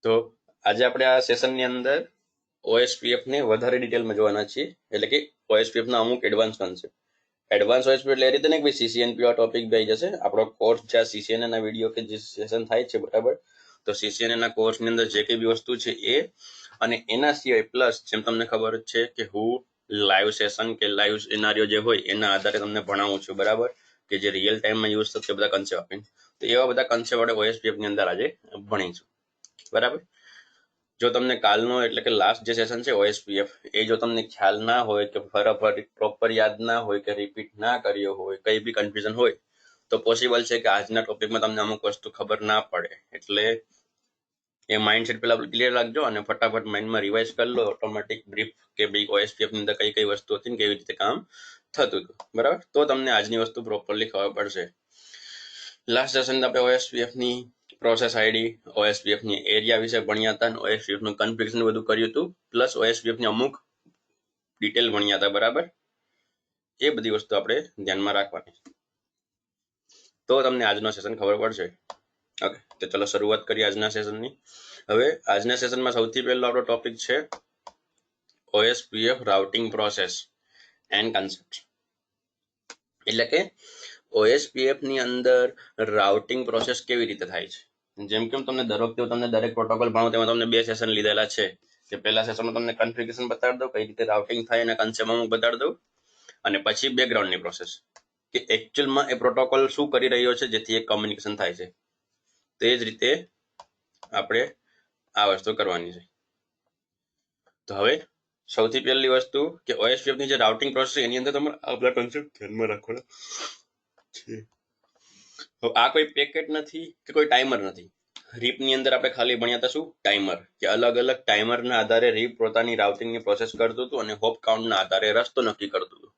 તો આજે આપણે આ સેશનની અંદર OSPF ને વધારે ડિટેલમાં જોવાના છીએ, એટલે કે OSPF ના અમુક એડવાન્સ કોન્સેપ્ટ. એડવાન્સ OSPF એટલે એ રીતે નહીં કે CCNP આ ટોપિક બે જશે. આપણો કોર્સ જ્યાં CCNA ના વિડીયો કે જે સેશન થાય છે બરાબર, તો CCNA ના કોર્સની અંદર જે કઈ બી વસ્તુ છે એ, અને એના સિવાય પ્લસ જેમ તમને ખબર જ છે કે હું લાઈવ સેશન કે લાઈવ સિનારીઓ જે હોય એના આધારે તમને ભણાવું છું બરાબર, કે જે રિયલ ટાઈમમાં યુઝ થશે બધા કન્સેપ્ટ આપીને. તો એવા બધા કન્સેપ્ટ આપણે OSPF ની અંદર આજે ભણીશું બરાબર. જો તમને કાલનો એટલે કે લાસ્ટ જે સેશન છે OSPF એ જો તમને ખ્યાલ ના હોય કે ફરી પ્રોપર યાદ ના હોય કે રિપીટ ના કર્યો હોય, કઈ બી કન્ફ્યુઝન હોય, તો પોસિબલ છે કે આજના ટોપિકમાં તમને અમુક વસ્તુ ખબર ના પડે. એટલે એ માઇન્ડસેટ પેલા ક્લિયર રાખજો અને ફટાફટ માઇન્ડમાં રિવાઇઝ કરી લો ઓટોમેટિક બ્રીફ કે ભાઈ OSPF ની અંદર કઈ કઈ વસ્તુ હતી ને કેવી રીતે કામ થતું હતું બરાબર. તો તમને આજની વસ્તુ પ્રોપરલી ખબર પડશે. લાસ્ટ સેશન આપણે OSPF ની પ્રોસેસ આઈડી, OSPF ની એરિયા વિશે ભણ્યા હતા, OSPF નું કન્ફિગ્રેશન બધું કર્યું હતું, પ્લસ OSPF ની અમુક ડિટેલ ભણ્યા હતા બરાબર. એ બધી વસ્તુ આપણે ધ્યાનમાં રાખવાની, તો તમને આજનો સેશન ખબર પડશે. ઓકે, તો ચલો શરૂઆત કરીએ આજના સેશનની. હવે આજના સેશનમાં સૌથી પહેલો આપણો ટોપિક છે OSPF routing process and concept. એટલે કે OSPF ની અંદર રાઉટિંગ પ્રોસેસ કેવી રીતે થાય છે. જેમ કે તમને દર વખતે તમને દરેક પ્રોટોકોલ ભણાવું તેમાં તમને બે સેશન લીધેલા છે, કે પહેલા સેશનમાં તમને કન્ફિગરેશન બતાડી દઉં, કઈ રીતે રાઉટિંગ થાય એના કન્સેપ્ટ અમુક બતાડી દઉં, અને પછી બેકગ્રાઉન્ડની પ્રોસેસ કે એકચ્યુઅલમાં એ પ્રોટોકોલ શું કરી રહ્યો છે જેથી એક કોમ્યુનિકેશન થાય છે. તે જ રીતે આપણે આ વસ્તુ કરવાની છે. તો હવે સૌથી પહેલી વસ્તુ કે OSPF ની જે રાઉટિંગ પ્રોસેસ એની અંદર તમારે આ બધા કન્સેપ્ટ ધ્યાનમાં રાખવાના છે. આ કોઈ પેકેટ નથી કે કોઈ ટાઈમર નથી. રીપ ની અંદર આપણે ખાલી ભણ્યા હતા શું, ટાઈમર, કે અલગ અલગ ટાઈમરના આધારે રીપ પોતાની રાઉટિંગની પ્રોસેસ કરતું હતું અને હોપ કાઉન્ટના આધારે રસ્તો નક્કી કરતું હતું.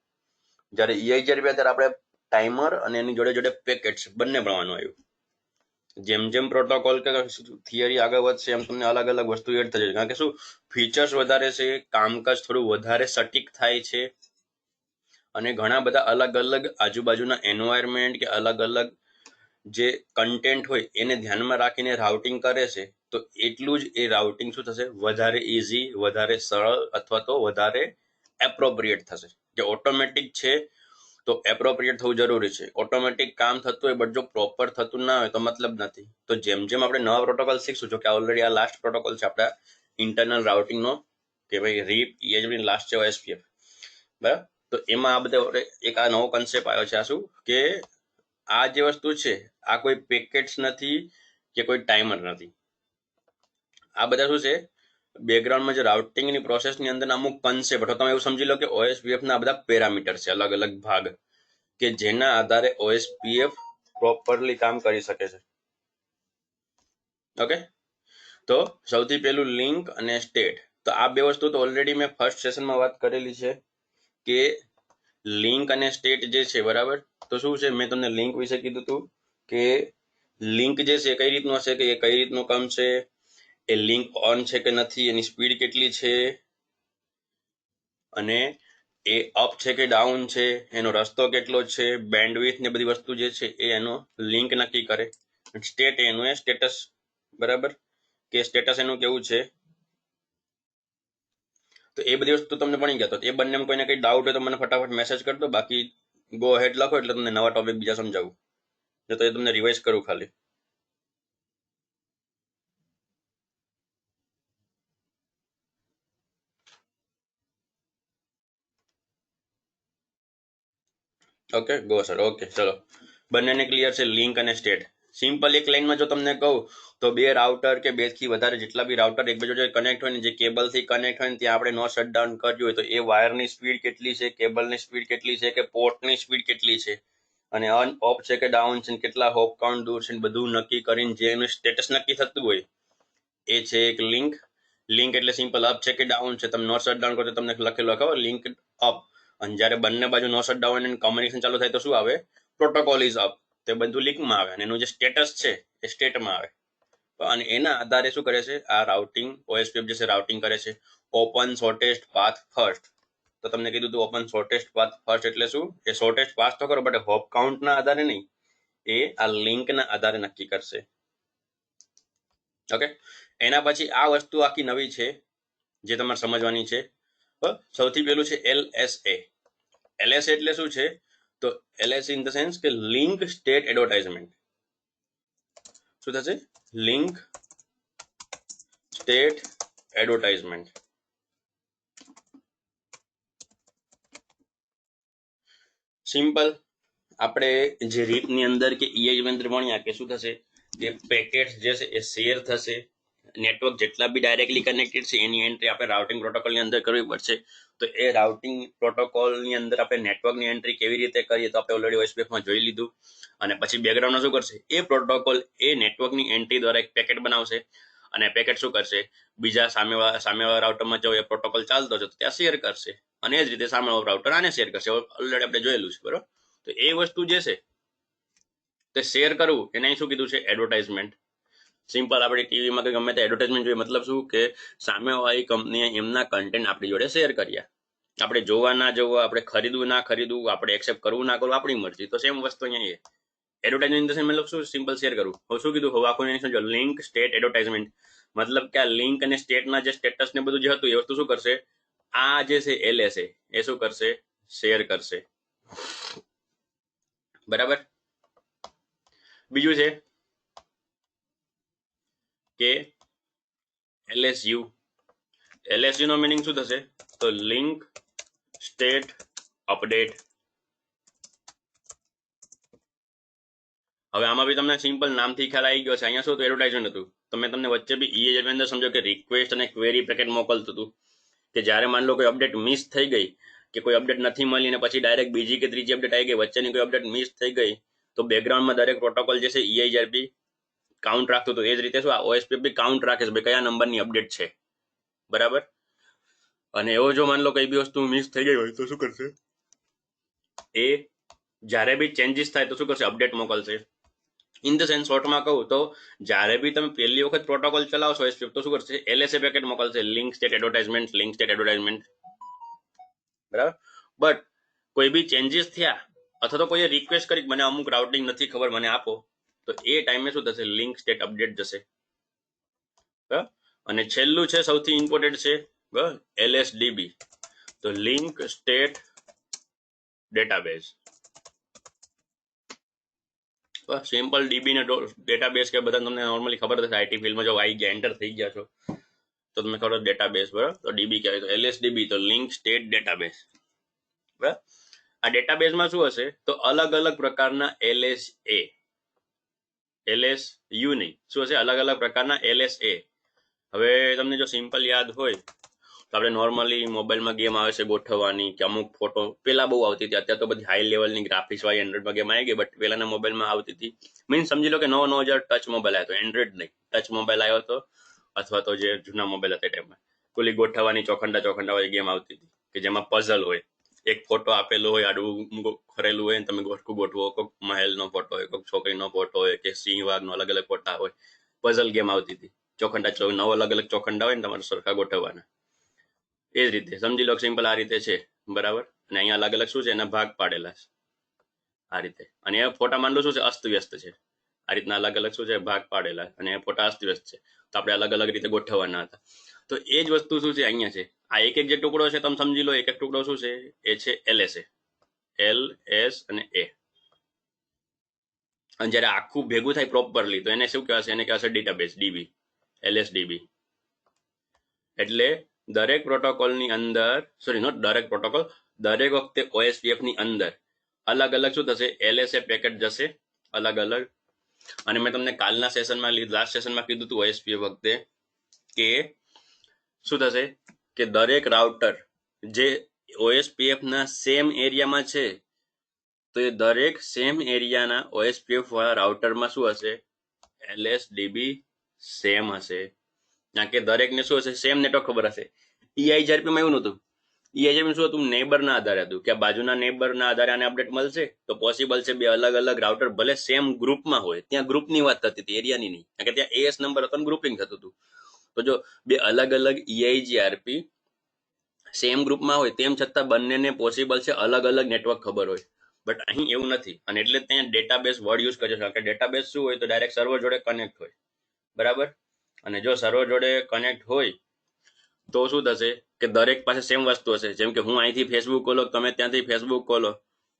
જ્યારે EIGRP ત્યારે આપણે ટાઈમર અને એની જોડે જોડે પેકેટ્સ બંને ભણવાનું આવ્યું. જેમ જેમ પ્રોટોકોલ કે થિયરી આગળ વધશે એમ તમને અલગ અલગ વસ્તુ એડ થશે, કારણ કે શું ફીચર્સ વધારે છે, કામકાજ થોડું વધારે સટીક થાય છે, અને ઘણા બધા અલગ અલગ આજુબાજુના એન્વાયરમેન્ટ કે અલગ અલગ જે કન્ટેન્ટ હોય એને ધ્યાનમાં રાખીને રાઉટિંગ કરે છે, તો એટલું જ એ રાઉટિંગ શું થશે, વધારે ઇઝી, વધારે સરળ અથવા તો વધારે એપ્રોપ્રિએટ થશે. જે ઓટોમેટિક છે તો એપ્રોપ્રિએટ થવું જરૂરી છે. ઓટોમેટિક કામ થતું હોય બટ જો પ્રોપર થતું ના હોય તો મતલબ નથી. તો જેમ જેમ આપણે નવા પ્રોટોકોલ શીખશું, જો કે ઓલરેડી આ લાસ્ટ પ્રોટોકોલ છે આપણા ઇન્ટરનલ રાઉટિંગનો, કે ભાઈ રીપ EIGRP લાસ્ટ છે OSPF બરાબર. તો એમાં આ બધા એક આ નવો કન્સેપ્ટ આવ્યો છે. આ શું કે આ જે વસ્તુ છે આ કોઈ પેકેટ્સ નથી કે કોઈ ટાઈમર નથી. આ બધા શું છે, બેકગ્રાઉન્ડમાં જે રાઉટિંગની પ્રોસેસની અંદર અમુક કન્સેપ્ટ, તમે એવું સમજી લો કે OSPF ના બધા પેરામીટર છે, અલગ અલગ ભાગ, કે જેના આધારે OSPF પ્રોપરલી કામ કરી શકે છે. ઓકે, તો સૌથી પહેલું લિંક અને સ્ટેટ. તો આ બે વસ્તુ તો ઓલરેડી મેં ફર્સ્ટ સેશનમાં વાત કરેલી છે કે લિંક અને સ્ટેટ જે છે બરાબર. તો શું છે, મેં તમને લિંક વિશે કીધું હતું કે લિંક જે છે કઈ રીતનું હશે, કે એ કઈ રીતનું કામ છે, એ લિંક ઓન છે કે નથી, એની સ્પીડ કેટલી છે, અને એ અપ છે કે ડાઉન છે, એનો રસ્તો કેટલો છે, બેન્ડવિડ્થ ને બધી વસ્તુ જે છે એ એનો લિંક નક્કી કરે. સ્ટેટ એનું એ સ્ટેટસ બરાબર, કે સ્ટેટસ એનું કેવું છે. તો એ બધી વસ્તુ તમને ભણી ગયા. તો એ બંનેમાં કોઈને કઈ ડાઉટ હોય તો મને ફટાફટ મેસેજ કરી દો, બાકી ગો હેડ લખો એટલે તમને નવા ટોપિક બીજા સમજાવું, તો એ તમને રિવાઇઝ કરું ખાલી. Okay go sir. ઓકે ચલો, બંનેને ક્લિયર છે લિંક અને સ્ટેટ. સિમ્પલ એક લાઈનમાં જો તમને કહું તો બે રાઉટર કે બે થી વધારે જેટલા બી રાઉટર એકબીજા જોડે કનેક્ટ હોય ને, જે કેબલ થી કનેક્ટ હોય ને, ત્યાં આપણે નો શટડાઉન કર્યું હોય તો એ વાયરની સ્પીડ કેટલી છે, કેબલની સ્પીડ કેટલી છે, કે પોર્ટની સ્પીડ કેટલી છે, અને ઓન ઓફ છે કે ડાઉન છે, કેટલા હોપ કાઉન્ટ દૂર છે, બધું નક્કી કરીને જે એનું સ્ટેટસ નક્કી થતું હોય એ છે એક લિંક. લિંક એટલે સિમ્પલ અપ છે કે ડાઉન છે. તમે નો શટડાઉન કરો તો તમને લખેલું ખબર લિંક અપ, અને જ્યારે બંને બાજુ નો શટડાઉન અને કોમ્યુનિકેશન ચાલુ થાય તો શું આવે, પ્રોટોકોલ ઇઝ અપ. તે બધું લિંકમાં આવે, અને એનું જે સ્ટેટસ છે એ સ્ટેટમાં આવે. અને એના આધારે શું કરે છે, આ રાઉટિંગ OSPF જે છે રાઉટિંગ કરે છે ઓપન શોર્ટેસ્ટ પાથ ફર્સ્ટ. તો તમને કીધું હતું ઓપન શોર્ટેસ્ટ પાથ ફર્સ્ટ એટલે શું, એ શોર્ટેસ્ટ પાથ તો કરો બટ હોપ કાઉન્ટના આધારે નહીં, એ આ લિંકના આધારે નક્કી કરશે. ઓકે, એના પછી આ વસ્તુ આખી નવી છે જે તમારે સમજવાની છે. સૌથી પહેલું છે LSA. LSA એટલે શું છે? તો LSA ઇન ધ સેન્સ કે લિંક સ્ટેટ એડવર્ટાઇઝમેન્ટ. શું થશે? Link state advertisement. સિમ્પલ. આપણે જે રીતની અંદર કે ઈએજમેન્ટ ભણ્યા કે શું થશે કે પેકેટ્સ જે છે એ શેર થશે. નેટવર્ક જેટલા બી ડાયરેક્ટલી કનેક્ટેડ છે એની એન્ટ્રી આપણે રાઉટિંગ પ્રોટોકોલની અંદર કરવી પડશે. તો એ રાઉટિંગ પ્રોટોકોલની અંદર આપણે નેટવર્કની એન્ટ્રી કેવી રીતે કરીએ તો આપણે ઓલરેડી OSPF-માં જોઈ લીધું. અને પછી બેકગ્રાઉન્ડમાં શું કરશે? એ પ્રોટોકોલ એ નેટવર્કની એન્ટ્રી દ્વારા એક પેકેટ બનાવશે અને પેકેટ શું કરશે? બીજા સામેવાળા રાઉટરમાં જો એ પ્રોટોકોલ ચાલતો છે તો ત્યાં શેર કરશે અને એ જ રીતે સામેવાળો રાઉટર આને શેર કરશે. ઓલરેડી આપણે જોયેલું છે, બરોબર? તો એ વસ્તુ જે છે તે શેર કરવું એને શું કીધું છે? એડવર્ટાઇઝમેન્ટ. સિમ્પલ. આપણે ટીવીમાં કે ગમે તે એડવર્ટાઇઝમેન્ટ જોઈએ, મતલબ શું કે સામેવાળી કંપનીએ એમના કન્ટેન્ટ આપણી જોડે શેર કર્યા. આપણે જોવા ના જોવા, આપણે ખરીદવું ના ખરીદવું, આપણે એક્સેપ્ટ કરવું ના કરવું આપણી મરજી. તો સેમ વસ્તુ અહીંયા એડવર્ટાઇઝમેન્ટ મતલબ શું? સિમ્પલ શેર કરવું. હવે શું કીધું? હવે આખું સમજો. લિંક સ્ટેટ એડવર્ટાઇઝમેન્ટ મતલબ કે આ લિંક અને સ્ટેટના જે સ્ટેટસ ને બધું જે હતું એ વસ્તુ શું કરશે? આ જે છે LSA એ શું કરશે? શેર કરશે. બરાબર. બીજું છે કે LSU. LSU નો મીનિંગ શું થશે? તો લિંક સ્ટેટ અપડેટ. હવે આમાં બી તમને સિમ્પલ નામથી ખ્યાલ આવી ગયો છે. અહીંયા શું હતું? એડવર્ટાઇઝમેન્ટ હતું. તો મેં તમને વચ્ચે બી ઈએજમેન્ટ અંદર સમજો કે રિક્વેસ્ટ અને ક્વેરી પેકેટ મોકલતું હતું કે જ્યારે માન લો કોઈ અપડેટ મિસ થઈ ગઈ કે કોઈ અપડેટ નથી મળી અને પછી ડાયરેક્ટ બીજી કે ત્રીજી અપડેટ આવી ગઈ, વચ્ચેની કોઈ અપડેટ મિસ થઈ ગઈ તો બેકગ્રાઉન્ડમાં દરેક પ્રોટોકોલ જે છે EIGRP કાઉન્ટ રાખતું હતું. એ જ રીતે શું આ OSPF બી કાઉન્ટ રાખે છે ભાઈ કયા નંબરની અપડેટ છે. બરાબર. અને એવો જો માન લો કઈ બી વસ્તુ મિસ થઈ ગઈ હોય તો શું કરશે? એ જ્યારે બી ચેન્જીસ થાય તો શું કરશે? અપડેટ મોકલશે. ઇન ધ સેન્સ શોર્ટમાં કહું તો જ્યારે બી તમે પહેલી વખત પ્રોટોકોલ ચલાવશો OSPF તો શું કરશે? LSA પેકેટ મોકલશે, link state advertisement, link state advertisement. બરાબર. બટ કોઈ બી ચેન્જીસ થયા અથવા તો કોઈએ રિક્વેસ્ટ કરી મને અમુક રાઉટિંગ નથી ખબર, મને આપો, તો એ ટાઈમે શું થશે? લિંક સ્ટેટ અપડેટ જશે. અને છેલ્લું છે સૌથી ઇમ્પોર્ટન્ટ છે LSDB. તો link state database. Simple. DB ને ડેટાબેઝ કે બધા તમને નોર્મલી ખબર હશે. આઈટી ફિલ્ડમાં જો આવી ગયા, એન્ટર થઈ ગયા છો તો તમને ખબર ડેટાબેઝ. બરાબર. તો ડીબી કહેવાય. તો LSDB તો લિંક સ્ટેટ ડેટાબેઝ. બરાબર. આ ડેટાબેઝમાં શું હશે? તો અલગ અલગ પ્રકારના LSA, LSU નહીં, શું હશે? અલગ અલગ પ્રકારના LSA. હવે તમને જો સિમ્પલ યાદ હોય તો આપણે નોર્મલી મોબાઈલમાં ગેમ આવે છે ગોઠવવાની કે અમુક ફોટો પેલા બહુ આવતી હતી. અત્યારે તો બધી હાઈ લેવલની ગ્રાફિક્સ વાળી એન્ડ્રોઈડમાં ગેમ આવી ગઈ, બટ પેલાના મોબાઈલમાં આવતી હતી. મીન્સ સમજી લો કે નવો જ્યારે ટચ મોબાઈલ આવ્યો હતો, એન્ડ્રોઈડ નહીં, ટચ મોબાઈલ આવ્યો હતો, અથવા તો જે જૂના મોબાઈલ હતા ટાઈમમાં પેલી ગોઠવવાની ચોખંડા વાળી ગેમ આવતી હતી કે જેમાં પઝલ હોય. એક ફોટો આપેલો હોય, આડવું ખરેલું હોય, તમે ગોઠવું ગોઠવો. કોઈક મહેલનો ફોટો હોય, કોઈક છોકરીનો ફોટો હોય કે સિંહ વાઘનો, અલગ અલગ ફોટા હોય. પઝલ ગેમ આવતી હતી. ચોખંડા 9 અલગ અલગ ચોખંડા હોય ને તમારે સરખા ગોઠવવાના. એ જ રીતે સમજી લો. સિમ્પલ આ રીતે છે. બરાબર. અને અહીંયા અલગ અલગ શું છે? એના ભાગ પાડેલા છે આ રીતે. અને એ ફોટા માન લો શું છે? અસ્તવ્યસ્ત છે. આ રીતના અલગ અલગ શું છે? ભાગ પાડેલા. અને એ ફોટા અસ્તવ્યસ્ત છે તો આપણે અલગ અલગ રીતે ગોઠવવાના હતા. તો એ જ વસ્તુ શું છે અહીંયા છે. આ એક એક જે ટુકડો છે તમે સમજી લો. એક એક ટુકડો શું છે? એ છે LSA, LS અને A. અને જ્યારે આખું ભેગું થાય પ્રોપરલી તો એને શું કહેવાશે? એને કહેવાશે ડેટાબેઝ, DB, LSDB. એટલે દરેક પ્રોટોકોલની અંદર, સોરી નોટ દરેક પ્રોટોકોલ, દરેક વખતે OSPF ની અંદર અલગ અલગ શું થશે? LSA પેકેટ જશે અલગ અલગ. અને મેં તમને કાલના સેશનમાં, લાસ્ટ સેશનમાં કીધું હતું OSPF વખતે કે શું થશે કે દરેક રાઉટર જે OSPF ના સેમ એરિયામાં છે તો એ દરેક સેમ એરિયાના OSPF વાળા રાઉટરમાં શું હશે? LSDB સેમ હશે. કારણ કે દરેકને શું હશે? સેમ નેટવર્ક ખબર હશે. EIGRP માં એવું નહોતું. EIGRP શું હતું? નેબરના આધારે હતું કે બાજુના નેબરના આધારે આને અપડેટ મળશે તો પોસિબલ છે બે અલગ અલગ રાઉટર ભલે સેમ ગ્રુપમાં હોય. ત્યાં ગ્રુપની વાત થતી હતી, એરિયાની નહીં. કારણ કે ત્યાં AS નંબર હતો ને ગ્રુપિંગ થતું હતું. તો જો બે અલગ અલગ EIGRP સેમ ગ્રુપમાં હોય તેમ છતાં બંનેને પોસિબલ છે અલગ અલગ નેટવર્ક ખબર હોય. બટ અહીં એવું નથી. અને એટલે ત્યાં ડેટાબેઝ વર્ડ યુઝ કરે છે. કારણ કે ડેટાબેઝ શું હોય? તો ડાયરેક્ટ સર્વર જોડે કનેક્ટ હોય. બરાબર. અને જો સર્વર જોડે કનેક્ટ હોય તો શું થશે કે દરેક પાસે સેમ વસ્તુ હશે. જેમ કે હું અહીંથી ફેસબુક ખોલો, તમે ત્યાંથી ફેસબુક ખોલો,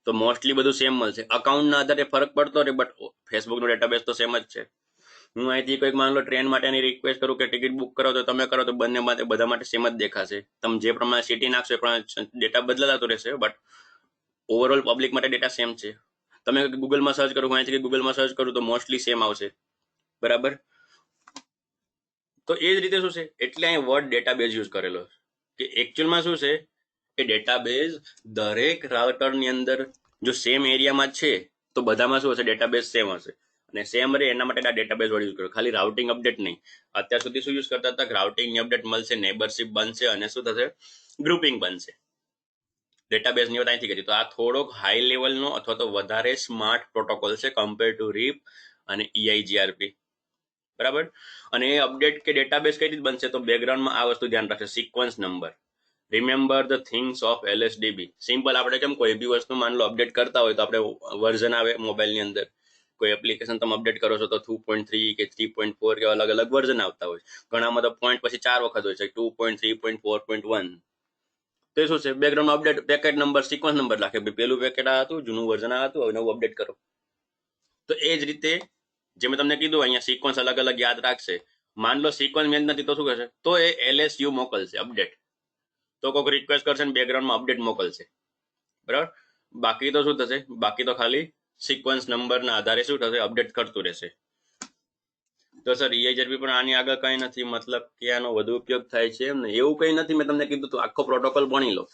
તો મોસ્ટલી બધું સેમ મળશે. અકાઉન્ટના આધારે ફરક પડતો રહે, બટ ફેસબુકનો ડેટાબેઝ તો સેમ જ છે. હું અહીંથી કોઈક માન લો ટ્રેન માટેની રિક્વેસ્ટ કરું કે ટિકિટ બુક કરો, તો તમે કરો તો બંને માટે બધા માટે સેમ જ દેખાશે. તમે જે પ્રમાણે સિટી નાખશો એ પ્રમાણે ડેટા બદલાતો રહેશે, બટ ઓવરઓલ પબ્લિક માટે ડેટા સેમ છે. તમે ગૂગલમાં સર્ચ કરો, હું અહીંથી ગૂગલમાં સર્ચ કરું તો મોસ્ટલી સેમ આવશે, બરાબર. તો એ જ રીતે શું છે, એટલે અહીં વર્ડ ડેટાબેઝ યુઝ કરેલો કે એકચ્યુઅલમાં શું છે કે ડેટાબેઝ દરેક રાઉટરની અંદર જો સેમ એરિયામાં છે તો બધામાં શું હશે, ડેટાબેઝ સેમ હશે. અને સેમ રહે એના માટે આ ડેટાબેઝ વર્ડ યુઝ કરો. ખાલી રાઉટિંગ અપડેટ નહીં. અત્યાર સુધી શું યુઝ કરતા હતા, રાઉટિંગની અપડેટ મળશે, નેબરશિપ બનશે અને શું થશે, ગ્રુપિંગ બનશે. ડેટાબેઝની વાત અહીંથી કરી. તો આ થોડોક હાઈ લેવલનો અથવા તો વધારે સ્માર્ટ પ્રોટોકોલ છે કમ્પેર ટુ રીપ અને EIGRP, બરાબર. અને એ અપડેટ કે ડેટાબેઝ કઈ રીતે બનશે, તો બેકગ્રાઉન્ડમાં આ વસ્તુ ધ્યાન રાખશે, sequence number. Remember the things of LSDB. Simple આપણે કેમ કોઈ બી વસ્તુ માન લો અપડેટ કરતા હોય તો આપણે વર્ઝન આવે મોબાઈલની અંદર, કોઈ એપ્લિકેશન તમે અપડેટ કરો છો તો 2.3 કે 3.4 કે અલગ અલગ વર્ઝન આવતા હોય. ઘણામાં તો પોઈન્ટ પછી 4 વખત હોય છે, 2.3.4.1. તો શું છે, બેકગ્રાઉન્ડમાં update packet number sequence number રાખે, પેલું પેકેટ આ હતું, જૂનું વર્ઝન આ હતું, હવે નવું અપડેટ કરો. તો એ જ રીતે જે મેં તમને કીધું અહીંયા સિક્વન્સ અલગ અલગ યાદ રાખશે. માન લો સિક્વન્સ મેચ નથી તો શું કરશે, તો એ LSU મોકલશે અપડેટ. તો કોઈક રિક્વેસ્ટ કરશે ને બેકગ્રાઉન્ડમાં અપડેટ મોકલશે, બરાબર. બાકી તો શું થશે, બાકી તો ખાલી સિક્વન્સ નંબરના આધારે શું થશે, અપડેટ કરતું રહેશે. તો સર EIGRP પણ આની આગળ કંઈ નથી, મતલબ કે આનો વધુ ઉપયોગ થાય છે એમ ને, એવું કંઈ નથી. મેં તમને કીધું તો આખો પ્રોટોકોલ ભણી લો.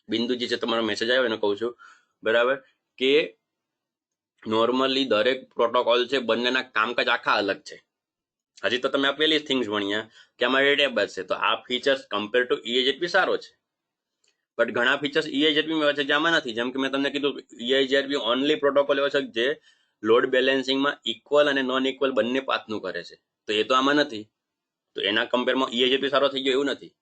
બિંદુજી છે તમારો મેસેજ આવ્યો એને કહું છું, બરાબર, કે નોર્મલી દરેક પ્રોટોકોલ છે બંનેના કામકાજ આખા અલગ છે. હજી તો તમે આ પેલી થિંગ્સ ભણ્યા કે આમાં ડેટાબેઝ છે, તો આ ફીચર્સ કમ્પેર ટુ EIGRP સારો છે. બટ ઘણા ફીચર્સ EIGRP માં છે જે આમાં નથી. જેમ કે મેં તમને કીધું, EIGRP ઓનલી પ્રોટોકોલ એવો છે જે લોડ બેલેન્સિંગમાં ઇક્વલ અને નોન ઇક્વલ બંને પાથનું કરે છે, તો એ તો આમાં નથી. તો એના કમ્પેરમાં EIGRP સારો થઈ ગયો એવું નથી.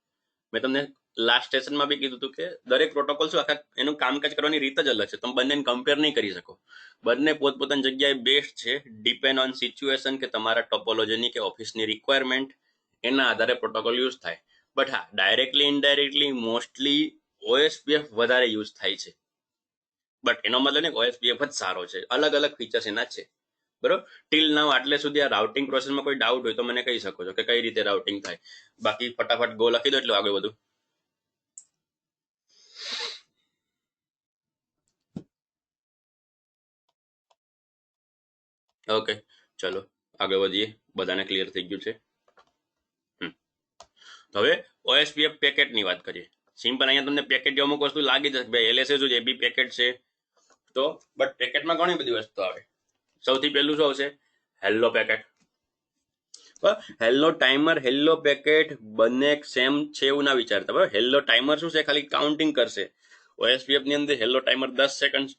મેં તમને લાસ્ટ સેશનમાં બી કીધું હતું કે દરેક પ્રોટોકોલ શું આખા એનું કામકાજ કરવાની રીત જ અલગ છે. તમે બંનેને કમ્પેર નહીં કરી શકો. બંને પોતપોતાની જગ્યાએ બેસ્ટ છે. ડિપેન્ડ ઓન સિચ્યુએશન કે તમારા ટોપોલોજીની કે ઓફિસની રિક્વાયરમેન્ટ, એના આધારે પ્રોટોકોલ યુઝ થાય. બટ હા, ડાયરેક્ટલી ઇનડાયરેક્ટલી મોસ્ટલી OSPF વધારે યુઝ થાય છે. બટ એનો મતલબ ને OSPF જ સારો છે, અલગ અલગ ફીચર્સ એના છે, બરોબર. ટીલ નાવ આટલે સુધી આ રાઉટિંગ પ્રોસેસમાં કોઈ ડાઉટ હોય તો મને કહી શકો છો કે કઈ રીતે રાઉટિંગ થાય. બાકી ફટાફટ ગો લખી દો એટલે આગળ વધુ. ઓકે, ચલો આગળ વધીએ. બધાને ક્લિયર થઈ ગયું છે. હવે OSPF પેકેટની વાત કરીએ. સિમ્પલ અહીંયા તમને પેકેટ જે અમુક વસ્તુ લાગી જશે, ભાઈ LSA શું છે, એ બી પેકેટ છે. તો બટ પેકેટમાં ઘણી બધી વસ્તુ આવે. સૌથી પહેલું શું આવશે, hello packet. Hello timer, hello packet બંને સેમ છે એવું ના વિચારતા. બરાબર, હેલ્લો ટાઈમર શું છે, ખાલી કાઉન્ટિંગ કરશે. OSPF ની અંદર હેલ્લો ટાઈમર 10 સેકન્ડ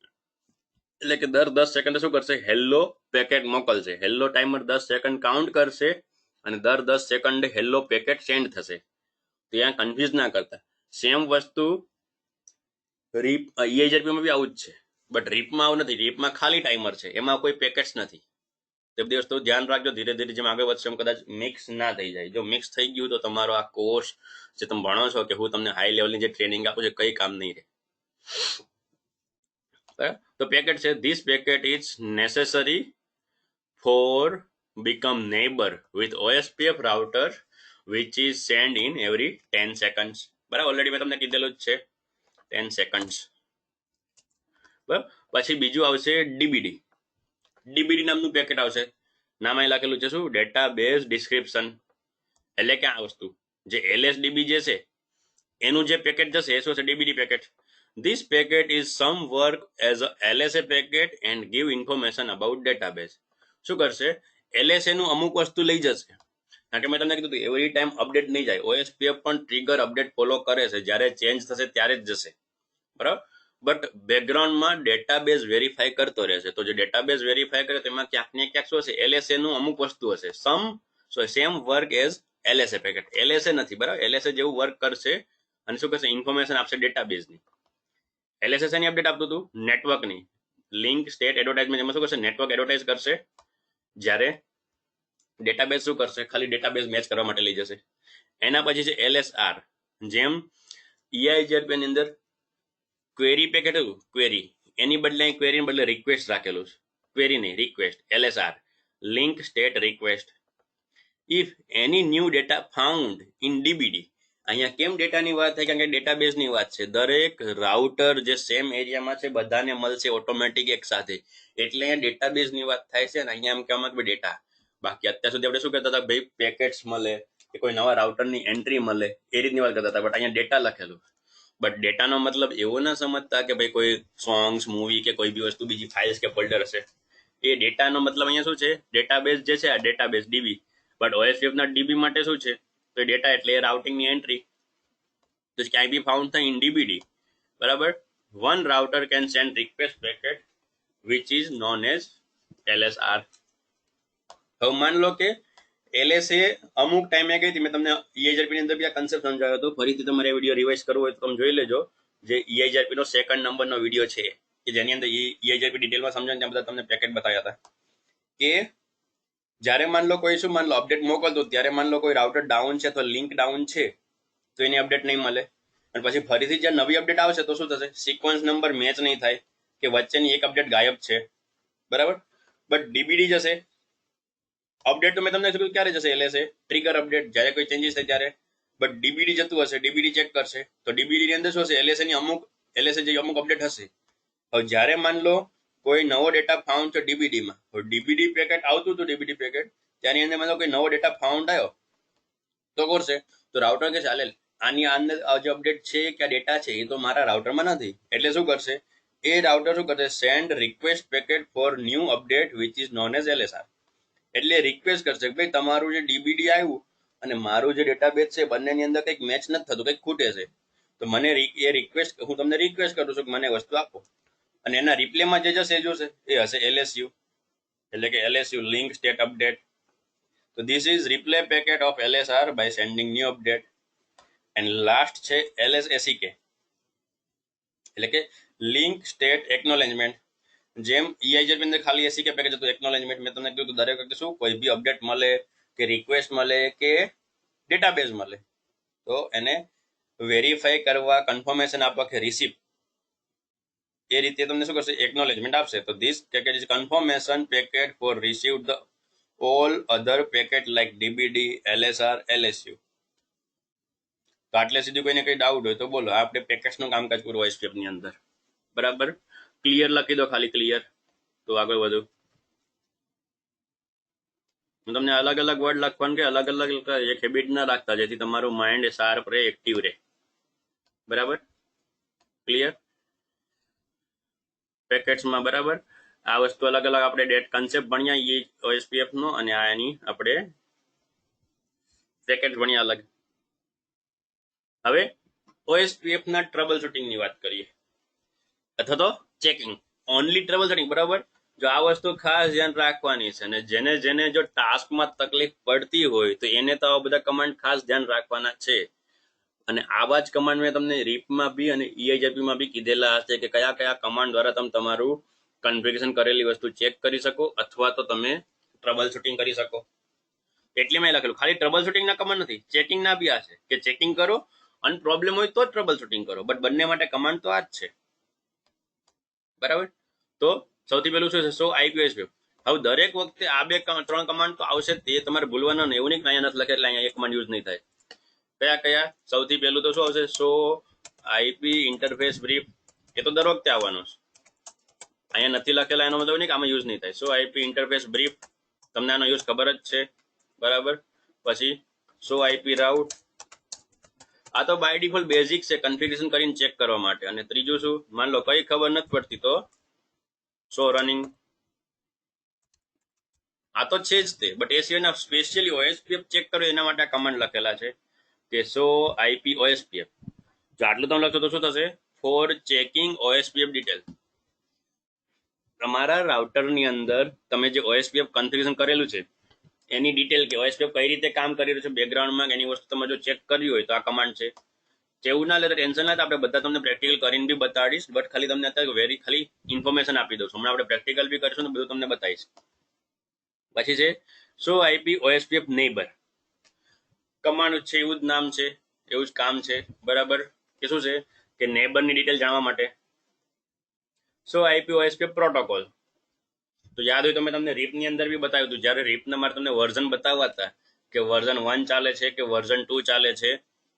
એટલે કે દર 10 સેકન્ડ શું કરશે, હેલ્લો પેકેટ મોકલશે. હેલ્લો ટાઈમર 10 સેકન્ડ કાઉન્ટ કરશે અને દર 10 સેકન્ડ હેલ્લો પેકેટ સેન્ડ થશે. ત્યાં કન્ફ્યુઝ ના કરતા. સેમ વસ્તુ રીપ EIGRP માં બી આવું જ છે, બટ રીપમાં આવું નથી. રીપમાં ખાલી ટાઈમર છે, એમાં કોઈ પેકેટ્સ નથી. તે બધી વસ્તુ ધ્યાન રાખજો. ધીરે ધીરે જેમ આગળ વધશે એમ કદાચ મિક્સ ના થઈ જાય. જો મિક્સ થઈ ગયું તો તમારો આ કોર્સ જે તમે ભણો છો કે હું તમને હાઈ લેવલની જે ટ્રેનિંગ આપું છું કઈ કામ નહીં રહે. તો પેકેટ છે, this packet is necessary four become neighbor with OSPF router which is send in every 10 seconds. બરાબર, ઓલરેડી મેં તમને કીધેલું જ છે 10 seconds. બરાબર, પછી બીજું આવશે DBD નામનું પેકેટ આવશે. નામ અહીં લખેલું છે શું, ડેટાબેઝ ડિસ્ક્રિપ્શન. એટલે કે આ વસ્તુ જે LSDB જે છે એનું જે પેકેટ જશે એ શું છે, DBD packet. This packet is some work as a LSA packet and give information about database. શું કરશે, LSA નું અમુક વસ્તુ લઈ જશે. કારણ કે મેં તમને કીધું એવરી ટાઈમ અપડેટ નહીં જાય. OSPF પણ ટ્રિગર અપડેટ ફોલો કરે છે, જ્યારે ચેન્જ થશે ત્યારે જ જશે, બરાબર. બટ બેકગ્રાઉન્ડમાં ડેટાબેઝ વેરીફાઈ કરતો રહેશે. તો જે ડેટાબેઝ વેરીફાઈ કરે તેમાં ક્યાંક ને ક્યાંક શું હશે, LSA નું અમુક વસ્તુ હશે. Same work as LSA packet. LSA નથી, બરાબર. LSA જેવું વર્ક કરશે અને શું કરશે, ઇન્ફોર્મેશન આપશે ડેટાબેઝની. LSA ની અપડેટ આપતું હતું, નેટવર્કની લિંક સ્ટેટ એડવર્ટાઇઝમેન્ટ. એમાં શું કરશે, નેટવર્ક એડવર્ટાઇઝ કરશે. જ્યારે ડેટાબેઝ શું કરશે? ખાલી ડેટાબેઝ મેચ કરવા માટે લઈ જશે. એના પછી છે LSR. જેમ EIGRP ની અંદર ક્વેરી પેકેટ હતું, ક્વેરી એની બદલે ક્વેરી બદલે રિક્વેસ્ટ રાખેલું છે. ક્વેરી નહીં, request. LSR, link state request. If any new data found in DBD. અહીંયા કેમ ડેટાની વાત થાય? કારણ કે ડેટાબેઝની વાત છે. દરેક રાઉટર જે સેમ એરિયામાં છે બધાને મળશે ઓટોમેટિક એક સાથે, એટલે અહીંયા ડેટાબેઝની વાત થાય છે. અને અહીંયા એમ કહેવામાં કે ડેટા. બાકી અત્યાર સુધી આપણે શું કહેતા હતા? ભાઈ પેકેટ્સ મળે કે કોઈ નવા રાઉટરની એન્ટ્રી મળે એ રીતની વાત કરતા હતા. બટ અહીંયા ડેટા લખેલું. બટ ડેટાનો મતલબ એવો ના સમજતા કે ભાઈ કોઈ સોંગ્સ, મૂવી કે કોઈ બી વસ્તુ બીજી ફાઇલ્સ કે ફોલ્ડર હશે. એ ડેટાનો મતલબ અહીંયા શું છે? ડેટાબેઝ જે છે, આ ડેટાબેઝ DB. બટ OSPF ના DB માટે શું છે? તો ડેટા એટલે રાઉટિંગની એન્ટ્રી. તો ક્યાંય બી ફાઉન્ડ થાય ઇન DBD, બરાબર. One router can send request packet which is known as LSR. હવે માન લો કે LSA અમુક ટાઈમે ગઈ હતી. મેં તમને EIGRP ની અંદર બી આ કન્સેપ્ટ સમજાવ્યો હતો. ફરીથી તમારે વિડીયો રિવાઇઝ કરવો હોય તો તમે જોઈ લેજો. જે EIGRP નો 2nd નંબરનો વિડીયો છે કે જેની અંદર EIGRP ડિટેલમાં સમજાવીને ત્યાં બધા તમને પેકેટ બતાવ્યા હતા કે જ્યારે માન લો કોઈ શું, માન લો અપડેટ મોકલતો, ત્યારે માન લો કોઈ રાઉટર ડાઉન છે તો લિંક ડાઉન છે તો એની અપડેટ નહીં મળે. અને પછી ફરીથી જ્યારે નવી અપડેટ આવશે તો શું થશે? સિક્વન્સ નંબર મેચ નહીં થાય કે વચ્ચેની એક અપડેટ ગાયબ છે, બરાબર. બટ DBD જશે અપડેટ તો મેં તમને કીધું ક્યારે જશે? LSA ટ્રિગર અપડેટ, જ્યારે કોઈ ચેન્જીસ થાય ત્યારે. બટ DBD જતું હશે, DBD ચેક કરશે તો DBD ની અંદર શું હશે? LSA ની LSA જે અમુક અપડેટ હશે. હવે જ્યારે માન લો કોઈ નવો ડેટા ફાઉન્ડ છે DBD માં, તો DBD પેકેટ આવતું હતું, DBD પેકેટ ત્યાંની અંદર માન લો કોઈ નવો ડેટા ફાઉન્ડ આવ્યો તો કરશે તો રાઉટર કે ચાલે આની અંદર જે અપડેટ છે કે ડેટા છે એ તો મારા રાઉટરમાં નથી, એટલે શું કરશે? એ રાઉટર શું કરશે? Send request packet for new update which is known as LSR. એટલે રિક્વેસ્ટ કરશે કે ભાઈ તમારું જે DBD આવ્યું અને મારું જે ડેટાબેઝ છે બંનેની અંદર કંઈક મેચ નથી થતું, કંઈક ખૂટે છે, તો મને એ રિક્વેસ્ટ, હું તમને રિક્વેસ્ટ કરું છું કે મને વસ્તુ આપો. અને એના રિપ્લેમાં જે જશે જોશે એ હશે LSU, એટલે કે LSU લિંક સ્ટેટ અપડેટ. તો this is replay packet of LSR by sending new update. And last છે LSACK, એટલે કે લિંક સ્ટેટ એકનોલેજમેન્ટ. જેમ EIGRP અંદર ખાલી ACK પેકેજ હતું, એકનોલેજમેન્ટ. મેં તમને કીધું દરેક વખતે શું, કોઈ બી અપડેટ મળે કે રિક્વેસ્ટ મળે કે ડેટાબેઝ મળે તો એને વેરીફાઈ કરવા, કન્ફર્મેશન આપવા કે રિસીપ, એ રીતે તમને શું કરશે? એકનોલેજમેન્ટ આપશે. તો this package is confirmation packet for receive the all other packet like DBD, LSR, LSU. તો આટલે સુધી કોઈને કઈ ડાઉટ હોય તો બોલો. આપણે પેકેટ્સનું કામકાજ પૂરું OSPF ની અંદર, બરાબર. ક્લિયર લખી દો, ખાલી ક્લિયર, તો આગળ વધુ. હું તમને અલગ અલગ વર્ડ લખવાનું કે અલગ અલગ એક હેબિટ ના રાખતા, જેથી તમારું માઇન્ડ શાર્પ રહે, એક્ટિવ રહે, બરાબર. ક્લિયર પેકેટ્સમાં, બરાબર. આ વસ્તુ અલગ અલગ આપણે ડેટ કન્સેપ્ટ ભણ્યા OSPF નો, અને આ એની આપણે પેકેટ ભણ્યા અલગ. હવે OSPF ના ટ્રબલ શૂટિંગ ની વાત કરીએ, અથવા તો ચેકિંગ. ઓનલી ટ્રબલ શૂટિંગ, બરાબર. જો આ વસ્તુ ખાસ ધ્યાન રાખવાની છે, અને જેને જેને જો ટાસ્કમાં તકલીફ પડતી હોય તો એને તો આવા બધા કમાન્ડ ખાસ ધ્યાન રાખવાના છે. અને આવા જ કમાન્ડ મેં તમને રીપમાં બી અને EIGRP માં બી કીધેલા હશે કે કયા કયા કમાન્ડ દ્વારા તમે તમારું કન્ફિગરેશન કરેલી વસ્તુ ચેક કરી શકો અથવા તો તમે ટ્રબલ શૂટિંગ કરી શકો. એટલે મેં લખેલું ખાલી ટ્રબલ શૂટિંગ ના કમાન્ડ નથી, ચેકિંગ ના બી આ છે કે ચેકિંગ કરો અને પ્રોબ્લેમ હોય તો જ ટ્રબલ શૂટિંગ કરો. બટ બંને માટે કમાન્ડ તો આ જ છે, બરાબર. તો સૌથી પહેલું શું છે? સો IP OSPF. હવે દરેક વખતે આ બે 3 કમાન્ડ તો આવશે, તે તમારે ભૂલવાના નહીં. એવું નહીં કે અહીંયા નથી લખે એટલે અહીંયા એક કમાન્ડ યુઝ નહીં થાય. કયા કયા? સૌથી પહેલું તો શું આવશે? સો IP ઇન્ટરફેસ બ્રીફ. એ તો દર વખતે આવવાનું છે, અહીંયા નથી લખેલા એનો મતલબ નહીં કે આમાં યુઝ નહીં થાય. સો IP ઇન્ટરફેસ બ્રીફ, તમને આનો યુઝ ખબર જ છે, બરાબર. પછી સો IP રાઉટ, આ તો બાય ડિફોલ્ટ બેઝિક છે કન્ફિગરેશન કરીને ચેક કરવા માટે. અને ત્રીજું શું? માન લો કઈ ખબર નથી પડતી તો સો રનિંગ, આ તો છે જ તે. બટ એ સિવાયના સ્પેશિયલી OSPF ચેક કરો એના માટે આ કમાન્ડ લખેલા છે કે સો IP OSPF. જો આટલું તમે લખશો તો શું થશે? For checking OSPF detail. તમારા રાઉટરની અંદર તમે જે OSPF કન્ફિગરેશન કરેલું છે એની ડિટેલ, કે OSPF કઈ રીતે કામ કરી રહ્યું છે બેકગ્રાઉન્ડમાં, એની વસ્તુ તમે જો ચેક કરવી હોય તો આ કમાન્ડ છે. જેવું ના લેતા, ટેન્શન ના, આપણે બધા તમને પ્રેક્ટિકલ કરીને બી બતાડીશ. બટ ખાલી તમને અત્યારે ખાલી ઇન્ફોર્મેશન આપી દઉં છું. હમણાં આપણે પ્રેક્ટિકલ બી કરીશું ને બધું તમને બતાવીશ. પછી છે સો આઈપી ઓએસપીએફ નેબર કમાન્ડ છે, એવું જ નામ છે, એવું જ કામ છે, બરાબર, કે શું છે કે નેબરની ડિટેલ જાણવા માટે. સો આઈપી ઓએસપીએફ પ્રોટોકોલ તો યાદ હોય તો મેં તમને રીપની અંદર બી બતાવ્યું હતું. જ્યારે રીપના મારે તમને વર્ઝન બતાવવા હતા કે વર્ઝન 1 ચાલે છે કે વર્ઝન 2 ચાલે છે,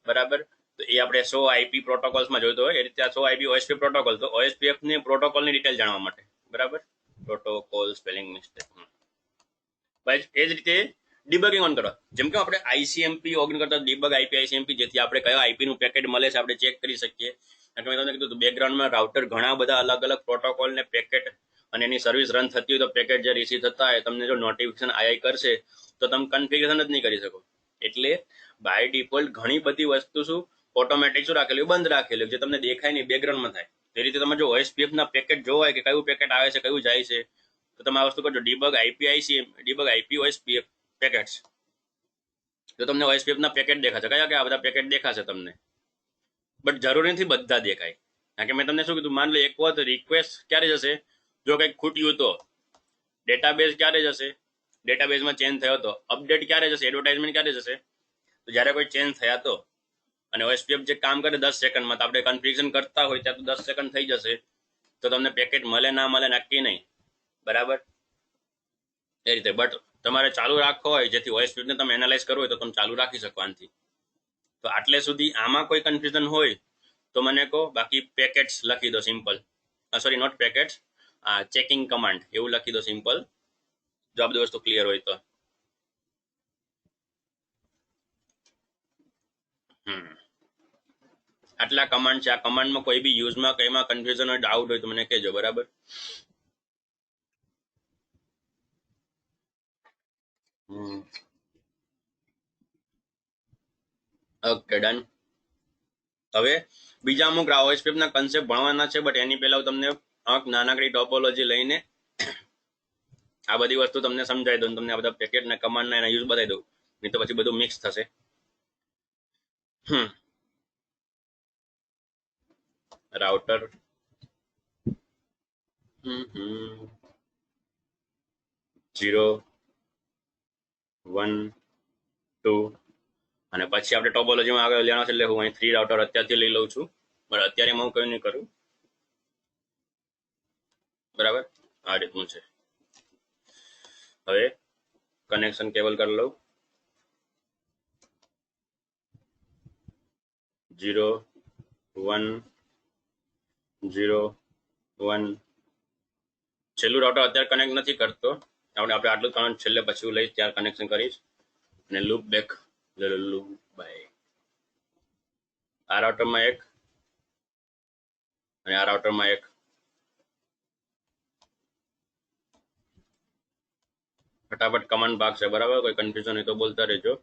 બરાબર, તો એ આપણે સો આઈપી પ્રોટોકોલ્સમાં જોઈતો હોય એ રીતે આ સો આઈપી ઓએસપી પ્રોટોકોલ, તો ઓએસપીએફ ની પ્રોટોકોલની ડિટેલ જાણવા માટે, બરાબર, પ્રોટોકોલ સ્પેલિંગ મિસ્ટેક. બસ એ જ રીતે ડિબગિંગ ઓન કરો. જેમ કે આપણે આઈસીએમપી ઓગન કરતા ડિબગ આઈપી આઈસીએમપી, જેથી આપણે કયા આઈપી નું પેકેટ મળે છે આપણે ચેક કરી શકીએ. અને મેં તમને કીધું બેકગ્રાઉન્ડમાં રાઉટર ઘણા બધા અલગ અલગ પ્રોટોકોલ ને પેકેટ અને એની સર્વિસ રન થતી હોય તો પેકેટ જે રિસીવ થતા હોય તમને જો નોટિફિકેશન આઈ કરશે તો તમે કન્ફિગરેશન જ નહીં કરી શકો. એટલે બાય ડિફોલ્ટ ઘણી બધી વસ્તુ શું ઓટોમેટિક શું રાખેલું, બંધ રાખેલું, જે તમને દેખાય નહીં, બેકગ્રાઉન્ડમાં થાય. એ રીતે તમે જો ઓએસપીએફ ના પેકેટ જોવા હોય કે કયું પેકેટ આવે છે કયું જાય છે, તો તમે આ વસ્તુ કરજો, debug IP ICM, debug IP OSPF packets. તો તમને ઓએસપીએફ ના પેકેટ દેખાશે, કયા કયા બધા પેકેટ દેખાશે તમને, બટ જરૂરી નથી બધા દેખાય. કારણ કે મેં તમને શું કીધું, માન લો એક વખત રિક્વેસ્ટ ક્યારે જશે, જો કંઈક ખૂટ્યું તો ડેટાબેઝ ક્યારે જશે, ડેટાબેઝમાં ચેન્જ થયો તો અપડેટ ક્યારે જશે, એડવર્ટાઇઝમેન્ટ ક્યારે જશે, તો જ્યારે કોઈ ચેન્જ થયા તો. અને ઓએસપીએફ જે કામ કરે 10 સેકન્ડમાં, તો આપણે કન્ફિગરેશન કરતા હોય ત્યાં તો 10 સેકન્ડ થઈ જશે, તો તમને પેકેટ મળે ના મળે નક્કી નહીં, બરાબર, એ રીતે. બટ તમારે ચાલુ રાખવો હોય જેથી ઓએસપીએફને તમે એનાલાઇઝ કરવું હોય તો તમે ચાલુ રાખી શકો આનાથી. તો આટલે સુધી આમાં કોઈ કન્ફ્યુઝન હોય તો મને કહો, બાકી પેકેટ્સ લખી દો simple, sorry not packets, checking command એવું લખી દો સિમ્પલ, જો આ બધી વસ્તુ ક્લિયર હોય તો. આટલા કમાન્ડ છે. આ કમાન્ડમાં કોઈ બી યુઝમાં કઈમાં કન્ફ્યુઝન હોય, ડાઉટ હોય તો મને કહેજો, બરાબર. Okay done. હવે બીજા અમુક ઓએસપીએફ ના કન્સેપ્ટ ભણવાના છે, બટ એની પહેલા હું તમને નાનકડી ટોપોલોજી લઈને આ બધી વસ્તુ તમને સમજાવી દઉં, તમને આ બધા પેકેટ ને કમાન્ડ ના એના યુઝ બતાવી દઉં, નહીં તો પછી બધું મિક્સ થશે. રાઉટર 0 1 2 અને પછી આપણે ટોપોલોજીમાં આગળ લેવાનો છે, એટલે હું અહીં 3 રાઉટર અત્યારથી લઈ લઉં છું, પણ અત્યારે હું કઈ નહીં કરું, બરાબર, આ રીતનું છે. હવે કનેક્શન કેબલ કરી લઉં, 0 1 0 1. છેલ્લું રાઉટર અત્યારે કનેક્ટ નથી કરતો, આપણે આટલું કામ છેલ્લે પછી હું લઈશ ત્યારે કનેક્શન કરીશ. અને લૂપ બેક લૂપ બાય આ રાઉટરમાં એક અને આ રાઉટરમાં એક. ફટાફટ કમાન્ડ ભાગ છે, બરાબર, કોઈ કન્ફ્યુઝન હોય તો બોલતા રહેજો,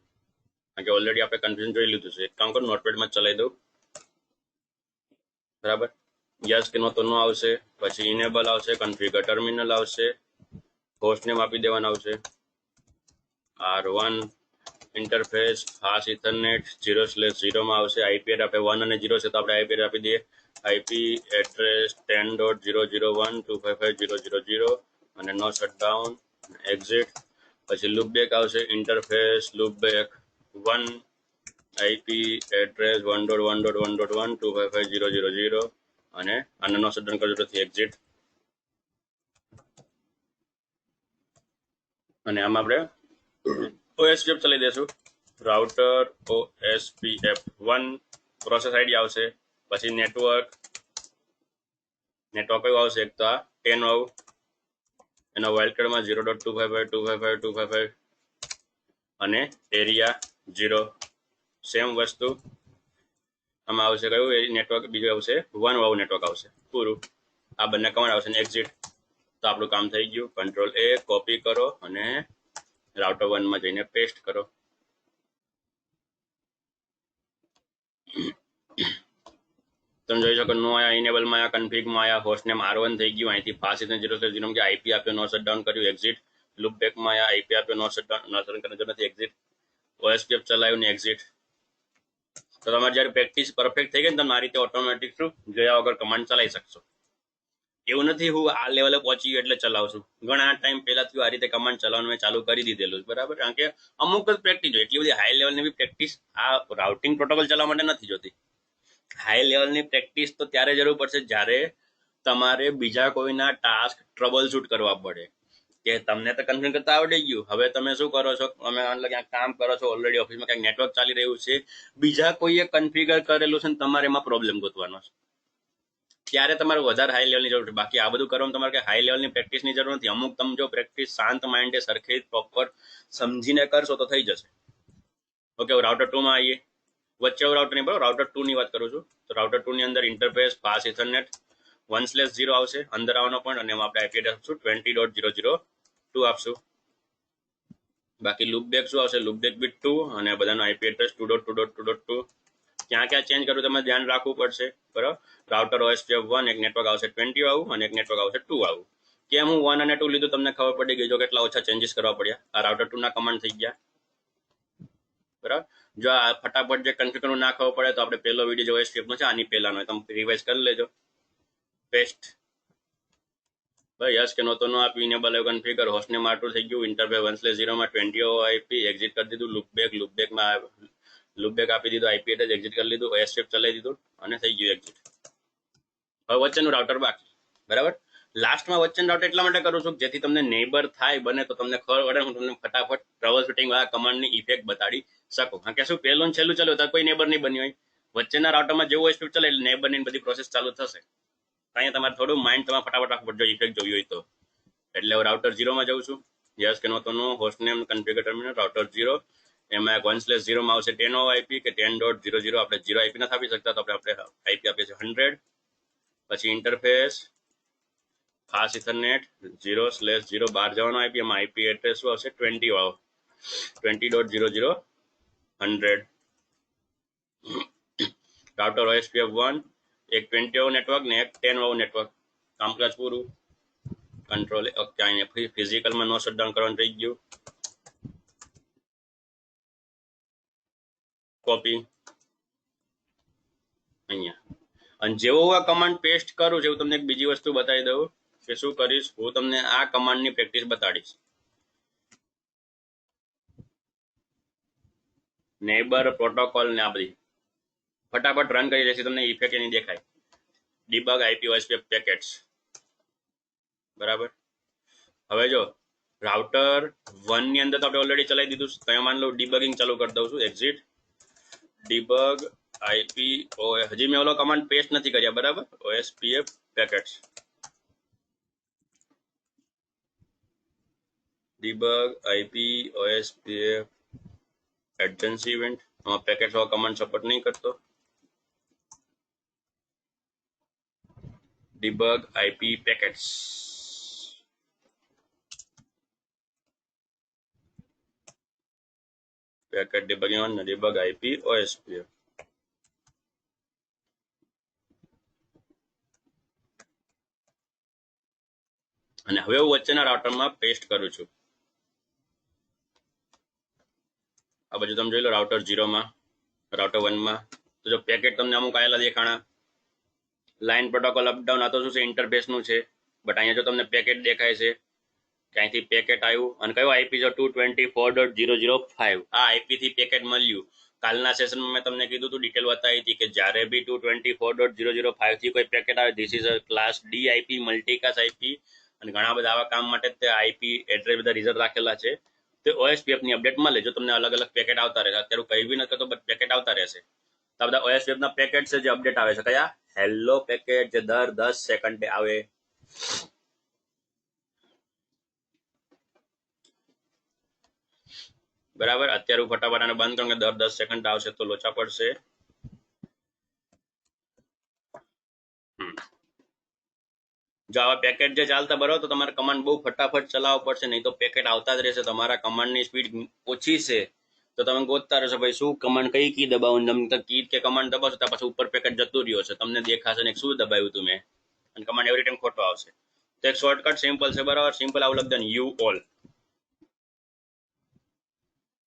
કારણ કે ઓલરેડી આપણે કન્ફ્યુઝન જોઈ લીધું છે. એક કામ કરું, નોટપેડમાં ચલાવી દઉં, બરાબર. યસ કે નો તો નો આવશે, પછી ઇનેબલ આવશે, કન્ફિગર ટર્મિનલ આવશે, હોસ્ટ નેમ આપી દેવાનું આવશે, R1 ઇન્ટરફેસ ફાસ્ટ ઇથરનેટ 0/0 માં આવશે. આઈપી આપણે 1 અને 0 છે તો આપણે આઈપી આપી દઈએ, આઈપી એડ્રેસ 10.001255000 અને નો શટડાઉન એક્ઝિટ. પછી લૂપ બેક આવશે, interface loop back 1, IP address 1.1.1.1255000 અને આને નો શટડાઉન કરજો તો એક્ઝિટ. અને આમાં આપણે ઓએસપીએફ ચલાવી દેશું, રાઉટર OSPF 1, પ્રોસેસ આઈડી આવશે, પછી નેટવર્ક કયું આવશે, એક તો આ 10 વાળું, એના વાઇલ્ડકાર્ડમાં 0.255.255.255 અને એરિયા 0. સેમ વસ્તુ આમાં આવશે, કયું નેટવર્ક, બીજું આવશે 1 વાળું નેટવર્ક આવશે પૂરું. આ બંને કમાન્ડ આવશે ને એક્ઝિટ. તો આપણું કામ થઈ ગયું. કંટ્રોલ A કોપી કરો અને રાઉટર 1 માં જઈને પેસ્ટ કરો. તમે જોઈ શકો, નો આયા, ઇનેબલમાં આયા, કન્ફિગમાં આયા, હોસ્ટનેમ R1 થઈ ગયું, અહીંથી ફાસ્ટ 0/0 કે આઈપી આપ્યો, નો શટડાઉન કર્યું, એક્ઝિટ. લૂપ બેકમાં આયા, આઈપી આપ્યો, નો શટડાઉન, નો શટડાઉન કરવાનું નથી, એક્ઝિટ. ઓએસપીએફ ચલાવ્યું ને એક્ઝિટ. તો તમારે જ્યારે પ્રેક્ટિસ પરફેક્ટ થઈ ગઈ ને તમે આ રીતે ઓટોમેટિક શું જોયા વગર કમાન્ડ ચલાવી શકશો. એવું નથી હું આ લેવલે પહોંચી ગયો એટલે ચલાવશું. ઘણા ટાઈમ પહેલાથી આ રીતે કમાન્ડ ચલાવવાનું મેં ચાલુ કરી દીધેલું છે, બરાબર. કારણ કે અમુક જ પ્રેક્ટિસ હોય, એટલી બધી હાઈ લેવલની બી પ્રેક્ટિસ આ રાઉટિંગ પ્રોટોકોલ ચલાવવા માટે નથી જોતી. હાઈ લેવલની પ્રેક્ટિસ તો ત્યારે જરૂર પડશે જ્યારે તમારે બીજા કોઈના ટાસ્ક ટ્રબલ શૂટ કરવા પડે, કે તમને તો કન્ફિગ કરતા આવડી ગયું, હવે તમે શું કરો છો, તમે ક્યાંક કામ કરો છો, ઓલરેડી ઓફિસમાં ક્યાંક નેટવર્ક ચાલી રહ્યું છે, બીજા કોઈએ કન્ફિગર કરેલું છે ને તમારે એમાં પ્રોબ્લેમ ગોતવાનો છે, ત્યારે તમારે વધારે હાઈ લેવલની જરૂર છે. બાકી આ બધું કરવામાં તમારે હાઈ લેવલની પ્રેક્ટિસની જરૂર નથી. અમુક તમે જો પ્રેક્ટિસ શાંત માઇન્ડે સરખી પ્રોપર સમજીને કરશો તો થઈ જશે. ઓકે, રાઉટર 2 માં આવીએ. વચ્ચે રાઉટર નહીં, બરાબર, રાઉટર 2 ની વાત કરું છું. તો રાઉટર 2 ની અંદર ઇન્ટરફેસ ફાસ્ટ ઇથરનેટ 1/0 આવશે અંદર આવવાનો પોઈન્ટ, અને એમાં આપણે આઈપી એડ્રેસ આપશું 20.002 આપશું. બાકી લૂપબેક શું આવશે, લૂપબેક બી 2 અને બધાનો આઈપી એડ્રેસ 2.2.2.2. ક્યાં ક્યાં ચેન્જ કરવું તમે ધ્યાન રાખવું પડશે, બરાબર. રાઉટર OSPF 1 એક નેટવર્ક આવશે 20 આવું અને એક નેટવર્ક આવશે 2 આવું. કેમ હું 1 અને 2 લીધું તમને ખબર પડી ગઈ, જો કેટલા ઓછા ચેન્જીસ કરવા પડ્યા. આ રાઉટર 2 ના કમાન્ડ થઈ ગયા, બરાબર. જો આ ફટાફટ જે કન્ફિગર ના ખબર પડે તો આપણે પહેલો વિડીયો જો OSPF નો છે આની પહેલાનો તમે રિવાઇઝ કરી લેજો. પેસ્ટ ભાઈ યસ કે નહોતો નો આપ્યું, ઇનેબલ કન્ફિગર, હોસ્ટને મારતું થઈ ગયું, ઇન્ટરફેસ 1/0 માં 20 આઈપી એક્ઝિટ કરી દીધું, લૂપબેક આપી દીધું, આઈપી એડ્રેસ એક્ઝિટ કરી લીધું, OSPF ચલાવી દીધું અને થઈ ગયું એક્ઝિટ. હવે વચ્ચેનું રાઉટર બાકી, બરાબર. લાસ્ટમાં વચ્ચેનું રાઉટર એટલા માટે કરું છું જેથી તમને નેબર થાય બને તો તમને ખબર પડે, હું તમને ફટાફટ ટ્રબલ શૂટિંગ વાળા કમાન્ડની ઇફેક્ટ બતાડી શકું. કારણ કે શું પહેલું છેલ્લું ચાલ્યું તો કોઈ નેબર નહીં બન્યું હોય, વચ્ચેના રાઉટરમાં જેવું OSPF ચાલે એટલે નેબરની બધી પ્રોસેસ ચાલુ થશે. અહીંયા તમારે થોડું માઇન્ડ તમારે ફટાફટ રાખવું પડે જો ઇફેક્ટ જોવી હોય તો. એટલે હું રાઉટર 0 માં જાઉં છું. યસ કે નહોતો નો, host name configure terminal router 0, એમાં 1/0 માં આવશે 10 આઈપી કે 10.00. આપણે 0 આઈપી નથી આપી શકતા તો આપણે આઈપી આપીએ છીએ 100. પછી ઇન્ટરફેસ ફાસ્ટ ઇથરનેટ 0/0 બહાર જવાનો આઈપી, એમાં આઈપી એડ્રેસ શું આવશે 20 વાળો 20.00 100. રાઉટર OSPF 1 એક 20 વાળું નેટવર્ક ને એક 10 વાળું નેટવર્ક, કામકાજ પૂરું. કંટ્રોલ ઓકે, અહીંયા ફિઝિકલમાં નો શટડાઉન કરવાનું થઈ ગયું. કોપી અહીંયા, અને જેવો હું આ કમાન્ડ પેસ્ટ કરું છું તમને એક બીજી વસ્તુ બતાવી દઉં કે શું કરીશ. હું તમને આ કમાન્ડની પ્રેક્ટિસ બતાડીશ. નેબર પ્રોટોકોલ ને આ બધી ફટાફટ રન કરી રહેશે, તમને ઇફેક્ટ એની દેખાય. ડીબગ આઈપી OSPF પેકેટ્સ, બરાબર. હવે જો રાઉટર 1 ની અંદર તો આપણે ઓલરેડી ચલાવી દીધું છે, તો માન લો ડીબગિંગ ચાલુ કરી દઉં છું. એક્ઝિટ ડીબગ આઈપી, હજી મેં ઓલો કમાન્ડ પેસ્ટ નથી કર્યા, બરાબર. OSPF packets debug IP OSPF adjacency event, આમાં પેકેટ્સ વાળો કમાન્ડ સપોર્ટ નહીં કરતો. Debug IP packets, packet debugging on, debug IP OSPF. અને હવે હું વચ્ચેના રાઉટરમાં પેસ્ટ કરું છું. આ બાજુ તમે જોઈ લો રાઉટર 0 માં, રાઉટર 1 માં તો જો પેકેટ તમને અમુક આયેલા દેખાણા. લાઇન પ્રોટોકોલ અપડાઉન આ તો શું છે ઇન્ટરફેસનું છે, બટ અહીંયા જો તમને પેકેટ દેખાય છે ક્યાંયથી પેકેટ આવ્યું અને કયો આઈપી જો 224.0.0.5 આ આઈપી થી પેકેટ મળ્યું. કાલના સેશનમાં મેં તમને કીધું હતું, ડિટેલ બતાવી હતી કે જ્યારે બી 224.0.0.5 થી કોઈ પેકેટ આવે this is a class D IP, multicast IP, અને ઘણા બધા આવા કામ માટે તે આઈપી એડ્રેસ બધા રિઝર્વ રાખેલા છે. તો OSPF ની અપડેટ મળે જો તમને અલગ અલગ પેકેટ આવતા રહેશે. અત્યારે કઈ બી નથી કરતો બટ પેકેટ આવતા રહેશે. તો બધા OSPF ના પેકેટ છે જે અપડેટ આવે છે, કયા હેલો પેકેટ જે દર 10 સેકન્ડે આવે. બરાબર. અત્યારે હું ફટાફટ આને બંધ કરું કે દર 10 સેકન્ડ આવશે તો લોચા પડશે. જો આવા પેકેટ જે ચાલતા બરાબર તો તમારે કમાન્ડ બહુ ફટાફટ ચલાવવો પડશે, નહીં તો પેકેટ આવતા જ રહેશે. તમારા કમાન્ડની સ્પીડ ઓછી છે તો તમે ગોતતા રહેશો ભાઈ શું કમાન્ડ કઈ કી દબાવું, તમે કી કે કમાન્ડ દબાવશો ત્યાં પછી ઉપર પેકેટ જતું રહ્યો છે, તમને દેખાશે ને શું દબાવ્યું તમે, અને કમાન્ડ એવરી ટાઈમ ખોટો આવશે. તો એક શોર્ટકટ સિમ્પલ છે, બરાબર. સિમ્પલ આવું લખી દો યુ ઓલ.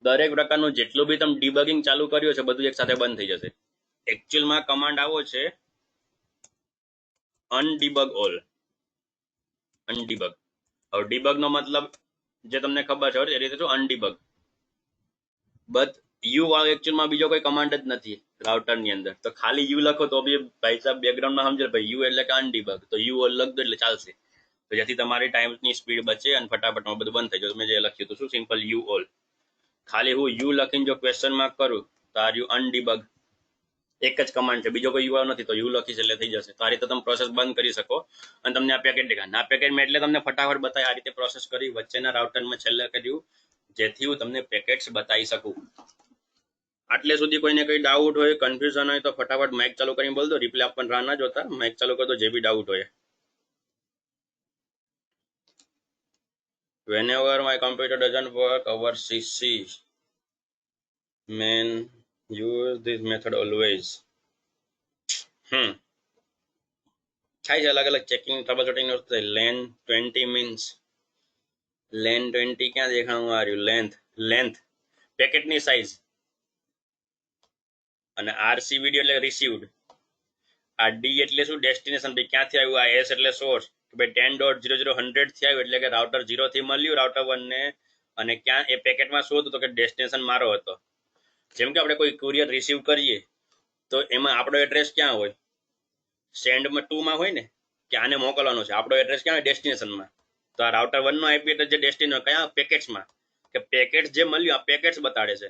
દરેક પ્રકારનું જેટલું બી તમે ડીબગિંગ ચાલુ કર્યું છે બધું એક સાથે બંધ થઈ જશે. એકચ્યુઅલમાં કમાન્ડ આવો છે અનડીબગ ઓલ. અનડીબગ. હવે ડીબગ નો મતલબ જે તમને ખબર છે એ રીતે શું અનડીબગ, બટ યુ વાળો એકચ્યુઅલમાં બીજો કોઈ કમાન્ડ જ નથી રાઉટર ની અંદર, તો ખાલી યુ લખો તો બી ભાઈ સાહેબ બેકગ્રાઉન્ડમાં સમજે ભાઈ યુ એટલે કે અનડીબગ, તો યુ ઓલ લખ દો એટલે ચાલશે, તો જેથી તમારી ટાઈમની સ્પીડ બચે અને ફટાફટમાં બધું બંધ થઈ જાય. મેં જે લખ્યું હતું શું સિમ્પલ યુ ઓલ, ખાલી હું યુ લખીને જો ક્વેશ્ચન માર્ક કરું તો આર યુ અનડીબગ, એક જ કમાન્ડ છે, બીજો કોઈ યુ નથી, તો યુ લખીશ એટલે થઈ જશે. તો આ રીતે તમે પ્રોસેસ બંધ કરી શકો અને તમને આ પેકેટ દેખાય. આ પેકેટમાં એટલે તમને ફટાફટ બતાવી આ રીતે પ્રોસેસ કરી વચ્ચેના રાઉટરમાં છેલ્લે કર્યું, જેથી હું તમને પેકેટ્સ બતાવી શકું. આટલે સુધી કોઈને કઈ ડાઉટ હોય, કન્ફ્યુઝન હોય તો ફટાફટ માઇક ચાલુ કરીને બોલ દો, રિપ્લે આપવાની રાહ ના જોતા, માઇક ચાલુ કરી દો જે બી ડાઉટ હોય. Whenever my computer doesn't work, our CC man use this method always. થાય છે અલગ અલગ ચેકિંગ ટ્રબલ શૂટિંગ વસ્તુ. લેન 20 મીન્સ લેન 20 ક્યાં દેખાણું આ રહ્યું, લેન્થ પેકેટની સાઇઝ, અને આરસી વિડિયો એટલે રિસીવ્ડ, આ ડી એટલે શું ડેસ્ટિનેશન, ભાઈ ક્યાંથી આવ્યું, આ એસ એટલે સોર્સ, કે ભાઈ 10.00 થી આવ્યું એટલે કે રાઉટર 0 થી મળ્યું રાઉટર 1 ને, અને ક્યાં એ પેકેટમાં શું હતું તો કે ડેસ્ટિનેશન મારો હતો. જેમ કે આપણે કોઈ કુરિયર રિસીવ કરીએ તો એમાં આપણો એડ્રેસ ક્યાં હોય, સેન્ડમાં 2 માં હોય ને કે આને મોકલવાનો છે, આપણો એડ્રેસ ક્યાં હોય ડેસ્ટિનેશનમાં, તો આ રાઉટર 1 નો આઈપી એડ્રેસ જે ડેસ્ટિનેશન કયા પેકેટ્સમાં, કે પેકેટ્સ જે મળ્યું આ પેકેટ્સ બતાડે છે.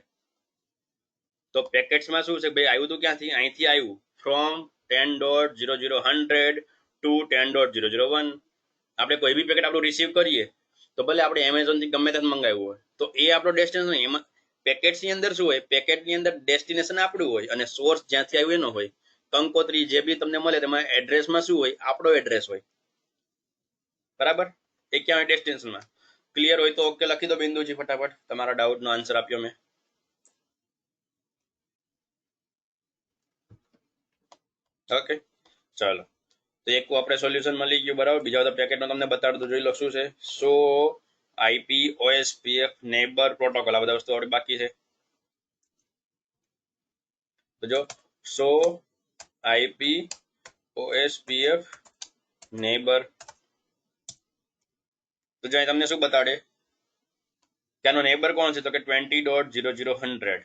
તો પેકેટ્સમાં શું છે ભાઈ આવ્યું હતું ક્યાંથી, અહીંથી આવ્યું ફ્રોમ 10.00 ટુ 10.001. આપણે કોઈ બી પેકેટ આપણું રિસીવ કરીએ તો ભલે આપણે એમેઝોન થી ગમે ત્યાં મંગાવ્યું હોય તો એ આપણો ડેસ્ટિનેશન, એમાં પેકેટ્સ ની અંદર શું હોય, પેકેટ ની અંદર ડેસ્ટિનેશન આપણું હોય અને સોર્સ જ્યાંથી આવ્યું એનો હોય. કંકોત્રી જે બી તમને મળે તેમાં એડ્રેસમાં શું હોય, આપણો એડ્રેસ હોય, બરાબર. એ ક્યાં હોય ડેસ્ટિનેશનમાં. ક્લિયર હોય તો ઓકે લખી દો બિંદુજી ફટાફટ, તમારા ડાઉટનો આન્સર આપ્યો મેં. ઓકે ચાલો, તો એક આપણે સોલ્યુશન મળી ગયું બરાબર. બીજા બધા પેકેટનો તમને બતાડતું જોઈ લો શું છે. સો આઈપી ઓએસપીએફ નેબર પ્રોટોકોલ, આ બધા વસ્તુ આપણે બાકી છે. તો જો સો આઈપી ઓએસપીએફ નેબર, તો જો તમને શું બતાડે કે આનો નેબર કોણ છે તો કે 20.00.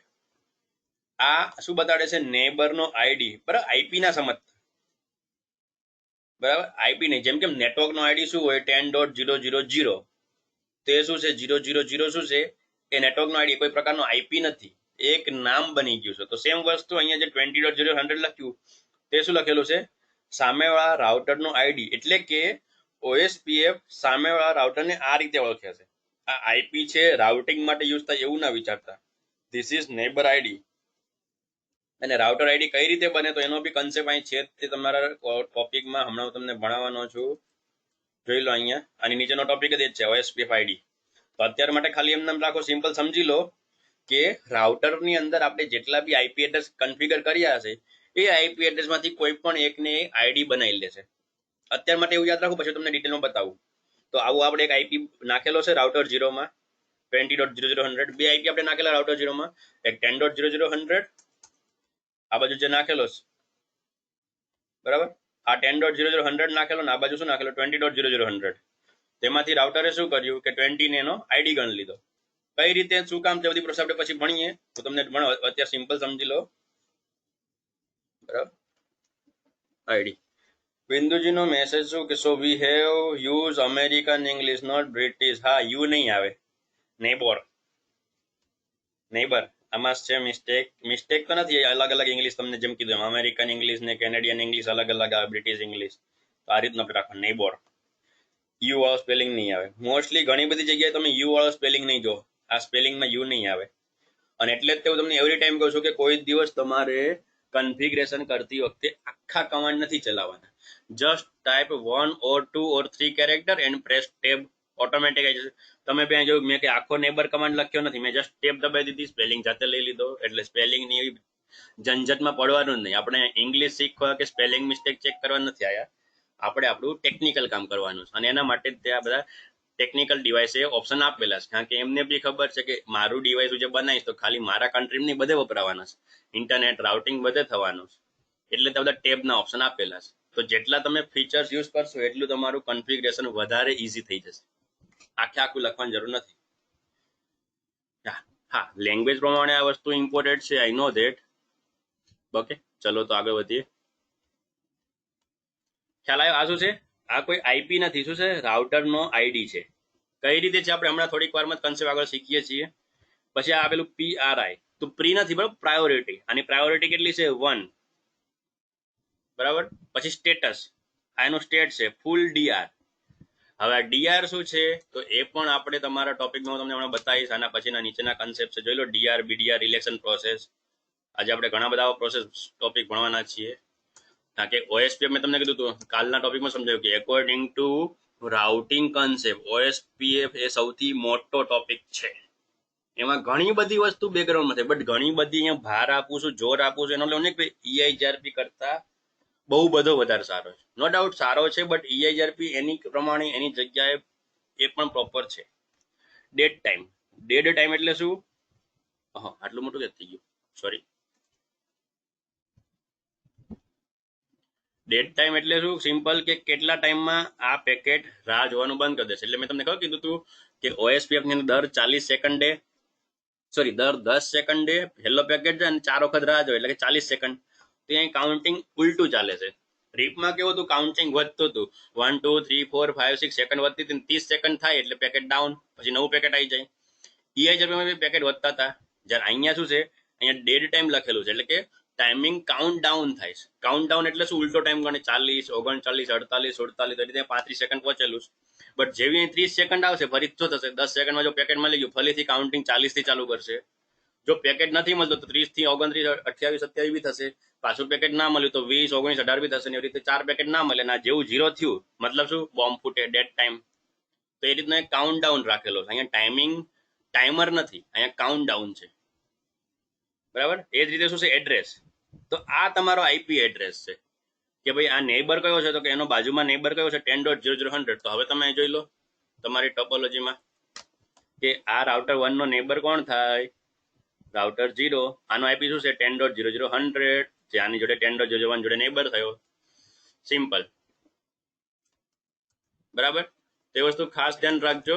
આ શું બતાડે છે, નેબર નો આઈડી, બરાબર. આઈપી ના સમજ, બરાબર, આઈપી નહીં. જેમ કે નેટવર્ક નો આઈડી શું હોય 10.000, તે શું છે 000 શું છે એ નેટવર્ક નો આઈડી, કોઈ પ્રકારનો આઈપી નથી, એક નામ બની ગયું છે. તો સેમ વસ્તુ અહીંયા જે 20.000 લખ્યું તે શું લખેલું છે, સામેવાળા રાઉટર નો આઈડી, એટલે કે ઓએસપીએફ સામેવાળા રાઉટરને આ રીતે ઓળખે છે. આ આઈપી છે રાઉટિંગ માટે યુઝ થાય એવું ના વિચારતા, ધીસ ઇઝ નેબર આઈડી. અને રાઉટર આઈડી કઈ રીતે બને તો એનો બી કન્સેપ્ટ અહીં છે, તે તમારા ટોપિકમાં હમણાં તમને ભણાવવાનો છું. જોઈ લો અહીંયા, આની નીચેનો ટોપિક જ છે ઓએસપીએફ આઈડી. તો અત્યાર માટે ખાલી એમ નામ રાખો, સિમ્પલ સમજી લો કે રાઉટરની અંદર આપણે જેટલા બી આઈપી એડ્રેસ કન્ફિગર કર્યા હશે એ આઈપી એડ્રેસમાંથી કોઈ પણ એકને આઈડી બનાવી લેશે. અત્યાર માટે એવું યાદ રાખો, પછી તમને ડિટેલમાં બતાવું. તો આવું આપણે એક આઈપી નાખેલો છે રાઉટર 0 માં 20.00, બે આઈપી આપણે નાખેલા રાઉટર 0 માં, એક 10.00, આ બાજુ જે નાખેલો છે બરાબર, આ 10.00 નાખેલો ને આ બાજુ શું નાખેલો 20.00. તેમાંથી રાઉટરે શું કર્યું કે 20 ને એનો આઈડી ગણી લીધો. કઈ રીતે શું કામ તે બધી પ્રોસેસ આપણે પછી ભણીએ, તો તમને ભણો, અત્યારે સિમ્પલ સમજી લો, બરાબર. આઈડી બિંદુજી નો મેસેજ શું કે so we have use American English not British. હા, યુ નહીં આવે, નેબર આમાં છે મિસ્ટેક તો નથી, અલગ અલગ ઇંગ્લિશ તમને જેમ કીધું અમેરિકન ઇંગ્લિશ ને કેનેડિયન ઇંગ્લિશ અલગ અલગ આવે, બ્રિટિશ ઇંગ્લિશ, તો આ રીતનું આપણે રાખવાનું. નેબર યુ વાળો સ્પેલિંગ નહીં આવે. મોસ્ટલી ઘણી બધી જગ્યાએ તમે યુ વાળો સ્પેલિંગ નહીં જો, આ સ્પેલિંગમાં યુ નહીં આવે. અને એટલે જ હું તમને એવરી ટાઈમ કહું છું કે કોઈ દિવસ તમારે કન્ફિગરેશન કરતી વખતે આખા કમાન્ડ નથી ચલાવવાના. Just type 1 or 2 or 3 character and press tab, automatic આવી જશે. તમે ત્યાં જોયું મેં કે આખો નેબર કમાન્ડ લખ્યો નથી, મેં જસ્ટ ટેબ દબાવી દીધી, સ્પેલિંગ જાતે લઈ લીધો. એટલે સ્પેલિંગની એવી ઝંઝટમાં પડવાનું જ નહીં. આપણે ઇંગ્લિશ શીખવા કે સ્પેલિંગ મિસ્ટેક ચેક કરવા નથી આવ્યા, આપણે આપણું ટેકનિકલ કામ કરવાનું છે. અને એના માટે ત્યાં બધા ટેકનિકલ ડિવાઇસ એ ઓપ્શન આપેલા છે, કારણ કે એમને બી ખબર છે કે મારું ડિવાઇસ જે બનાવીશ તો ખાલી મારા કન્ટ્રીમાં નહીં બધે વપરાવાના છે, ઇન્ટરનેટ રાઉટિંગ બધે થવાનું છે, એટલે ત્યાં બધા ટેબના ઓપ્શન આપેલા છે. તો જેટલા તમે ફીચર્સ યુઝ કરશો એટલું તમારું કન્ફિગરેશન વધારે ઈઝી થઈ જશે. આખું લખવાની જરૂર નથી. હા, લેંગ્વેજ પ્રમાણે આ વસ્તુ ઇમ્પોર્ટન્ટ છે, આઈ નો ધેટ. ઓકે, ચલો તો આગળ વધીએ. ખ્યાલ આવ્યો? આ શું છે? આ કોઈ આઈપી નથી. શું છે? રાઉટરનો આઈડી છે. કઈ રીતે છે આપણે હમણાં થોડીક વારમાં કન્સેપ્ટ આગળ શીખીએ છીએ. પછી આ આપેલું PRI તો પ્રી નથી બરાબર, પ્રાયોરિટી. આની પ્રાયોરિટી કેટલી છે? 1, બરાબર. પછી સ્ટેટસ, આનું સ્ટેટ છે ફૂલ DR. હવે આ DR શું છે તો એ પણ આપણે તમારા ટોપિકમાં તમને હમણાં બતાવીશ. આના પછીના નીચેના કન્સેપ્ટ છે, જોઈ લો. DR, BDR, relation process. આજે આપણે ઘણા બધા પ્રોસેસ ટોપિક ભણવાના છીએ. કારણ કે OSPF મેં તમને કીધું હતું કાલના ટોપિકમાં સમજાયું કે according to routing concept OSPF એ સૌથી મોટો ટોપિક છે. એમાં ઘણી બધી વસ્તુ બેકગ્રાઉન્ડમાં છે, બટ ઘણી બધી અહીંયા ભાર આપું છું, જોર આપું છું એનો એટલે કે EIGRP કરતા બહુ બધો વધારે સારો છે. નો ડાઉટ સારો છે, બટ EIGRP એની પ્રમાણે એની જગ્યાએ એ પણ પ્રોપર છે. ડેડ ટાઈમ એટલે શું? આટલું મોટું જ થઈ ગયું, સોરી. ડેડ ટાઈમ એટલે શું? સિમ્પલ કે કેટલા ટાઈમમાં આ પેકેટ રાહ જોવાનું બંધ કરી દેશે. એટલે મેં તમને કહ્યું કીધું હતું કે OSPF ની અંદર દર 10 સેકન્ડે હેલો પેકેટ જાય અને 4 વખત રાહ જોઈએ એટલે કે 40 સેકન્ડ. તો અહીં કાઉન્ટિંગ ઉલટું ચાલે છે. રીપમાં કેવું હતું? કાઉન્ટિંગ વધતું હતું, 1 2 3 4 5 6 સેકન્ડ વધતી હતી. 30 સેકન્ડ થાય એટલે પેકેટ ડાઉન, પછી નવું પેકેટ આવી જાય. EIGRPમાં બી પેકેટ વધતા હતા. જ્યારે અહીંયા શું છે? અહીંયા ડેડ ટાઈમ લખેલું છે, એટલે કે ટાઈમિંગ કાઉન્ટ ડાઉન થાય છે. કાઉન્ટ ડાઉન એટલે શું? ઉલટો ટાઈમ ગણે, 40 39 48 47 રીતે 35 સેકન્ડ પહોંચેલું છે. બટ જેવી 30 સેકન્ડ આવશે ફરી શું થશે? 10 સેકન્ડમાં જો પેકેટ મળી ગયું ફરીથી કાઉન્ટિંગ 40 થી ચાલુ કરશે. જો પેકેટ નથી મળતો તો 30 થી 29 28 27 બી થશે. પાછું પેકેટ ના મળ્યું તો 20 19 18 બી થશે. એવી રીતે 4 પેકેટ ના મળે ના જેવું 0 થયું મતલબ શું? બોમ્બ ફૂટે, ડેડ ટાઈમ. તો એ રીતના એક કાઉન્ટ ડાઉન રાખેલો છે. અહીંયા ટાઈમિંગ ટાઈમર નથી, અહીંયા કાઉન્ટ ડાઉન છે, બરાબર. એ જ રીતે શું છે? એડ્રેસ. તો આ તમારો IP એડ્રેસ છે કે ભાઈ આ નેબર કયો છે તો કે એનો બાજુમાં નેબર કયો છે? 10.00 તો હવે તમે જોઈ લો તમારી ટોપોલોજીમાં કે આ રાઉટર 1 નો નેબર કોણ થાય? રાઉટર 0. આનો IP શું છે? 10.00 જે આની જોડે 10.001 જોડે નેબર થયો. સિમ્પલ, બરાબર. તે વસ્તુ ખાસ ધ્યાન રાખજો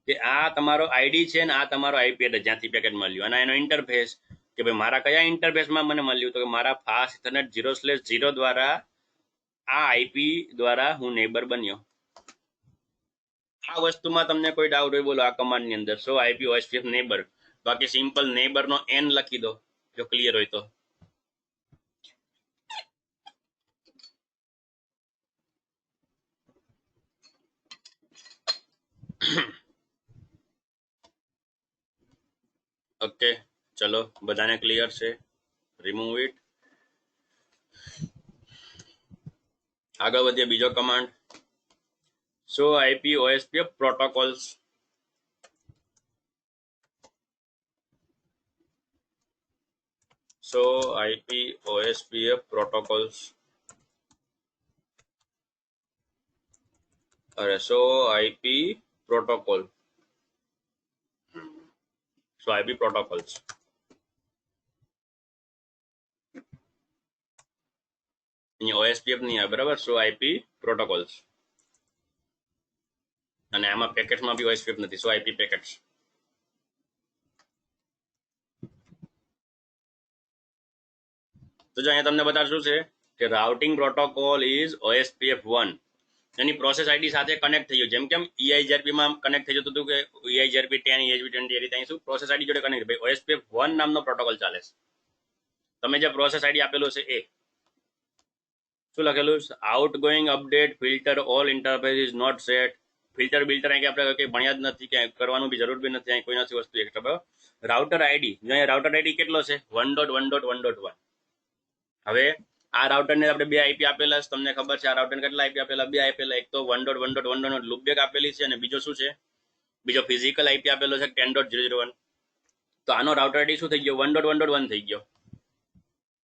કે આ તમારો આઈડી છે ને આ તમારો IP એડ્રેસ જ્યાંથી પેકેટ મળ્યું અને એનો ઇન્ટરફેસ કે ભાઈ મારા કયા ઇન્ટરફેસમાં મને મળ્યું તો કે મારા ફાસ્ટ ઇથરનેટ 0/0 દ્વારા આ IP દ્વારા હું નેબર બન્યો. આ વસ્તુમાં તમને કોઈ ડાઉટ હોય બોલો? આ કમાન્ડ ની અંદર IP OSPF નેબર, બાકી સિમ્પલ નેબર નો N લખી દો જો ક્લિયર હોય તો. ઓકે, ચલો બધાને ક્લિયર છે? Remove it. આગળ વધીએ. બીજો command, show IP OSPF protocols. Show IP OSPF protocols. અરે show IP protocol, show IP protocols. અહીંયા OSPF નહીં આવે, બરાબર. Show IP protocols. અને આમાં પેકેટ્સમાં બી OSPF નથી, શો IP પેકેટ્સ. તો જો અહીંયા તમને બતાવ શું છે કે રાઉટિંગ પ્રોટોકોલ ઇઝ OSPF 1. એની પ્રોસેસ આઈડી સાથે કનેક્ટ થઈ ગયું. જેમ કેમ EIGRP માં કનેક્ટ થઈ જતું હતું કે EIGRP 10 EIGRP 20 એ રીતે અહીં શું પ્રોસેસ આઈડી જોડે કનેક્ટ. ભાઈ OSPF 1 નામનો પ્રોટોકોલ ચાલે છે. તમે જે પ્રોસેસ આઈડી આપેલું છે એ શું લખેલું છે? Outgoing update filter all interface is not set. Filter બિલ્ટર અહીં આપણે કંઈ ભણ્યા જ નથી, ક્યાંય કરવાનું બી જરૂર બી નથી. અહીં કોઈ નથી વસ્તુ એક્સ્ટ્રા. રાઉટર આઈડી, જો અહીંયા રાઉટર આઈડી કેટલો છે? 1.1.1.1. હવે આ રાઉટર ને આપણે બે IP આપેલા છે, તમને ખબર છે. આ રાઉટર કેટલા IP આપેલા? બે આપેલા. એક તો 1.1.1 લૂપબેક આપેલી છે અને બીજો શું છે? બીજો ફિઝિકલ IP આપેલો છે 10.001. તો આનો રાઉટર આઈડી શું થઈ ગયો? 1.1.1 થઈ ગયો.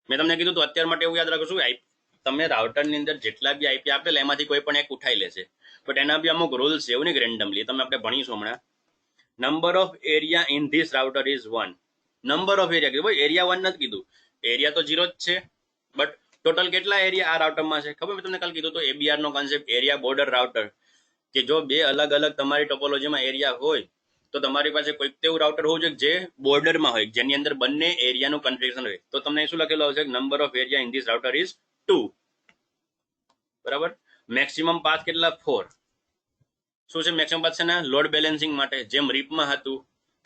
મેં તમને કીધું તો અત્યાર માટે એવું યાદ રાખો છું, તમે રાઉટર ની અંદર જેટલા બી IP આપેલા એમાંથી કોઈ પણ એક ઉઠાઈ લેશે, બટ એના બી અમુક રૂલ્સ છે, એવું નહીં રેન્ડમલી. તમે આપણે ભણીશું હમણાં. Number of area in this router is 1. Number of area કીધું, એરિયા 1 નથી કીધું. એરિયા તો 0 જ છે, બટ ટોટલ કેટલા એરિયા આ રાઉટરમાં છે ખબર? મેં તમને કાલ કીધું તો એબીઆર નો કોન્સેપ્ટ, એરિયા બોર્ડર રાઉટર, કે જો બે અલગ અલગ તમારી ટોપોલોજીમાં એરિયા હોય તો તમારી પાસે કોઈક તેવું રાઉટર હોવું જોઈએ જે બોર્ડરમાં હોય, જેની અંદર બંને એરિયાનું કન્ફિગરેશન હોય. તો તમને શું લખેલું આવશે? Number of area in this router is 2. બરાબર. મેક્સિમમ પાથ કેટલા? 4. શું છે મેક્સિમમ પાથ? છે ને લોડ બેલેન્સિંગ માટે, જેમ રીપમાં હતું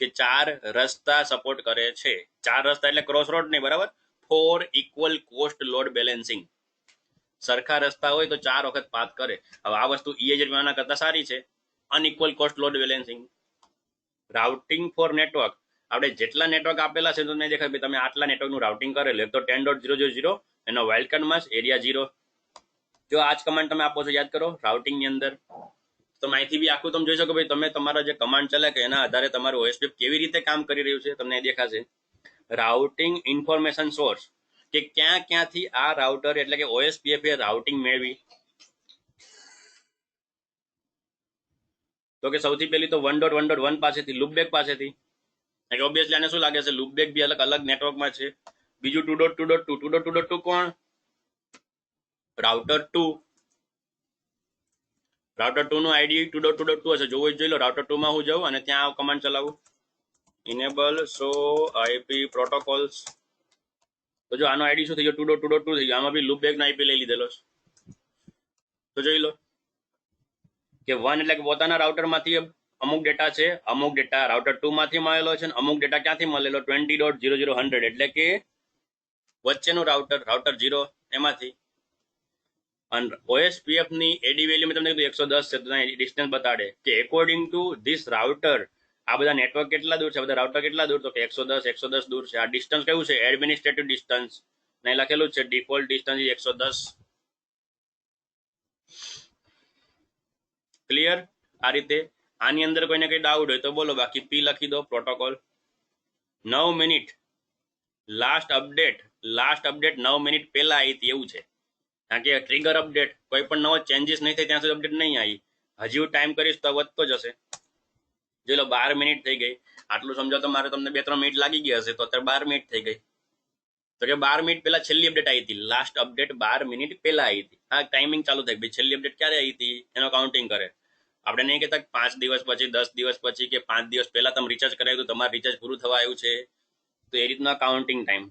કે 4 રસ્તા સપોર્ટ કરે છે. 4 રસ્તા એટલે ક્રોસ રોડ નહીં, બરાબર. 4 ઇક્વલ કોસ્ટ લોડ બેલેન્સિંગ. સરખા રસ્તા હોય તો 4 વખત પાથ કરે. હવે આ વસ્તુ EAZ કરતા સારી છે, unequal cost load balancing. Routing for network, આપણે જેટલા નેટવર્ક આપેલા છે તો નહીં દેખાય તમે આટલા નેટવર્કનું રાઉટિંગ કરેલું. તો 10.0.0 એનો વાઇલ્ડ માં એરિયા 0. જો આ જ કમાન્ડ તમે આપો છો, યાદ કરો, રાઉટિંગની અંદર. તો અહીંથી બી આખું તમે જોઈ શકો ભાઈ, તમે તમારા જે કમાન્ડ ચાલે કે એના આધારે તમારું OSPF કેવી રીતે કામ કરી રહ્યું છે તમને દેખાશે. રાઉટિંગ ઇન્ફોર્મેશન સોર્સ, કે ક્યાં ક્યાંથી આ રાઉટર એટલે કે OSPF એ રાઉટિંગ મેળવી. તો કે સૌથી પહેલી તો 1.1.1 પાસેથી, લૂપબેક પાસેથી. ઓબ્વિયસલી આને શું લાગે છે? લૂપબેક બી અલગ અલગ નેટવર્કમાં છે. બીજું 2.2.2, 2.2.2 કોણ? રાઉટર 2. રાઉટર 2 નું આઈડી 2.2.2 હશે, જોવું જોઈ લો. રાઉટર 2 માં હું જાઉં અને ત્યાં કમાન્ડ ચલાવું, ઇનેબલ શો આઈપી પ્રોટોકોલ્સ. તો જો આનો આઈડી શું થઈ ગયો? 2.2.2 થઈ ગયો. આમાં બી લૂપબેક નો આઈપી લઈ લીધેલો. તો જોઈ લો કે 1 એટલે કે પોતાના રાઉટરમાંથી અમુક ડેટા છે, અમુક ડેટા રાઉટર 2 માંથી મળેલો છે, અને અમુક ડેટા ક્યાંથી મળેલો? 20.00 એટલે કે વચ્ચેનું રાઉટર, રાઉટર 0 એમાંથી. અને OSPF ની એડી વેલ્યુ મેં તમને કીધું 110 છે, ડિસ્ટન્સ બતાડે કે એકોર્ડિંગ ટુ ધીસ રાઉટર આ બધા નેટવર્ક કેટલા દૂર છે, બધા રાઉટર કેટલા દૂર? તો કે 110 દૂર છે. આ ડિસ્ટન્સ કયું છે? Administrative distance. નહીં લખેલું છે ડિફોલ્ટ ડિસ્ટન્સ 110. ક્લિયર? આ રીતે આની અંદર કોઈને કઈ ડાઉટ હોય તો બોલો, બાકી પી લખી દો. Protocol 9 minute last update 9 minute પહેલા આવી હતી એવું છે. કારણ કે ટ્રિગર અપડેટ કોઈ પણ નવો ચેન્જીસ નહીં થાય ત્યાં સુધી અપડેટ નહીં આવી. હજી ટાઈમ કરીશ તો વધતો જશે. જોઈ લો 12 મિનિટ થઈ ગઈ. આટલું સમજો તો મારે તમને 2-3 મિનિટ લાગી ગયા હશે, તો અત્યારે 12 મિનિટ થઈ ગઈ. તો કે 12 મિનિટ પહેલા છેલ્લી અપડેટ આવી હતી. લાસ્ટ અપડેટ 12 મિનિટ પહેલા આવી હતી. હા, ટાઈમિંગ ચાલુ થઈ ગઈ. છેલ્લી અપડેટ ક્યારે આવી હતી એનો કાઉન્ટિંગ કરે. આપણે નહીં કહેતા 5 દિવસ પછી, 10 દિવસ પછી કે 5 દિવસ પહેલા તમે રિચાર્જ કરાવ્યું, તમારું રિચાર્જ પૂરું થવા આવ્યું છે, તો એ રીતના કાઉન્ટિંગ ટાઈમ.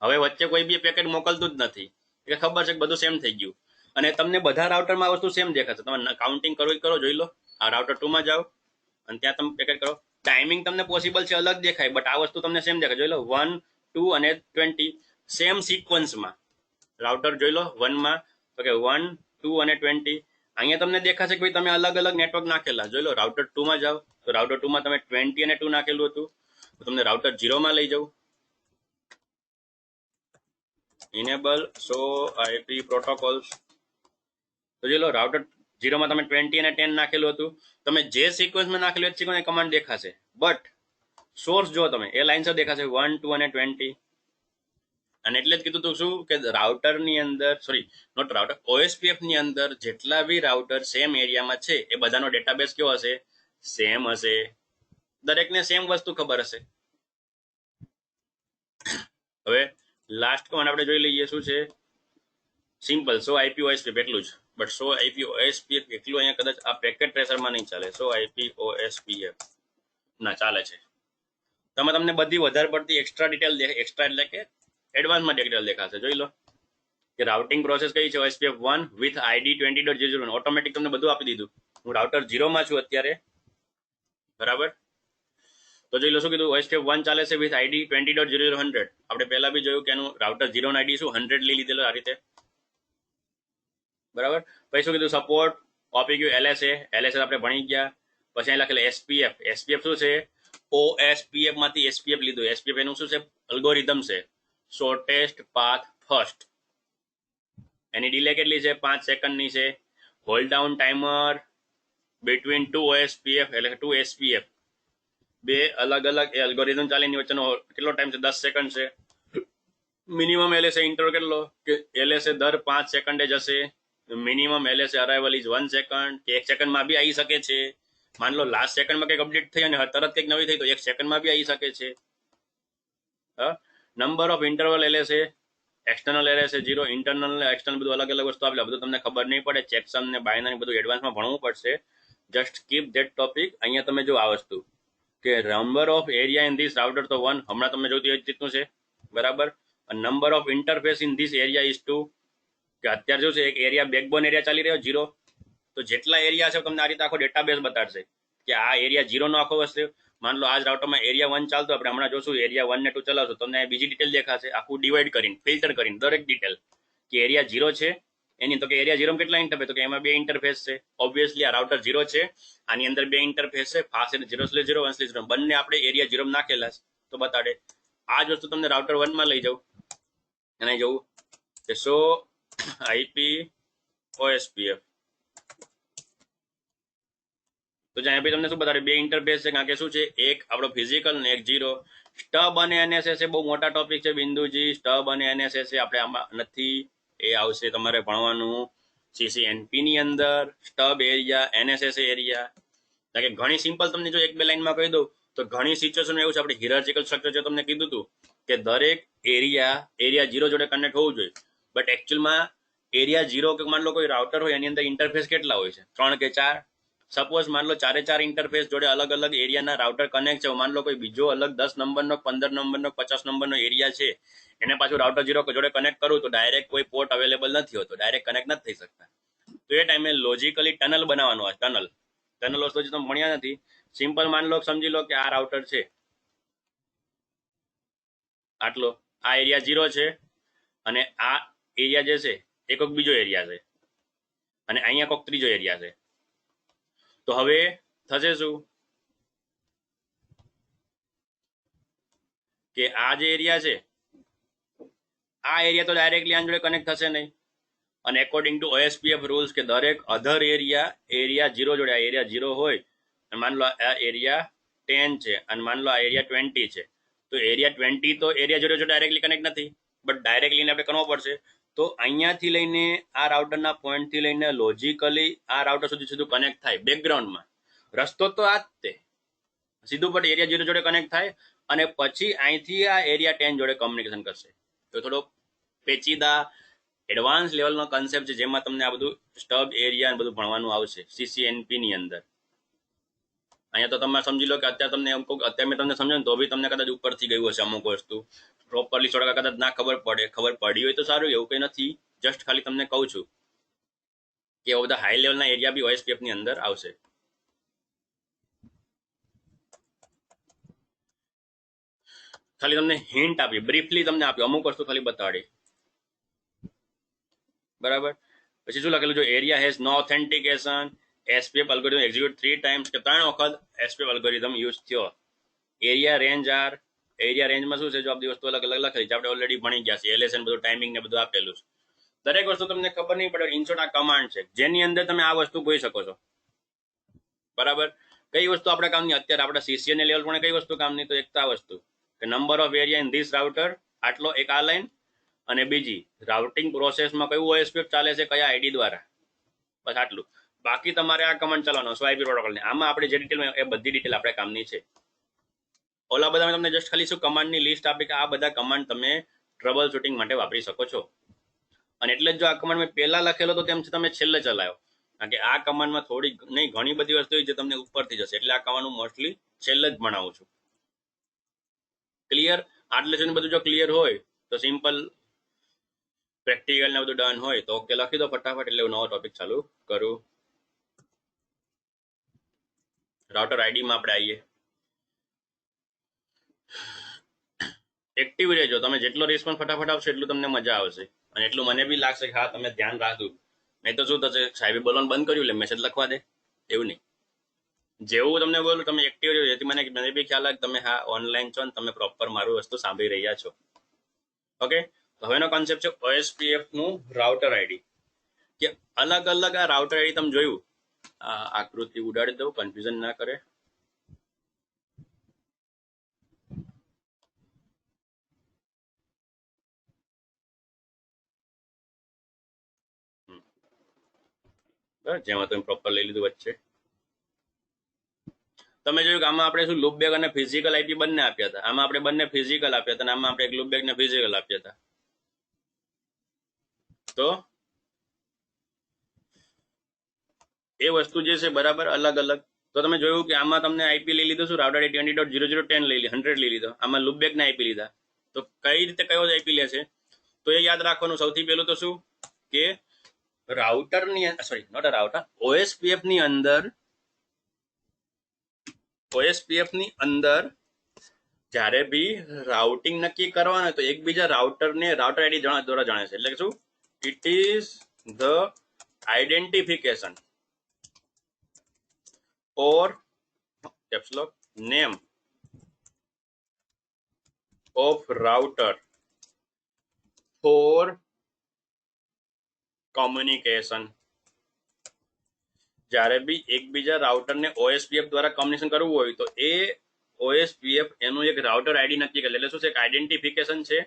હવે વચ્ચે કોઈ બી પેકેટ મોકલતું જ નથી, એટલે ખબર છે કે બધું સેમ થઈ ગયું. અને તમને બધા રાઉટરમાં આ વસ્તુ સેમ દેખાશે. તમે કાઉન્ટિંગ કરો જોઈ લો. આ રાઉટર 2 માં જાઓ અને ત્યાં તમે પેકેટ કરો. ટાઈમિંગ તમને પોસિબલ છે અલગ દેખાય, બટ આ વસ્તુ તમને સેમ દેખાય. જોઈ લો 1, 2 અને 20 સેમ સિક્વન્સમાં. રાઉટર જોઈ લો 1 માં તો કે 1, 2 અને 20. અહીંયા તમને દેખાશે કે ભાઈ તમે અલગ અલગ નેટવર્ક નાખેલા. જોઈ લો રાઉટર 2 માં જાઓ તો રાઉટર 2 માં તમે 20 અને 2 નાખેલું હતું. તો તમને રાઉટર 0 માં લઈ જાઉં, ઇનેબલ શો આઈપી પ્રોટોકોલ્સ. તો જોઈ લો રાઉટર 0 માં તમે 20 અને 10 નાખેલું હતું. તમે જે સિક્વન્સમાં નાખેલું એ સિક્વન્સ કમાન્ડ દેખાશે, બટ સોર્સ જો તમે એ લાઇન્સ દેખાશે 1, 2 અને 20. અને એટલે જ કીધું તું શું કે રાઉટરની અંદર, સોરી નોટ રાઉટર, OSPF ની અંદર જેટલા બી રાઉટર સેમ એરિયામાં છે એ બધાનો ડેટાબેઝ કેવો હશે? સેમ હશે. દરેકને સેમ વસ્તુ ખબર હશે. હવે લાસ્ટ કમાન્ડ આપણે જોઈ લઈએ શું છે. સિમ્પલ સો IP OSPF એટલું જ, બટ સો IP OSPF એટલું અહીંયા કદાચ આ પેકેટ ટ્રેસરમાં નહીં ચાલે. સો IP OSPF ના ચાલે છે. તમને બધી વધારે પડતી એક્સ્ટ્રા ડિટેલ, એક્સ્ટ્રા એટલે કે એડવાન્સમાં ડિટેલ દેખાશે. જોઈ લો કે રાઉટિંગ પ્રોસેસ કઈ છે? OSPF 1 with ID 20.001. ઓટોમેટિક તમને બધું આપી દીધું. હું રાઉટર 0 માં છું અત્યારે, બરાબર. તો જોઈ લો શું કીધું? OSPF 1 ચાલે છે વિથ ID 20.00100. આપણે પહેલા બી જોયું કે એનું રાઉટર 0 નો ID શું 100 લઈ લીધેલો આ રીતે, બરાબર. પછી શું કીધું? સપોર્ટ OPQ LSA આપણે ભણી ગયા. પછી અહીં લખેલું SPF. SPF શું છે? OSPF માંથી SPF લીધું. SPF એનું શું છે? અલ્ગોરિધમ છે, શોર્ટેસ્ટ પાથ ફર્સ્ટ. એની ડિલે કેટલી છે? 5 સેકન્ડની છે. Hold down timer between 2 OSPF એટલે કે 2 SPF. બે અલગ અલગ એ અલ્ગોરિધમ ચાલે એની વચ્ચેનો કેટલો ટાઈમ છે? 10 સેકન્ડ છે. મિનિમમ LSA ઇન્ટરવલ કેટલો? કે LSA દર 5 સેકન્ડે જશે. Minimum LSA arrival is 1 second, કે 1 સેકન્ડમાં બી આવી શકે છે. માન લો લાસ્ટ સેકન્ડમાં કંઈક અપડેટ થઈ અને તરત કંઈક નવી થઈ તો 1 સેકન્ડમાં બી આવી શકે છે. Number of interval LSA external array છે 0, ઇન્ટરનલ ને એક્સટર્નલ બધું અલગ અલગ વસ્તુ આપેલા, બધું તમને ખબર નહીં પડે. ચેકસમ ને બાયનરી બધું એડવાન્સમાં ભણવું પડશે. Just keep that topic. અહીંયા તમે જો આ વસ્તુ કે number of area in this router તો 1, હમણાં તમે જોયું એ રીતનું છે, બરાબર. Number of interface in this area is 2, કે અત્યારે શું છે એક એરિયા બેકબોન એરિયા ચાલી રહ્યો 0, તો જેટલા એરિયા છે તમને આ રીતે આખો ડેટાબેઝ બતાડશે કે આ એરિયા 0 નો આખો વસ્તુ. માન લો આજ રાઉટરમાં એરિયા 1 ચાલતો, આપણે હમણાં જોશું એરિયા 1 ને 2 ચલાવશો, તમને બીજી ડિટેલ દેખાશે, આખું ડિવાઈડ કરીને ફિલ્ટર કરીને દરેક ડિટેલ કે એરિયા 0 છે એની, તો કે એરિયા 0 કેટલા ઇન્ટરફેસ, તો કે એમાં 2 ઇન્ટરફેસ છે. ઓબ્વિયસલી આ રાઉટર 0 છે, આની અંદર 2 ઇન્ટરફેસ છે, ફાસ્ટ એટલે 0/0, 1/0, બંને આપણે એરિયા 0 નાખેલા છે તો બતાડે. આ જ વસ્તુ તમને રાઉટર 1 માં લઈ જાઉં અને જવું કે સો આઈપી ઓએસપીએફ, તો જ્યાં પછી તમને શું બતાડે, 2 ઇન્ટરફેસ છે, કારણ કે શું છે એક આપણો ફિઝિકલ ને એક 0. સ્ટબ અને એનએસએસ એ બહુ મોટા ટોપિક છે બિંદુજી. સ્ટબ અને એનએસએસ આપણે આમાં નથી, એ આવશે તમારે ભણવાનું સીસીએનપી ની અંદર. સ્ટબ એરિયા, એનએસએસ એરિયા, કારણ કે ઘણી સિમ્પલ તમને જો 1-2 લાઈનમાં કહી દઉં તો ઘણી સિચ્યુએશન એવું છે. આપણે હિરાર્ચિકલ સ્ટ્રક્ચર જે તમને કીધું હતું કે દરેક એરિયા 0 જોડે કનેક્ટ હોવું જોઈએ, બટ એકચ્યુઅલમાં એરિયા 0 કે માન લો કોઈ રાઉટર હોય એની અંદર ઇન્ટરફેસ કેટલા હોય છે, 3 કે 4. સપોઝ માન લો 4 ઇન્ટરફેસ જોડે અલગ અલગ એરિયાના રાઉટર કનેક્ટ છે, માન લો કોઈ બીજો અલગ 10 નંબરનો, 15 નંબરનો, 50 નંબરનો એરિયા છે, એને પાછું રાઉટર 0 જોડે કનેક્ટ કરું તો ડાયરેક્ટ કોઈ પોર્ટ અવેલેબલ નથી હોતો, ડાયરેક્ટ કનેક્ટ નથી થઈ શકતા. તો એ ટાઈમે લોજિકલી ટનલ બનાવવાનું હોય. ટનલ વસ્તુ જે તમે ભણ્યા નથી, સિમ્પલ માન લો સમજી લો કે આ રાઉટર છે આટલો, આ એરિયા 0 છે અને આ એરિયા જે છે એ કોઈક બીજો એરિયા છે અને અહીંયા કોઈક ત્રીજો એરિયા છે. તો હવે થશે શું કે આ જે એરિયા છે આ એરિયા તો ડાયરેક્ટલી આની જોડે કનેક્ટ થશે નહીં, અને એકોર્ડિંગ ટુ ઓએસપીએફ રૂલ્સ કે દરેક અધર એરિયા 0 જોડે, આ એરિયા 0 હોય અને માન લો આ એરિયા 10 છે અને માન લો આ એરિયા 20 છે, તો એરિયા 20 તો એરિયા 0 જોડે ડાયરેક્ટલી કનેક્ટ નથી, બટ ડાયરેક્ટલી આપણે કરવો પડશે. તો અહીંયાથી લઈને આ રાઉટરના પોઈન્ટથી લઈને લોજિકલી આ રાઉટર સુધી સીધું કનેક્ટ થાય બેકગ્રાઉન્ડમાં. રસ્તો તો આ જ તે સીધું પણ એરિયા 0 જોડે કનેક્ટ થાય અને પછી અહીંથી આ એરિયા 10 જોડે કોમ્યુનિકેશન કરશે. તો થોડો પેચીદા એડવાન્સ લેવલનો કન્સેપ્ટ છે, જેમાં તમને આ બધું સ્ટબ એરિયા બધું ભણવાનું આવશે સીસીએનપી ની અંદર. અહીંયા તો તમે સમજી લો કે અત્યારે તમને અત્યારે મેં તમને સમજાવ્યું તો બી તમને કદાચ ઉપરથી ગયું હશે અમુક વસ્તુ, પ્રોપરલી થોડા કદાચ ના ખબર પડે. ખબર પડી હોય તો સારું, એવું કંઈ નથી, જસ્ટ ખાલી તમને કહું છું કે એવા બધા હાઈ લેવલના એરિયા બી ઓએસપીએફ ની અંદર આવશે. ખાલી તમને હિન્ટ આપી, બ્રીફલી તમને આપ્યું, અમુક વસ્તુ ખાલી બતાડી, બરાબર. પછી શું લખેલું, જો area has no authentication, SPF algorithm execute 3 times, કે 3 વખત એસપીએફ અલ્ગોરિધમ યુઝ થયો. એરિયા રેન્જમાં શું છે, જો આ બધી વસ્તુ અલગ અલગ લખેલી છે, આપણે ઓલરેડી ભણી ગયા છે, એલએસએન બધું ટાઈમિંગ ને બધું આપેલું છે. દરેક વસ્તુ તમને ખબર નહીં પડે, ઇનશોર્ટ આ કમાન્ડ છે જેની અંદર તમે આ વસ્તુ જોઈ શકો છો, બરાબર. કઈ વસ્તુ આપણે કામની, અત્યારે આપણે સીસીએન લેવલ પણ કઈ વસ્તુ કામની, તો એક આ વસ્તુ કે number of area in this router, આટલો એક આ લાઈન, અને બીજી રાઉટિંગ પ્રોસેસમાં કયું ઓએસપીએફ ચાલે છે કયા આઈડી દ્વારા, બસ આટલું. બાકી તમારે આ કમાન્ડ ચાલવાનો સ્વાઈપી પ્રોટોકોલને, આમાં આપણે જે ડિટેલ એ બધી ડિટેલ આપણે કામની છે. ઓલા બધા તમને જસ્ટ ખાલી શું કમાન્ડની લિસ્ટ આપી કે આ બધા કમાન્ડ તમે ટ્રબલ શૂટિંગ માટે વાપરી શકો છો. અને એટલે જ જો આ કમાન્ડ મેં પહેલા લખેલો તો તેમ તમે છેલ્લે ચલાવ્યો, કારણ કે આ કમાન્ડમાં થોડી નહીં ઘણી બધી વસ્તુ જે તમને ઉપરથી જશે, એટલે આ કમાન્ડ હું મોસ્ટલી છેલ્લે જ ભણાવું છું. ક્લિયર? આટલે સુધી બધું જો ક્લિયર હોય તો સિમ્પલ પ્રેક્ટિકલ ને બધું ડન હોય તો ઓકે લખી દો ફટાફટ, એટલે હું નવો ટોપિક ચાલુ કરું. રાઉટર આઈડીમાં આપણે આવીએ. એક્ટિવ રહેજો, તમે જેટલો રિસ્પોન્સ ફટાફટ આવશે એટલું તમને મજા આવશે, અને એટલું મને બી લાગશે કે હા તમે ધ્યાન રાખજો. નહીં તો શું થશે, સાહેબે બોલવાનું બંધ કર્યું એટલે મેસેજ લખવા દે, એવું નહીં. જેવું તમને બોલું તમે એક્ટિવ રહ્યો, જેથી મને બી ખ્યાલ આવે તમે હા ઓનલાઈન છો ને તમે પ્રોપર મારું વસ્તુ સાંભળી રહ્યા છો. ઓકે, હવેનો કોન્સેપ્ટ છે ઓએસપીએફ નું રાઉટર આઈડી, કે અલગ અલગ આ રાઉટર આઈડી તમે જોયું, આ આકૃતિ ઉડાડી દઉં કન્ફ્યુઝન ના કરે. જેમાં તમે પ્રોપર લઈ લીધું વચ્ચે, તમે જોયું કે આમાં આપણે શું લૂપ બેગ અને ફિઝિકલ આઈપી બંને આપ્યા હતા. આમાં આપણે બંને ફિઝિકલ આપ્યા હતા અને આમાં આપણે એક લૂપ બેગ ને ફિઝિકલ આપ્યા હતા. તો એ વસ્તુ જે છે બરાબર અલગ અલગ. તો તમે જોયું કે આમાં તમને આઈપી લઈ લીધું શું, રાઉટર 20.0010 લઈ લીધું, 100 લઈ લીધો. આમાં લૂપબેક ના આઈપી લીધા. તો કઈ રીતે કયો આઈપી લે છે, તો એ યાદ રાખવાનું. સૌથી પહેલું તો શું કે રાઉટરની, sorry not a router, OSPF ની અંદર, ઓએસપીએફ ની અંદર જ્યારે બી રાઉટિંગ નક્કી કરવાનું તો એકબીજા રાઉટરને રાઉટર આઈડી દ્વારા જાણે છે. એટલે કે શું, it is the identification or caps lock name of router for communication. જ્યારે બી એકબીજા રાઉટરને ઓએસપીએફ દ્વારા કમ્યુનિકેશન કરવું હોય તો એ ઓએસપીએફ એનું એક રાઉટર આઈડી નક્કી કરે. એટલે શું છે, એક આઈડેન્ટિફિકેશન છે,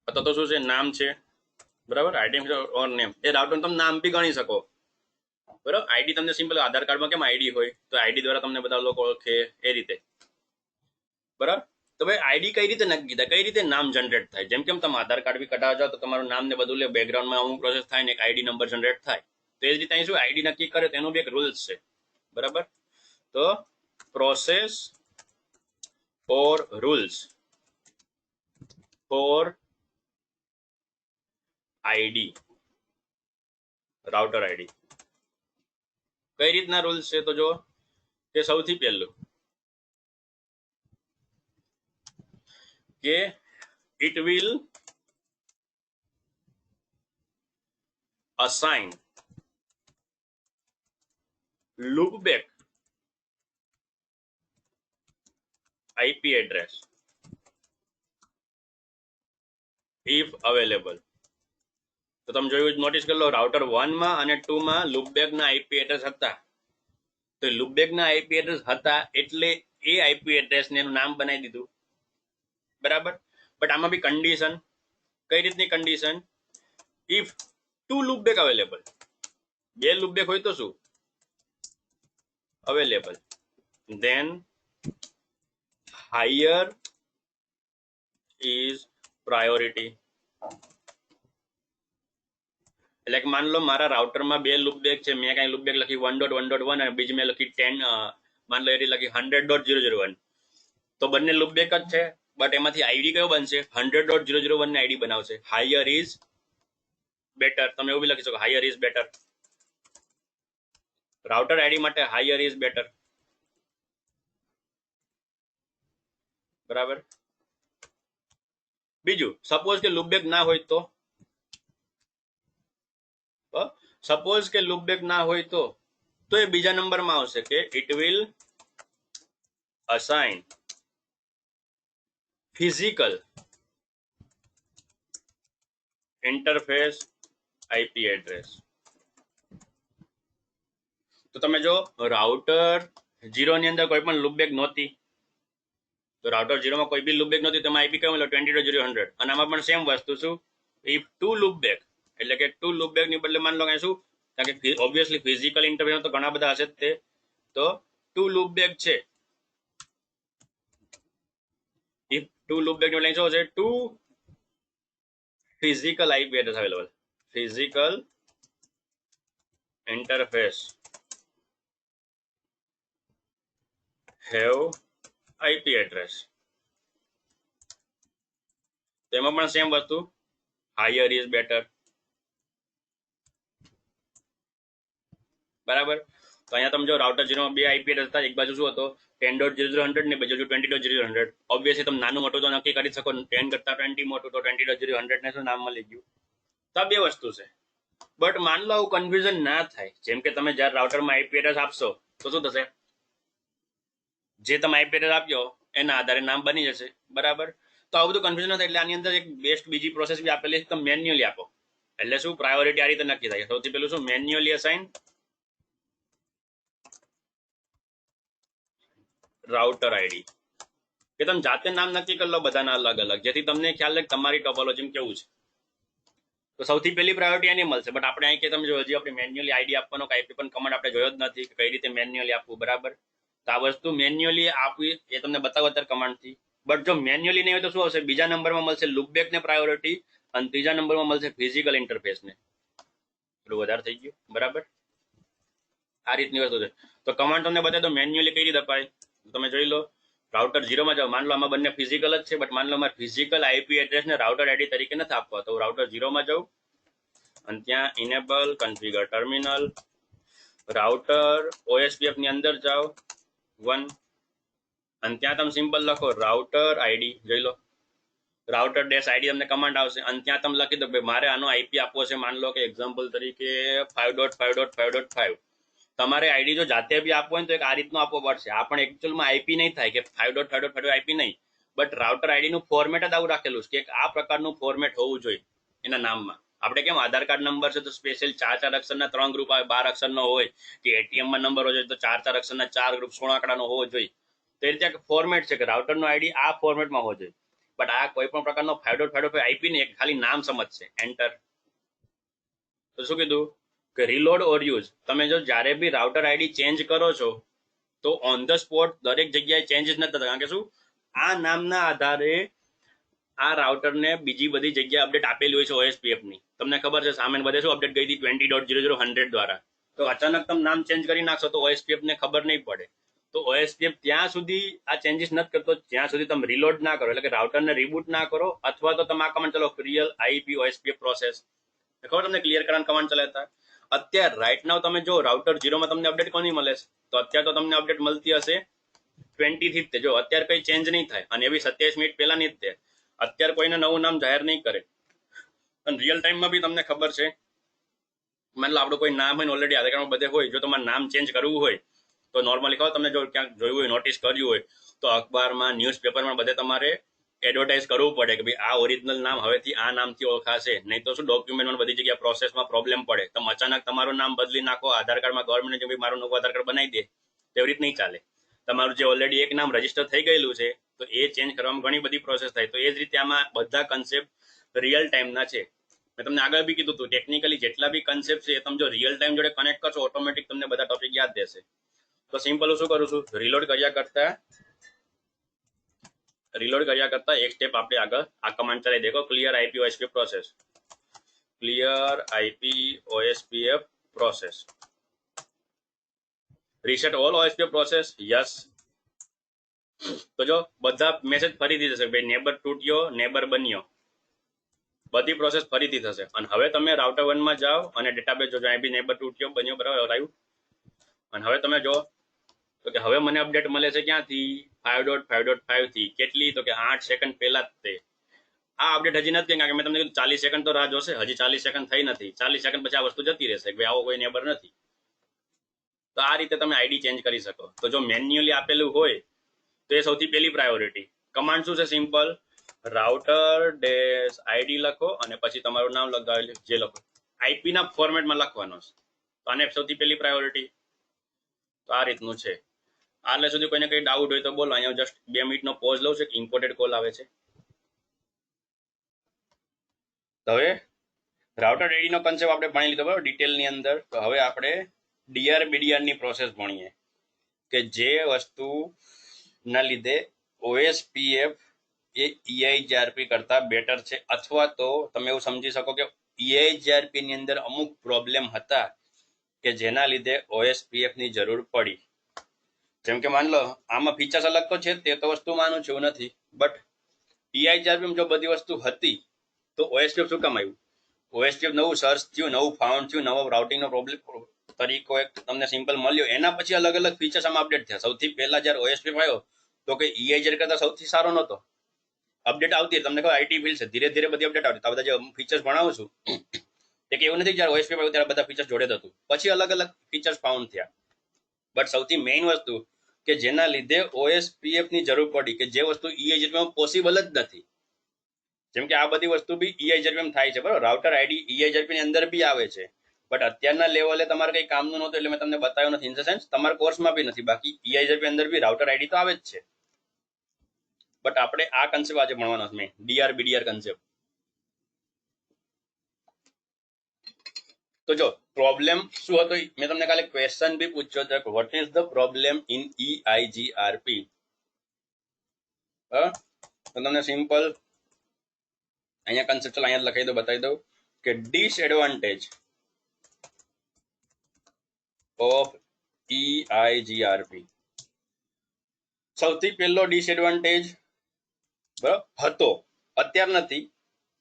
અથવા તો શું છે, નામ છે. બરાબર, આઈડેન્ટિફિકેશન ઓર નેમ. એ રાઉટર તમે નામ બી ગણી શકો. બરાબર, આઈડી તમને સિમ્પલ આધાર કાર્ડમાં કેમ આઈડી હોય, તો આઈડી દ્વારા તમને બધા લોકો ઓળખે એ રીતે. બરાબર, તો ભાઈ આઈડી કઈ રીતે નક્કી થાય, કઈ રીતે નામ જનરેટ થાય. જેમ કેમ તમે આધાર કાર્ડ બી કઢાવવા જાઓ તો તમારું નામ ને બધું લે, બેકગ્રાઉન્ડમાં અમુક પ્રોસેસ થાય ને એક આઈડી નંબર જનરેટ થાય. તો એ જ રીતે અહીં શું આઈડી નક્કી કરે તેનો બી એક રૂલ્સ છે. બરાબર, તો પ્રોસેસ ઓર rules four ID, router ID. કઈ રીતના રૂલ્સ છે તો જો કે સૌથી પહેલું કે it will assign loopback IP address if available. તો તમે જોયું, નોટિસ કરી લો, રાઉટર 1 માં અને 2 માં લૂપબેક ના આઈપી એડ્રેસ હતા. તો લૂપબેક ના આઈપી એડ્રેસ હતા એટલે એ આઈપી એડ્રેસ ને એનું નામ બનાવી દીધું. બરાબર, બટ આમાં બી કન્ડિશન. કઈ રીતની condition, if 2 loopback available, 2 loopback હોય તો શું available, then higher is priority. એટલે કે માન લો મારા રાઉટરમાં 2 લૂપબેક છે, મેં કઈ લૂપબેક લખી 1.1.1 અને બીજી મેં લખી 10, માન લો એની લખી 100.001. તો બંને લૂપબેક જ છે, બટ એમાંથી આઈડી કયો બનશે, 100.001 ની આઈડી બનાવશે. Higher is better. તમે એવું બી લખી શકો, higher is better. Router ID માટે હાયર ઇઝ બેટર. બરાબર, બીજું સપોઝ કે લૂપબેક ના હોય તો, સપોઝ કે લૂપબેક ના હોય તો એ બીજા નંબરમાં આવશે કે it will assign physical interface IP address. તો તમે જો રાઉટર 0 ની અંદર કોઈ પણ લૂપબેક નહોતી, તો રાઉટર 0 માં કોઈ બી લૂપબેક નહોતી, તમે આઈપી કયો મળ્યો 20.0.100. અને આમાં પણ સેમ વસ્તુ શું, ઇફ 2 લૂપબેક, એટલે કે 2 લૂપબેક ની બદલે માન લો કે શું, કારણ કે ઓબ્વિયસલી ફિઝિકલ ઇન્ટરફેસ તો ઘણા બધા હશે જ તે. તો 2 લૂપબેક છે, ઇફ 2 લૂપબેક ની લાઈન શું હશે, 2 physical IP address available, physical interface have IP address. તેમાં પણ સેમ વસ્તુ, હાયર ઇઝ બેટર. બરાબર, તો અહીંયા તમે જો રાઉટર 0 માં 2 આઈપી એડ્રેસ હતા, એક બાજુ શું હતો 10.0.0.100 ને બીજું 20.0.0.100. ઓબ્વિયસલી તમે નાનું મોટું તો નક્કી કરી શકો, 10 કરતા 20 મોટું તો 20.0.100 ને શું નામ મળી ગયું. તો આ બે વસ્તુ છે. બટ માન લો આવું કન્ફ્યુઝન ના થાય, જેમ કે તમે જ્યારે રાઉટરમાં આઈપી એડ્રેસ આપશો તો શું થશે, જે તમે આઈપી એડ્રેસ આપ્યો એના આધારે નામ બની જશે. બરાબર, તો આવું બધું કન્ફ્યુઝન ના થાય એટલે આની અંદર એક બેસ્ટ બીજી પ્રોસેસ બી આપેલી છે, તમે મેન્યુઅલી આપો. એટલે શું પ્રાયોરિટી આ રીતે નક્કી થાય. સૌથી પહેલું શું, મેન્યુઅલી અસાઇન રાઉટર આઈડી, કે તમે જાતે નામ નક્કી કરી લો બધાના અલગ અલગ, જેથી તમને ખ્યાલ રહે તમારી ટોપોલોજી કેવું છે. તો સૌથી પહેલી પ્રાયોરિટી એની મળશે. બટ આપણે અહીં કે તમે જો હજી આપણે મેન્યુઅલી આઈડી આપવાનો કાંઈ પણ કમાન્ડ આપણે જોયો જ નથી કે કઈ રીતે મેન્યુઅલી આપવું. બરાબર, તો આ વસ્તુ મેન્યુઅલી આપવી એ તમને બતાવો અત્યારે કમાન્ડથી. બટ જો મેન્યુઅલી નહીં હોય તો શું આવશે? બીજા નંબરમાં મળશે લુકબેક ને પ્રાયોરિટી અને ત્રીજા નંબરમાં મળશે ફિઝિકલ ઇન્ટરફેસ ને. થોડું વધારે થઈ ગયું, બરાબર? આ રીતની વસ્તુ છે. તો કમાન્ડ તમને બતાવે તો મેન્યુઅલી કઈ રીતે અપાય તમે જોઈ લો. રાઉટર 0 માં જાઓ, માન લો આમાં બંને ફિઝિકલ જ છે, બટ માન લો મારે ફિઝિકલ આઈપી એડ્રેસ ને રાઉટર આઈડી તરીકે નથી આપવા, તો રાઉટર 0 માં જાઉં અને ત્યાં enable configure terminal, router OSPF ની અંદર જાઓ 1 અને ત્યાં તમે સિમ્પલ લખો રાઉટર આઈડી, જોઈ લો રાઉટર ડેશ આઈડી તમને કમાન્ડ આવશે અને ત્યાં તમે લખી દો કે મારે આનો આઈપી આપવો છે, માન લો કે એક્ઝામ્પલ તરીકે 5.5.5.5. તમારે આઈડી જો જાતે બી આપવો હોય તો એક આ રીતનું આપવો પડશે. આ પણ એકચ્યુઅલમાં આઈપી નહીં થાય કે 5.5.5 આઈપી નહીં, બટ રાઉટર આઈડીનું ફોર્મેટ જ આવું રાખેલું છે કે આ પ્રકારનું ફોર્મેટ હોવું જોઈએ એના નામમાં. આપણે કેમ આધાર કાર્ડ નંબર છે તો સ્પેશિયલ 4 અક્ષરના 3 ગ્રુપ આવે, 12 અક્ષરનો હોય, કે એટીએમમાં નંબર હોય તો 4 અક્ષરના 4 ગ્રુપ 16 આંકડાનો હોવો જોઈએ. તો એ રીતે ફોર્મેટ છે કે રાઉટરનો આઈડી આ ફોર્મેટમાં હોવો જોઈએ. બટ આ કોઈ પણ પ્રકારનો 5.5.5 આઈપી ને ખાલી નામ સમજશે. એન્ટર. તો શું કીધું કે રીલોડ ઓર યુઝ. તમે જો જ્યારે બી રાઉટર આઈડી ચેન્જ કરો છો તો ઓન ધ સ્પોટ દરેક જગ્યાએ ચેન્જીસ નથી થતા, કારણ કે શું આ નામના આધારે આ રાઉટરને બીજી બધી જગ્યાએ અપડેટ આપેલી હોય છે ઓએસપીએફ ની. તમને ખબર છે સામે બધે શું અપડેટ ગઈ હતી 20.00.100 દ્વારા. તો અચાનક તમે નામ ચેન્જ કરી નાખશો તો ઓએસપીએફ ને ખબર નહીં પડે. તો ઓએસપીએફ ત્યાં સુધી આ ચેન્જીસ નથી કરતો જ્યાં સુધી તમે રીલોડ ના કરો, એટલે કે રાઉટરને રીબૂટ ના કરો, અથવા તો તમે આ કમાન્ડ ચલો ક્રિયલ આઈપી ઓએસપીએફ પ્રોસેસ. ખબર તમને ક્લિયર કરવાનું કમાન્ડ ચલાવતા. અત્યારે રાઈટ નાવ તમે જો રાઉટર 0 માં તમને અપડેટ કોની મળે છે? તો અત્યારે તો તમને અપડેટ મળતી હશે 20 થી જ. જો અત્યારે કઈ ચેન્જ નહીં થાય અને એવી 27 મિનિટ પહેલાની જ તે. અત્યારે કોઈને નવું નામ જાહેર નહીં કરે. અને રિયલ ટાઈમમાં બી તમને ખબર છે, મતલબ આપણું કોઈ નામ હોય ઓલરેડી આધાર કાર્ડમાં બધે હોય, જો તમારે નામ ચેન્જ કરવું હોય તો નોર્મલી ખબર તમને જો ક્યાંક જોયું હોય, નોટિસ કર્યું હોય તો અખબારમાં, ન્યૂઝપેપરમાં બધે તમારે એડવર્ટાઇઝ કરવું પડે કે ભાઈ આ ઓરિજિનલ નામ હવેથી આ નામથી ઓળખાશે. નહીં તો શું ડોક્યુમેન્ટમાં બધી જગ્યાએ પ્રોસેસમાં પ્રોબ્લેમ પડે. તમે અચાનક તમારું નામ બદલી નાખો આધાર કાર્ડમાં, ગવર્મેન્ટ ભાઈ મારું નવું આધાર કાર્ડ બનાવી દે, તેવી રીત નહીં ચાલે. તમારું જે ઓલરેડી એક નામ રજીસ્ટર થઈ ગયેલું છે તો એ ચેન્જ કરવામાં ઘણી બધી પ્રોસેસ થાય. તો એ જ રીતે આમાં બધા કન્સેપ્ટ રિયલ ટાઈમના છે. મેં તમને આગળ બી કીધું હતું, ટેકનિકલી જેટલા બી કન્સેપ્ટ છે એ તમે જો રિયલ ટાઈમ જોડે કનેક્ટ કરશો ઓટોમેટિક તમને બધા ટોપિક યાદ રહેશે. તો સિમ્પલ શું કરું છું, રીલોડ કર્યા કરતા એક સ્ટેપ આપણે આગળ આ કમાન્ડ ચલાવી દેખો, clear IP OSPF process. Clear IP OSPF process. Reset all OSPF process. Yes. તો જો બધા મેસેજ ફરીથી થશે, ભાઈ નેબર તૂટ્યો, નેબર બન્યો, બધી પ્રોસેસ ફરીથી થશે. અને હવે તમે રાઉટર 1 માં જાઓ અને ડેટાબેઝ જોજો, અહીં બી નેબર તૂટ્યો, બન્યો, બરાબર આવ્યું. અને હવે તમે જો તો કે હવે મને અપડેટ મળે છે ક્યાંથી? 5.5.5 થી. કેટલી? તો કે 8 સેકન્ડ પહેલા જ તે. આ અપડેટ હજી નથી, કારણ કે મેં તમને કીધું 40 સેકન્ડ તો રાહ જોશે, હજી 40 સેકન્ડ થઈ નથી. 40 સેકન્ડ પછી આ વસ્તુ જતી રહેશે કે આવો કોઈ નેબર નથી. તો આ રીતે તમે આઈડી ચેન્જ કરી શકો. તો જો મેન્યુઅલી આપેલું હોય તો એ સૌથી પહેલી પ્રાયોરિટી. કમાન્ડ શું છે? સિમ્પલ રાઉટર ડેશ આઈડી લખો અને પછી તમારું નામ લગાવેલું જે લખો, આઈપી ના ફોર્મેટમાં લખવાનો છે. તો આને સૌથી પહેલી પ્રાયોરિટી. તો આ રીતનું છે. આટલે સુધી કોઈને કઈ ડાઉટ હોય તો બોલો. અહીંયા જસ્ટ 2 મિનિટનો પોઝ લઉં છું, એક ઇમ્પોર્ટેન્ટ કોલ આવે છે. તો હવે રાઉટર આઈડી નો કન્સેપ્ટ આપણે ભણી લીધો બરાબર ડિટેલની અંદર. તો હવે આપણે ડીઆર બીડીઆર ની પ્રોસેસ ભણીએ કે જે વસ્તુ ના લીધે ઓએસપીએફ એ EIGRP કરતા બેટર છે, અથવા તો તમે એવું સમજી શકો કે EIGRP ની અંદર અમુક પ્રોબ્લેમ હતા કે જેના લીધે OSPF ની જરૂર પડી. જેમ કે માન લો આમાં ફીચર્સ અલગ તો છે, તે તો વસ્તુ માનું છું નથી, બટ EIGRP જો બધી વસ્તુ હતી તો OSPF શું કામ આવ્યું? OSPF નવું સર્ચ થયું, નવું ફાઉન્ડ થયું, નવો રાઉટિંગનો પ્રોબ્લેમ તરીકો એક તમને સિમ્પલ મળ્યો, એના પછી અલગ અલગ ફીચર્સ આમાં અપડેટ થયા. સૌથી પહેલા જ્યારે OSPF આવ્યો તો કે EIGRP કરતા સૌથી સારો નહોતો. અપડેટ આવતી તમને ખબર આઈટી ફિલ્ડ છે, ધીરે ધીરે બધી અપડેટ આવતી. આ બધા જે ફીચર્સ ભણાવું છું કે એવું નથી જ્યારે OSPF આવ્યું ત્યારે બધા ફીચર્સ જોડે જ હતું, પછી અલગ અલગ ફીચર્સ ફાઉન્ડ થયા. બટ સૌથી મેઇન વસ્તુ કે જેના લીધે OSPF ની જરૂર પડી, કે જે વસ્તુ EIGRP માં પોસિબલ જ નથી. જેમ કે આ બધી વસ્તુ બી EIGRP માં થાય છે, બરાબર. રાઉટર આઈડી EIGRP ની અંદર બી આવે છે, બટ અત્યારના લેવલે તમારે કઈ કામનું નહોતું એટલે મેં તમને બતાવ્યું નથી. ઇન ધ સેન્સ તમારા કોર્સમાં બી નથી, બાકી EIGRP અંદર બી રાઉટર આઈડી તો આવે જ છે. બટ આપણે આ કન્સેપ્ટ આજે ભણવાનો છે, મેં ડીઆર બીડીઆર કન્સેપ્ટ. તો જો પ્રોબ્લેમ શું હતો મેં તમને કાલે ક્વેશ્ચન બી પૂછ્યો હતો, what is the problem in EIGRP? તો તમને સિમ્પલ અહીંયા કન્સેપ્ટ અહીંયા લખાઈ દો, બતાવી દઉં કે ડિસએડવાન્ટેજ ઓફ EIGRP. સૌથી પહેલો ડિસએડવાન્ટેજ બરાબર હતો, અત્યાર નથી,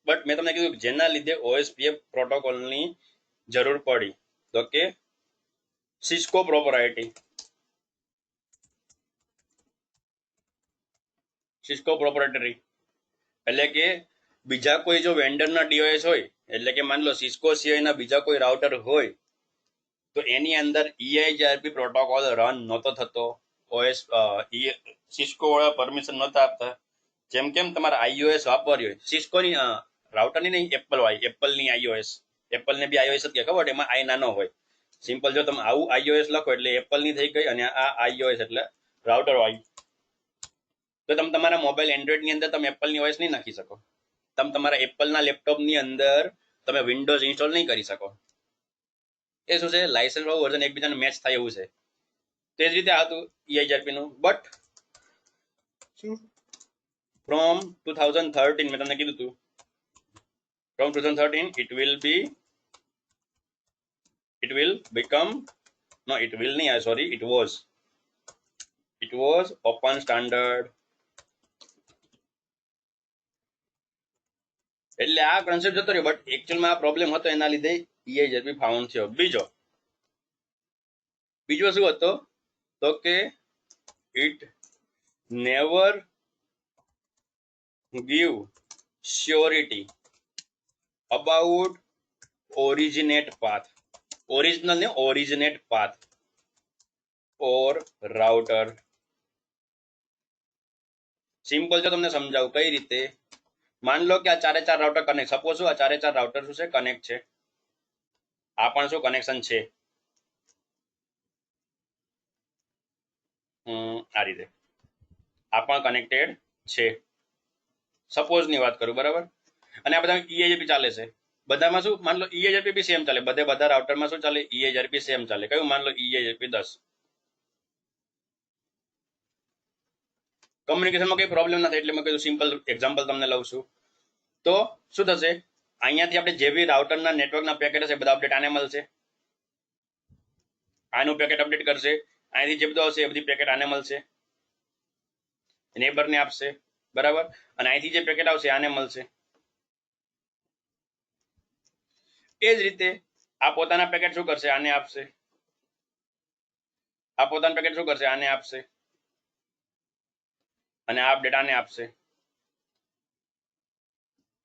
બટ મેં તમને કીધું જેના લીધે OSPF પ્રોટોકોલની જરૂર પડી, તો કે સિસ્કો પ્રોપરાઇટી. સિસ્કો પ્રોપરાઇટરી એટલે કે બીજા કોઈ જો વેન્ડરના DOS હોય, એટલે કે માની લો સિસ્કો સિવાયના બીજા કોઈ રાઉટર હોય તો એની અંદર EIGRP પ્રોટોકોલ રન નહોતો થતો. સિસ્કો વાળા પરમિશન નહોતા આપતા. જેમ કેમ તમારે iOS વાપરવી હોય, સિસ્કોની રાઉટરની નહીં, એપલની iOS, એપલને બી iOS જ કે ખબર, એમાં આઈ નાનો હોય. સિમ્પલ જો તમે આવું iOS લખો એટલે એપલની થઈ ગઈ, અને આ iOS એટલે રાઉટર આવી. તો તમે તમારા મોબાઈલ એન્ડ્રોઈડની અંદર તમે એપલની OS નહીં નાખી શકો. તમે તમારા એપલના લેપટોપની અંદર તમે વિન્ડોઝ ઇન્સ્ટોલ નહીં કરી શકો. એ શું છે, લાયસન્સ વાળું વર્ઝન એકબીજાને મેચ થાય એવું છે. તે જ રીતે હતું EIGRP નું. બટ ફ્રોમ 2013 મેં તમને કીધું હતું, from 2013 it will become, no it will નહીં, sorry, it was open standard. એટલે આ કન્સેપ્ટ જતો રહ્યો, બટ એકચ્યુઅલમાં આ પ્રોબ્લેમ હતો, એના લીધે EIGRP ફાઉન્ડ થયો. બીજો શું હતો, તો કે it never give surety about originate path, originate path or router. Simple જો તમને સમજાવું કઈ રીતે, માન લો કે આ ચારે ચાર રાઉટર કનેક્ટ, સપોઝ આ ચારે ચાર રાઉટર શું છે, કનેક્ટ છે. આ પણ શું કનેક્શન છે, આ રીતે આ પણ કનેક્ટેડ છે, સપોઝ ની વાત કરું, બરાબર. અને આ બધા EIGRP ચાલે છે, બધામાં શું માન લો EIGRP બી સેમ ચાલે, બધા રાઉટરમાં શું ચાલે, EIGRP સેમ ચાલે. કયું, માન લો EIGRP 10. કમ્યુનિકેશનમાં કઈ પ્રોબ્લેમ નથી, એટલે મેં કીધું સિમ્પલ એક્ઝામ્પલ તમને લઉં છું. તો શું થશે, અહીંયાથી આપણે જે બી રાઉટરના નેટવર્કના પેકેટ હશે બધા અપડેટ આને મળશે. આનું પેકેટ અપડેટ કરશે, અહીંથી જે બધું આવશે એ બધી પેકેટ આને મળશે, નેબરને આપશે, બરાબર. અને અહીંથી જે પેકેટ આવશે આને મળશે. એ જ રીતે આ પોતાના પેકેટ શું કરશે, આને આપશે. આ પોતાના પેકેટ શું કરશે, આને આપશે. અને આ અપડેટ આને આપશે.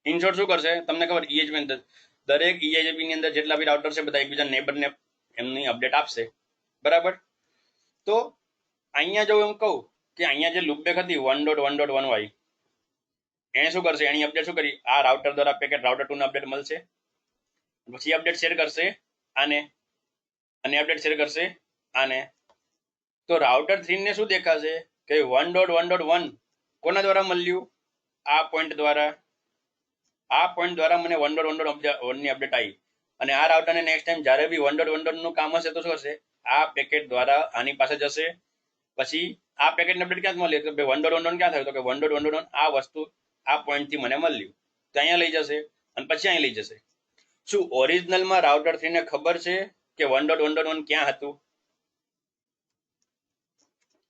ઇન શોર્ટ શું કરશે, તમને ખબર, EIGRP અંદર દરેક EIGRP ની અંદર જેટલા બી રાઉટર છે બધા એકબીજા નેબરને એમની અપડેટ આપશે, બરાબર. તો અહીંયા જો એમ કહું કે અહીંયા જે લૂપબેક હતી 1.1.1 વાળી, એને શું કરશે, એની અપડેટ શું કરી, આ રાઉટર દ્વારા પેકેટ રાઉટર 2 ને અપડેટ મળશે, પછી અપડેટ શેર કરશે આને, અને અપડેટ શેર કરશે આને. તો રાઉટર 3 ને શું દેખાશે કે 1.1.1 કોના દ્વારા મળ્યું, આ પોઈન્ટ દ્વારા. આ પોઈન્ટ દ્વારા મને 1.1.1 ની અપડેટ આવી, અને આ રાઉટરને નેક્સ્ટ ટાઈમ જ્યારે બી 1.1 નું કામ હશે તો શું હશે, આ પેકેટ દ્વારા આની પાસે જશે. પછી આ પેકેટની અપડેટ ક્યાં મળી, કે 1.1 ક્યાં થયું, તો કે 1.1 આ વસ્તુ આ પોઈન્ટ થી મને મળ્યું, તો અહીંયા લઈ જશે, અને પછી અહીં લઈ જશે. શું ઓરિજિનલમાં રાઉટર 3 ને ખબર છે કે 1.1.1 ક્યાં હતું?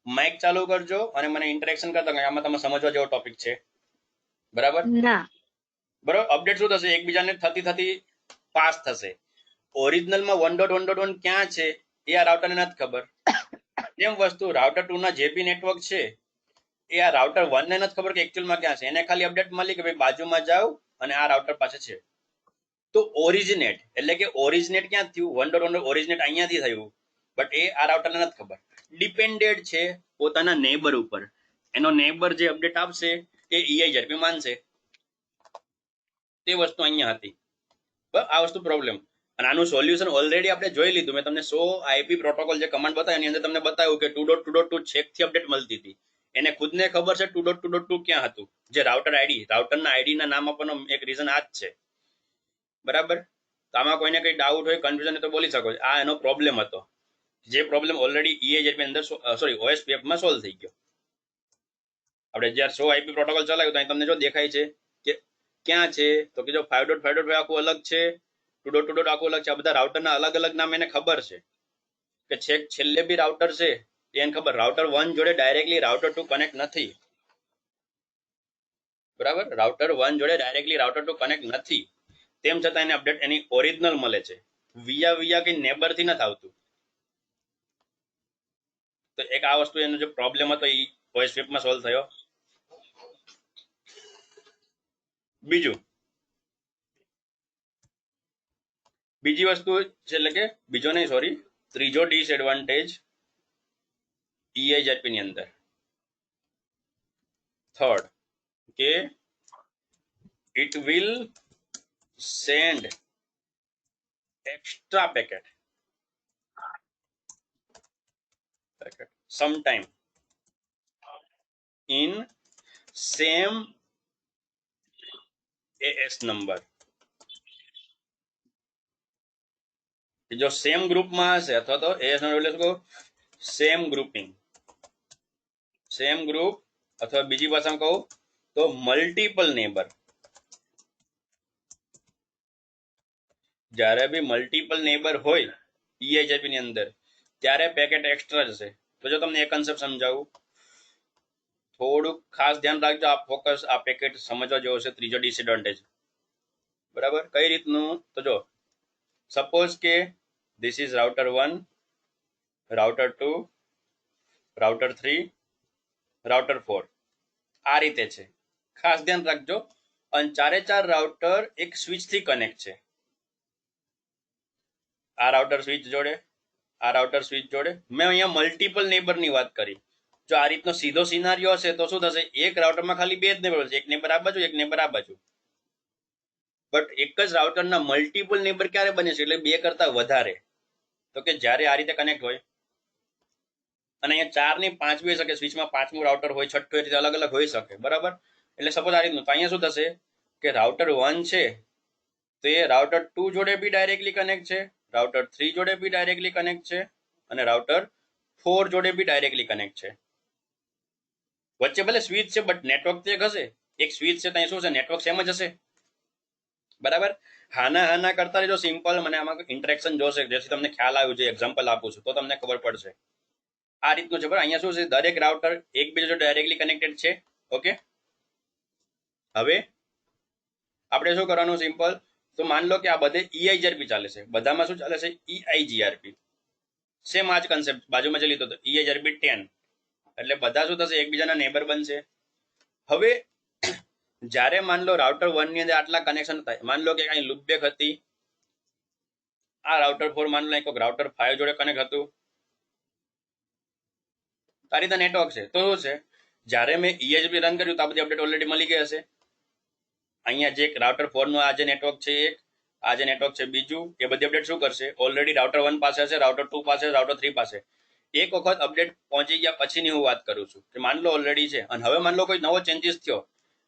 માઇક ચાલુ કરજો અને મને ઇન્ટરેક્શન કરતા, આમાં તમે સમજવા જેવો ટોપિક છે, બરાબર. બરાબર, અપડેટ શું થશે, એકબીજાને થતી પાસ થશે. ઓરિજિનલમાં 1.1.1 ક્યાં છે એ આ રાઉટરને નથી ખબર. એમ વસ્તુ રાઉટર 2 ના જે બી નેટવર્ક છે એ આ રાઉટર 1 ને નથી ખબર કે એકચ્યુઅલમાં ક્યાં છે. એને ખાલી અપડેટ મળી કે ભાઈ બાજુમાં જાવ અને આ રાઉટર પાસે છે. તો ઓરિજિનેટ એટલે કે ઓરિજિનેટ ક્યાં થયું, 1.1 ઓરિજિનેટ અહીંયાથી થયું, બટ એ આ રાઉટરને નથી ખબર. ડિપેન્ડેડ છે પોતાના નેબર ઉપર. એનો નેબર જે અપડેટ આપશે એ EIGRP માનશે. તે વસ્તુ અહીંયા હતી, આ વસ્તુ પ્રોબ્લેમ. અને આનું સોલ્યુશન ઓલરેડી આપણે જોઈ લીધું. મેં તમને 100 IP પ્રોટોકોલ જે કમાન્ડ બતાવ્યો એની અંદર તમને બતાવ્યું કે 2.2.2 છેકથી અપડેટ મળતી હતી. એને ખુદને ખબર છે 2.2.2 ક્યાં હતું. જે રાઉટર આઈડી, રાઉટરના આઈડીના નામ આપવાનો એક રીઝન આ જ છે, બરાબર. તો આમાં કોઈને કઈ ડાઉટ હોય, કન્ફ્યુઝન હોય તો બોલી શકો. આ એનો પ્રોબ્લેમ હતો, જે પ્રોબ્લેમ ઓલરેડી EIGRP અંદર, સોરી OSPF માં સોલ્વ થઈ ગયો. આપણે જ્યારે 100 આઈપી પ્રોટોકોલ ચલાવ્યું તો તમને જો દેખાય છે કે ક્યાં છે, તો કે જો 5.5.5 આખું અલગ છે, 2.2 આખું અલગ છે. આ બધા રાઉટરના અલગ અલગ નામ એને ખબર છે કે છેક છેલ્લે બી રાઉટર છે એને ખબર રાઉટર 1 જોડે ડાયરેક્ટલી રાઉટર 2 કનેક્ટ નથી. બરાબર, રાઉટર 1 જોડે ડાયરેક્ટલી રાઉટર 2 કનેક્ટ નથી, તેમ છતાં એને અપડેટ એની ઓરિજિનલ મળે છે, વિયા કઈ નેબર થી નથી આવતું. તો એક આ વસ્તુ એનો જે પ્રોબ્લેમ હતો એ વોઇસ સ્વિફ્ટમાં સોલ્વ થયો. બીજી વસ્તુ છે, એટલે કે બીજો નહીં સોરી, ત્રીજો ડિસએડવાન્ટેજ EIGRP ની અંદર, થર્ડ, કે it will send extra packet sometime in same AS number. જો સેમ ગ્રુપમાં હશે અથવા તો AS નંબર એટલે શું, સેમ ગ્રુપિંગ, સેમ ગ્રુપ, અથવા બીજી ભાષામાં કહું તો મલ્ટિપલ નેબર. જ્યારે બી મલ્ટિપલ નેબર હોય EIGRP ની અંદર ત્યારે પેકેટ એક્સ્ટ્રા જશે. તો જો તમને એક કન્સેપ્ટ સમજાવું, થોડુંક ખાસ ધ્યાન રાખજો, આ ફોકસ આ પેકેટ સમજવા જેવો છે. ત્રીજો ડિસએડવાન્ટેજ, બરાબર, કઈ રીતનું, તો જો સપોઝ કે this is router 1, router 2, router 3, router 4, આ રીતે છે. ખાસ ધ્યાન રાખજો, અને ચારે ચાર રાઉટર એક સ્વિચ થી કનેક્ટ છે. આ રાઉટર સ્વિચ જોડે, આ રાઉટર સ્વિચ જોડે. મેં અહીંયા મલ્ટિપલ નેબર ની વાત કરી. જો આ રીતનો સીધો સિનારીઓ હશે તો શું થશે, એક રાઉટરમાં ખાલી બે જ નેબર છે, એક નેબર આ બાજુ, એક નેબર આ બાજુ. બટ એક જ રાઉટરના મલ્ટિપલ નેબર ક્યારે બને છે, એટલે બે કરતા વધારે, તો કે જ્યારે આ રીતે કનેક્ટ હોય. અને અહીંયા 4 ની 5 બી શકે, સ્વિચમાં 5મું રાઉટર હોય, 6ઠું, એ રીતે અલગ અલગ હોઈ શકે, બરાબર. એટલે સપોઝ આ રીતનું, તો અહીંયા શું થશે કે રાઉટર 1 છે તો એ રાઉટર 2 જોડે બી ડાયરેક્ટલી કનેક્ટ છે, રાઉટર 3 જોડે બી ડાયરેક્ટલી કનેક્ટ છે, અને રાઉટર 4 જોડે બી ડાયરેક્ટલી કનેક્ટ છે. વચ્ચે ભલે સ્વિચ છે બટ નેટવર્ક તો એક હશે, એક સ્વિચ છે ત્યાં શું છે, નેટવર્ક સેમ જ હશે, બરાબર. હાના કરતા રહેજો, સિમ્પલ, મને આમાં ઇન્ટરેક્શન જોશે જેથી તમને ખ્યાલ આવ્યું છે. એક્ઝામ્પલ આપું છું તો તમને ખબર પડશે. આ રીતનું છે, બરાબર. અહીંયા શું છે, દરેક રાઉટર એકબીજા જોડે ડાયરેક્ટલી કનેક્ટેડ છે. ઓકે, હવે આપણે શું કરવાનું, સિમ્પલ, તો માન લો કે આ બધે EIGRP ચાલે છે, બધામાં શું ચાલે છે, EIGRP. સેમ આ જ કન્સેપ્ટ બાજુમાં જે લીધો હતો EIGRP 10, એટલે બધા શું થશે, એકબીજાના નેબર બનશે. હવે જ્યારે માન લો રાઉટર 1 ની અંદર આટલા કનેક્શન થાય, માન લો કે અહીં લૂપબેક હતી, આ રાઉટર 4 માન લો એક રાઉટર 5 જોડે કનેક્ટ હતું, આ રીતે નેટવર્ક છે. તો શું છે, જ્યારે મેં EIGRP રન કર્યું તો આ બધી અપડેટ ઓલરેડી મળી ગઈ હશે. અહીંયા જે રાઉટર 4 નું આ જે નેટવર્ક છે એક, આ જે નેટવર્ક છે બીજું, એ બધી અપડેટ શું કરશે, ઓલરેડી રાઉટર 1 પાસે હશે, રાઉટર 2 પાસે, રાઉટર 3 પાસે. એક વખત અપડેટ પહોંચી ગયા પછીની હું વાત કરું છું, કે માન લો ઓલરેડી છે, અને હવે માન લો કોઈ નવો ચેન્જીસ થયો,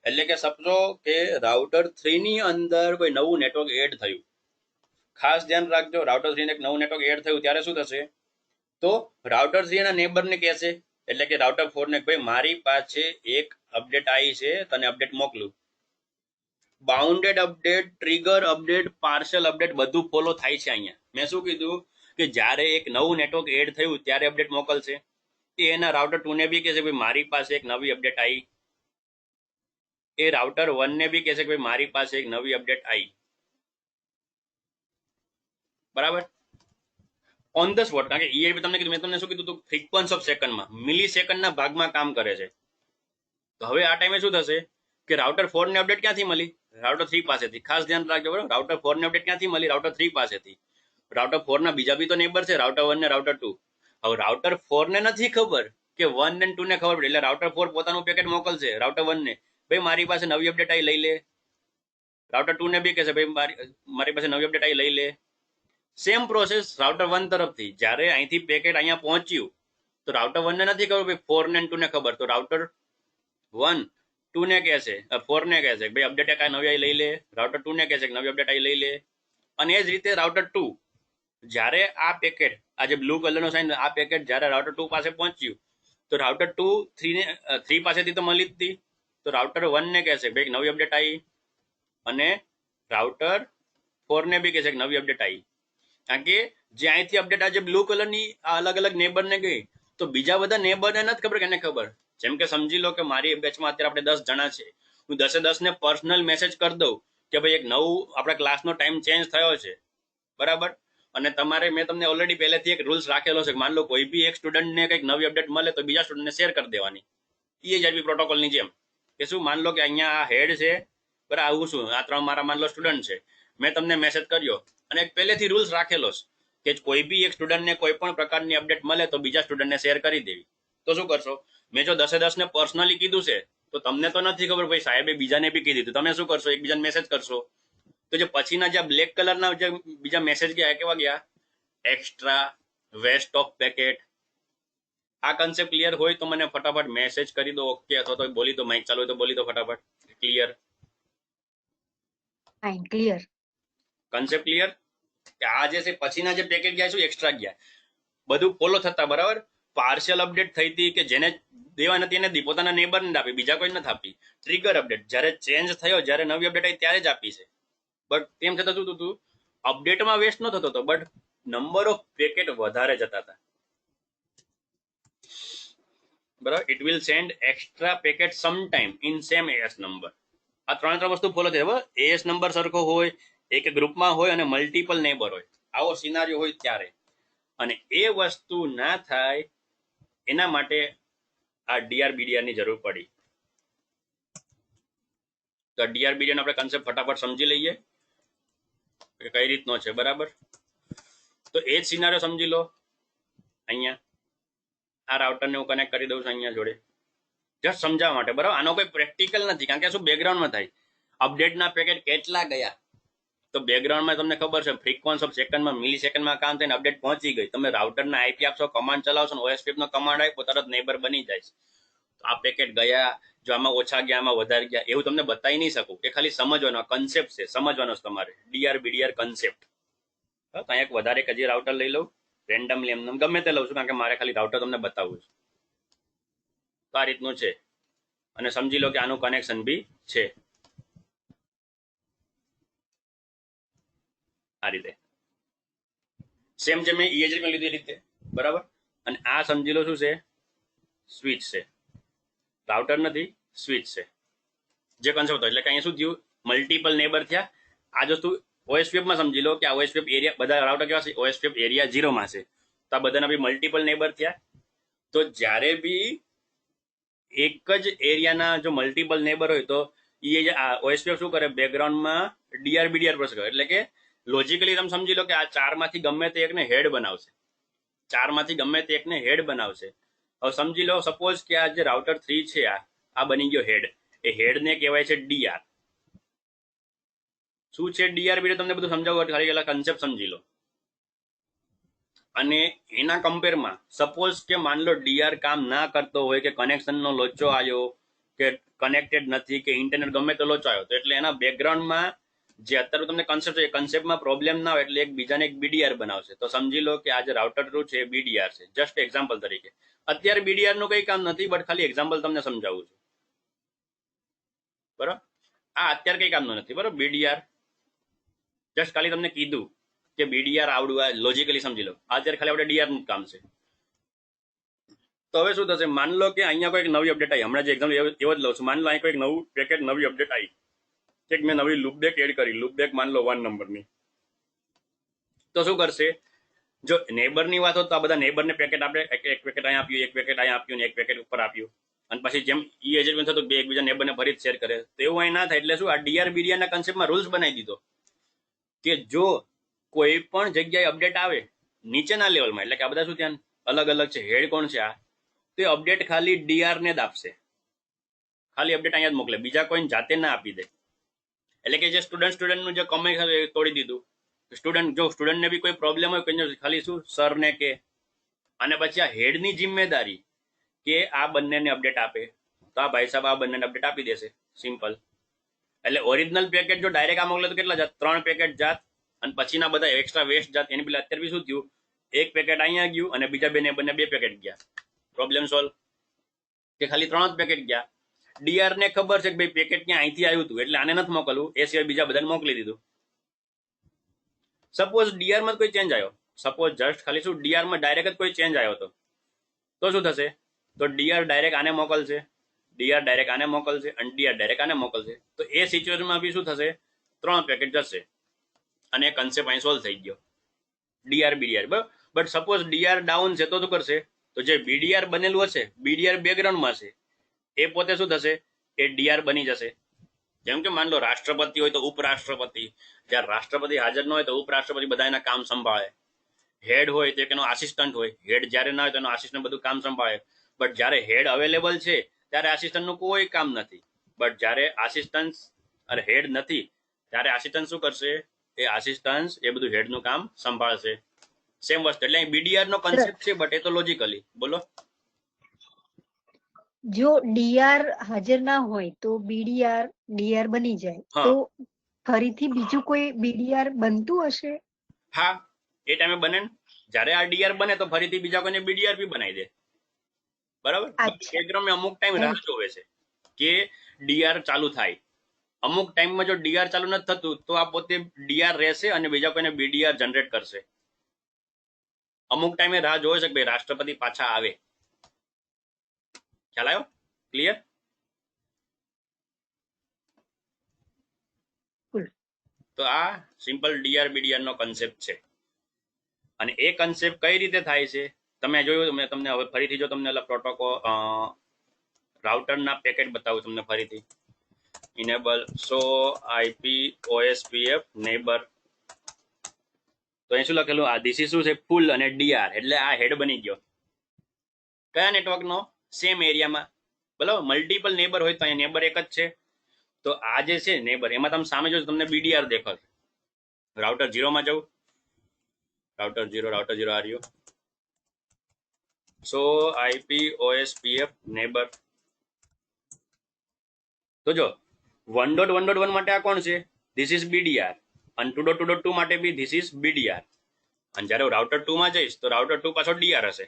એટલે કે સમજો કે રાઉટર 3 ની અંદર કોઈ નવું નેટવર્ક એડ થયું. ખાસ ધ્યાન રાખજો, રાઉટર 3 ને એક નવું નેટવર્ક એડ થયું ત્યારે શું થશે, તો રાઉટર 3 ના નેબરને કહેશે, એટલે કે રાઉટર 4 ને, ભાઈ મારી પાસે એક અપડેટ આવી છે, તને અપડેટ મોકલું. Bounded update, trigger update, partial update બધું ફોલો થાય છે. અહીંયા મેં શું કીધું કે જ્યારે એક નવું નેટવર્ક એડ થયું ત્યારે અપડેટ મોકલશે. એ એના રાઉટર 2 ને બી કહેશે ભાઈ મારી પાસે એક નવી અપડેટ આવી, એ રાઉટર 1 ને બી કહેશે કે ભાઈ મારી પાસે એક નવી અપડેટ આવી, બરાબર. ઓન ધ સ્પોટ, કારણ કે EIGRP તમને કીધું, મેં તમને શું કીધું, ફ્રીક્વન્સ ઓફ સેકન્ડમાં, મિલી સેકન્ડના ભાગમાં કામ કરે છે. તો હવે આ ટાઈમે શું થશે કે રાઉટર 4 ને અપડેટ ક્યાંથી મળી, રાઉટર 3 પાસેથી. ખાસ ધ્યાન રાખજો, બરાબર. રાઉટર 4 ને અપડેટ ક્યાંથી મળી, રાઉટર 3 પાસેથી. રાઉટર 4 ના બીજા બી તો નેબર છે, રાઉટર 1 ને રાઉટર 2. હવે રાઉટર 4 ને નથી ખબર કે 1 અને 2 ને ખબર પડે, એટલે રાઉટર 4 પોતાનું પેકેટ મોકલશે રાઉટર 1 ને, ભાઈ મારી પાસે નવી અપડેટ આવી, લઈ લે. રાઉટર 2 ને બી કહેશે ભાઈ મારી પાસે નવી અપડેટ આવી, લઈ લે. સેમ પ્રોસેસ રાઉટર 1 તરફથી, જ્યારે અહીંથી પેકેટ અહીંયા પહોંચ્યું તો રાઉટર 1 ને નથી ખબર, ભાઈ 4 ને 2 ને ખબર, તો રાઉટર 1 2 ને કહેશે, 4 ને કહેશે ભાઈ અપડેટ એક નવી આવી, લઈ લે. રાઉટર 2 ને કહેશે નવી અપડેટ આવી, લઈ લે. અને એ જ રીતે રાઉટર 2, જ્યારે આ પેકેટ, આ જે બ્લુ કલરનો સાઇન, આ પેકેટ જ્યારે રાઉટર 2 પાસે પહોંચ્યું તો રાઉટર 2 3 ને 3 પાસેથી તો મળી જ હતી, તો રાઉટર 1 ને કહેશે ભાઈ નવી અપડેટ આવી, અને રાઉટર 4 ને બી કહેશે કે નવી અપડેટ આવી. કારણ કે જે અહીંથી અપડેટ આજે બ્લુ કલરની આ અલગ અલગ નેબરને ગઈ, તો બીજા બધા નેબરને નથી ખબર કે એને ખબર. જેમ કે સમજી લો કે મારી બેચમાં અત્યારે આપણે 10 જણા છે, હું 10 ને પર્સનલ મેસેજ કરી દઉં કે ભાઈ એક નવું આપણા ક્લાસનો ટાઈમ ચેન્જ થયો છે, બરાબર. અને તમારે મેં તમને ઓલરેડી પહેલેથી એક રૂલ્સ રાખેલો છે કે માન લો કોઈ બી એક સ્ટુડન્ટને કંઈક નવી અપડેટ મળે તો બીજા સ્ટુડન્ટને શેર કરી દેવાની, EHRP પ્રોટોકોલની જેમ. કે શું માન લો કે અહીંયા આ હેડ છે, બરાબર, આવું શું આ 3 મારા માન લો સ્ટુડન્ટ છે, મેં તમને મેસેજ કર્યો અને પહેલેથી રૂલ્સ રાખેલો છે કે કોઈ બી એક સ્ટુડન્ટને કોઈ પણ પ્રકારની અપડેટ મળે તો બીજા સ્ટુડન્ટને શેર કરી દેવી. તો શું કરશો, મેં જો 10 ને પર્સનલી કીધું છે તો તમને તો નથી ખબર, ભાઈ સાહેબે બીજાને બી કીધું, તમે શું કરશો, એકબીજાને મેસેજ કરશો. તો જે પછીના જે બ્લેક કલરના જે બીજા મેસેજ ગયા કેવા ગયા, એક્સ્ટ્રા, વેસ્ટ ઓફ પેકેટ. આ કન્સેપ્ટ ક્લિયર હોય તો મને ફટાફટ મેસેજ કરી દો ઓકે, અથવા તો બોલી દો, માઇક ચાલુ હોય તો બોલી દો ફટાફટ. Clear? Fine, clear. Concept clear કે આ જે છે પછીના જે પેકેટ ગયા છે એક્સ્ટ્રા ગયા, બધું ફોલો થતા, બરાબર. પાર્શિયલ અપડેટ થઈ હતી કે જેને દેવા નથી એને પોતાના નેબરને આપી, બીજા કોઈ નથી આપી. ટ્રિગર અપડેટ જ્યારે ચેન્જ થયો, જ્યારે નવી અપડેટ આવી ત્યારે જ આપી છે. બટ તેમ છતાં શું થતું, અપડેટમાં વેસ્ટ ન થતો હતો, બટ નંબર ઓફ પેકેટ વધારે જતા હતા, બરાબર. It will send extra packet some time in same AS number. આ ત્રણ વસ્તુ ફોલો થાય. બરાબર, AS નંબર સરખો હોય, એક ગ્રુપમાં હોય અને મલ્ટિપલ નેબર હોય, આવો સિનારીઓ હોય ત્યારે. અને એ વસ્તુ ના થાય એના માટે આ DRBDR ની જરૂર પડી. તો DRBDR નો આપણે કન્સેપ્ટ ફટાફટ સમજી લઈએ કે કઈ રીતનો છે, બરાબર. તો એ જ સિનારીઓ સમજી લો. અહીંયા આ રાઉટરને હું કનેક્ટ કરી દઉં છું અહીંયા જોડે, જસ્ટ સમજાવવા માટે, બરાબર. આનો કોઈ પ્રેક્ટિકલ નથી, કારણ કે શું બેકગ્રાઉન્ડમાં થાય, અપડેટના પેકેટ કેટલા ગયા, તો બેકગ્રાઉન્ડમાં તમને ખબર છે ફ્રીક્વન્સ ઓફ સેકન્ડમાં, મિલી સેકન્ડમાં કામ થઈને અપડેટ પહોંચી ગઈ. તમે રાઉટરના IP આપશો, કમાન્ડ ચલાવશો, OSPF નો કમાન્ડ આપ્યો, તરત નેબર બની જાય. તો આ પેકેટ ગયા, જો આમાં ઓછા ગયા, આમાં વધારે ગયા, એવું તમને બતાવી નહીં શકું. એ ખાલી સમજવાનો કન્સેપ્ટ છે, સમજવાનો છે તમારે DRBDR કન્સેપ્ટ. તો અહીંયા એક વધારે એક હજી રાઉટર લઈ લઉં, રેન્ડમલી એમને ગમે તે લઉં છું, કારણ કે મારે ખાલી રાઉટર તમને બતાવવું છે. તો આ રીતનું છે, અને સમજી લો કે આનું કનેક્શન બી છે આ રીતે, સેમ જે મેં EHRP માં લીધી રીતે, બરાબર. અને આ સમજી લો શું છે, સ્વિચ છે, રાઉટર નથી, સ્વિચ છે. જે કન્સેપ્ટ હતો એટલે કે અહીંયા શું થયું, મલ્ટિપલ નેબર થયા. આ વસ્તુ OSPF માં સમજી લો કે આ OSPF એરિયા, બધા રાઉટર કેવા છે, OSPF એરિયા 0 માં છે, તો આ બધાના બી મલ્ટિપલ નેબર થયા. તો જ્યારે બી એક જ એરિયાના જો મલ્ટિપલ નેબર હોય તો OSPF શું કરે, બેકગ્રાઉન્ડમાં DRBDR પ્રોસેસ કરે. એટલે કે લોજિકલી તમે સમજી લો કે આ 4 માંથી ગમે તે એકને હેડ બનાવશે, 4 માંથી ગમે તે એકને હેડ બનાવશે. હવે સમજી લો સપોઝ કે આ જે રાઉટર 3 છે, આ બની ગયો હેડ, એ હેડને કહેવાય છે DR. શું છે DRBDR તમને બધું સમજાવું, ખાલી પેલા કન્સેપ્ટ સમજી લો. અને એના કમ્પેરમાં સપોઝ કે માન લો DR કામ ના કરતો હોય, કે કનેક્શનનો લોચો આવ્યો, કે કનેક્ટેડ નથી, કે ઇન્ટરનેટ ગમે તો લોચો આવ્યો, તો એટલે એના બેકગ્રાઉન્ડમાં જે અત્યારે તમને કન્સેપ્ટ છે એ કન્સેપ્ટમાં પ્રોબ્લેમ ના હોય એટલે એક બીજાને એક BDR બનાવશે. તો સમજી લો કે આ જે રાઉટર ટ્રુ છે એ BDR છે, જસ્ટ એક્ઝામ્પલ તરીકે. અત્યારે BDR નું કઈ કામ નથી, બટ ખાલી એક્ઝામ્પલ તમને સમજાવું છું, બરાબર. આ અત્યારે કઈ કામનું નથી, બરાબર. BDR જસ્ટ ખાલી તમને કીધું કે BDR આવડું, લોજિકલી સમજી લો. અત્યારે ખાલી આપણે DR નું કામ છે. તો હવે શું થશે, માન લો કે અહીંયા કોઈ નવી અપડેટ આવી, હમણાં જે એક્ઝામ્પલ એવો જ લઉં છું. માન લો અહીં કોઈ નવું પેકેટ, નવી અપડેટ આવી, કે મેં નવી લૂપબેક એડ કરી, લૂપબેક માન લો 1 નંબરની. તો શું કરશે, જો નેબરની વાત હોય તો આ બધા નેબરને પેકેટ આપણે એક પેકેટ અહીંયા આપ્યું, એક પેકેટ અહીંયા આપ્યું, ને એક પેકેટ ઉપર આપ્યું, અને પછી જેમ EHRP થતું બે એકબીજા નેબરને ફરી શેર કરે. તો એવું અહીં ના થાય. એટલે શું, આ DRBDR ના કન્સેપ્ટમાં રૂલ્સ બનાવી દીધો કે જો કોઈ પણ જગ્યાએ અપડેટ આવે નીચેના લેવલમાં, એટલે કે આ બધા શું ત્યાં અલગ અલગ છે, હેડ કોણ છે આ, તો એ અપડેટ ખાલી DR ને જ આપશે, ખાલી અપડેટ અહીંયા જ મોકલે, બીજા કોઈને જાતે ના આપી દે. એટલે કે જે સ્ટુડન્ટનું જે કમેન્ટ એ તોડી દીધું. સ્ટુડન્ટ, જો સ્ટુડન્ટને બી કોઈ પ્રોબ્લેમ હોય, ખાલી શું સરને કે, અને પછી આ હેડની જિમ્મેદારી કે આ બંનેને અપડેટ આપે, તો આ ભાઈ સાહેબ આ બંનેને અપડેટ આપી દેશે, સિમ્પલ. એટલે ઓરિજિનલ પેકેટ જો ડાયરેક્ટ આ મોકલે તો કેટલા જાત, 3 પેકેટ જાત, અને પછીના બધા એક્સ્ટ્રા વેસ્ટ જાત. એની પેલા અત્યારે બી શું થયું, એક પેકેટ અહીંયા ગયું અને બીજા બંને 2 પેકેટ ગયા, પ્રોબ્લેમ સોલ્વ. કે ખાલી 3 જ પેકેટ ગયા. ડીઆર ને ખબર છે કે ભાઈ પેકેટ ક્યાં અહીંથી આવ્યું હતું એટલે આને નથી મોકલવું, એ સિવાય બીજા બધાને મોકલી દીધું. સપોઝ ડીઆર માં કોઈ ચેન્જ આવ્યો, સપોઝ જસ્ટ ખાલી શું ડીઆર માં ડાયરેક્ટ જ કોઈ ચેન્જ આવ્યો હતો, તો શું થશે? તો ડીઆર ડાયરેક્ટ આને મોકલશે, ડીઆર ડાયરેક્ટ આને મોકલશે અને ડીઆર ડાયરેક્ટ આને મોકલશે. તો એ સિચ્યુએશનમાં બી શું થશે? 3 પેકેટ જશે અને કન્સેપ્ટ અહીં સોલ્વ થઈ ગયો. ડીઆર બીડીઆર બરાબર. બટ સપોઝ ડીઆર ડાઉન છે તો શું કરશે? તો જે બીડીઆર બનેલું હશે, બીડીઆર બેકગ્રાઉન્ડમાં છે, એ પોતે શું થશે? એ ડીઆર બની જશે. જેમ કે માન લો રાષ્ટ્રપતિ હોય તો ઉપરાષ્ટ્રપતિ, જ્યારે રાષ્ટ્રપતિ હાજર ન હોય તો ઉપરાષ્ટ્રપતિ બધા એના કામ સંભાળે. હેડ હોય તો એનો આસિસ્ટન્ટ હોય, હેડ જ્યારે ના હોય તો એનો આસિસ્ટન્ટ બધું કામ સંભાળે. બટ જ્યારે હેડ અવેલેબલ છે ત્યારે આસિસ્ટન્ટનું કોઈ કામ નથી. બટ જ્યારે આસિસ્ટન્ટ અરે હેડ નથી ત્યારે આસિસ્ટન્ટ શું કરશે? એ આસિસ્ટન્ટ એ બધું હેડનું કામ સંભાળશે. સેમ વસ્તુ એટલે બીડીઆર નો કન્સેપ્ટ છે, બટ એ તો લોજિકલી બોલો. જો ડીઆર હાજર ના હોય તો બીડીઆર ડીઆર બની જાય, તો ફરીથી બીજું કોઈ બીડીઆર બનતું હશે? હા, એ ટાઈમે બને ને. જ્યારે આ ડીઆર બને તો ફરીથી બીજા કોઈને બીડીઆર બી બનાવી દે. બરાબર. બેકગ્રાઉન્ડ અમુક ટાઈમ રાહ જોવે છે કે ડીઆર ચાલુ થાય. અમુક ટાઈમમાં જો ડીઆર ચાલુ નથી થતું તો આ પોતે ડીઆર રહેશે અને બીજા કોઈને બીડીઆર જનરેટ કરશે. અમુક ટાઈમે રાહ જોવે છે કે ભાઈ રાષ્ટ્રપતિ પાછા આવે. ખ્યાલ આવ્યો? ક્લિયર? તો આ સિમ્પલ ડીઆર બીડીઆર નો કન્સેપ્ટ છે. અને એ કન્સેપ્ટ કઈ રીતે થાય છે તમે જોયું. મેં તમને હવે ફરીથી જો તમને પ્રોટોકોલ રાઉટરના પેકેટ બતાવું તમને ફરીથી. ઇનેબલ સો આઈપી ઓએસપીએફ નેબર. તો અહીં શું લખેલું? આ ધીસ શું છે? ફૂલ અને ડીઆર એટલે આ હેડ બની ગયો. કયા નેટવર્કનો? સેમ એરિયામાં. બરાબર. મલ્ટિપલ નેબર હોય તો અહીંયા નેબર એક જ છે. તો આ જે છે નેબર એમાં તમે સામે જો તમને બીડીઆર દેખાશે. રાઉટર 0 માં જવું. રાઉટર 0 આર્યો. So IP OSPF neighbour. તો જો 1.1.1 માટે આ કોણ છે? This is BDR. અને 2.2.2 માટે બી ધીસ ઇઝ બીડીઆર. અને જ્યારે રાઉટર 2 માં જઈશ તો રાઉટર 2 પાછો ડીઆર હશે.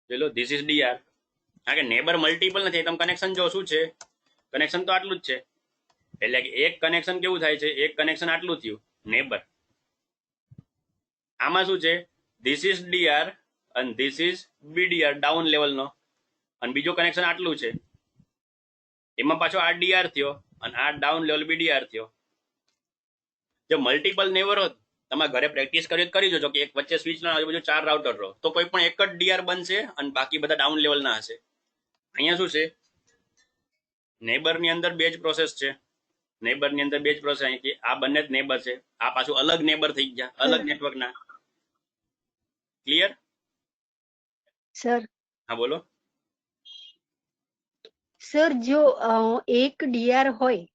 ચલો ધીસ ઇઝ ડીઆર. કારણ કે નેબર મલ્ટિપલ નથી. તમે કનેક્શન જો શું છે? કનેક્શન તો આટલું જ છે. એટલે કે એક કનેક્શન કેવું થાય છે? એક કનેક્શન આટલું થયું નેબર. આમાં શું છે? ધીસ ઇઝ ડીઆર અને ધીસ ઇઝ બીડીઆર ડાઉન લેવલનો. અને બીજું કનેક્શન આટલું છે, એમાં પાછો આ ડીઆર થયો અને આ ડાઉન લેવલ બીડીઆર થયો. જો મલ્ટિપલ નેબર હોત, તમે ઘરે પ્રેક્ટિસ કરી જોજો કે એક વચ્ચે સ્વિચ ના આજુબાજુ 4 રાઉટર રહો તો કોઈ પણ એક જ ડીઆર બનશે અને બાકી બધા ડાઉન લેવલના હશે. અહીંયા શું છે? નેબરની અંદર બે જ પ્રોસેસ છે. નેબરની અંદર બે જ પ્રોસેસ. અહીંથી આ બંને જ નેબર છે. આ પાછું અલગ નેબર થઈ ગયા, અલગ નેટવર્કના. ક્લિયર? સર હા બોલો. સર જો એક ડીઆર હોય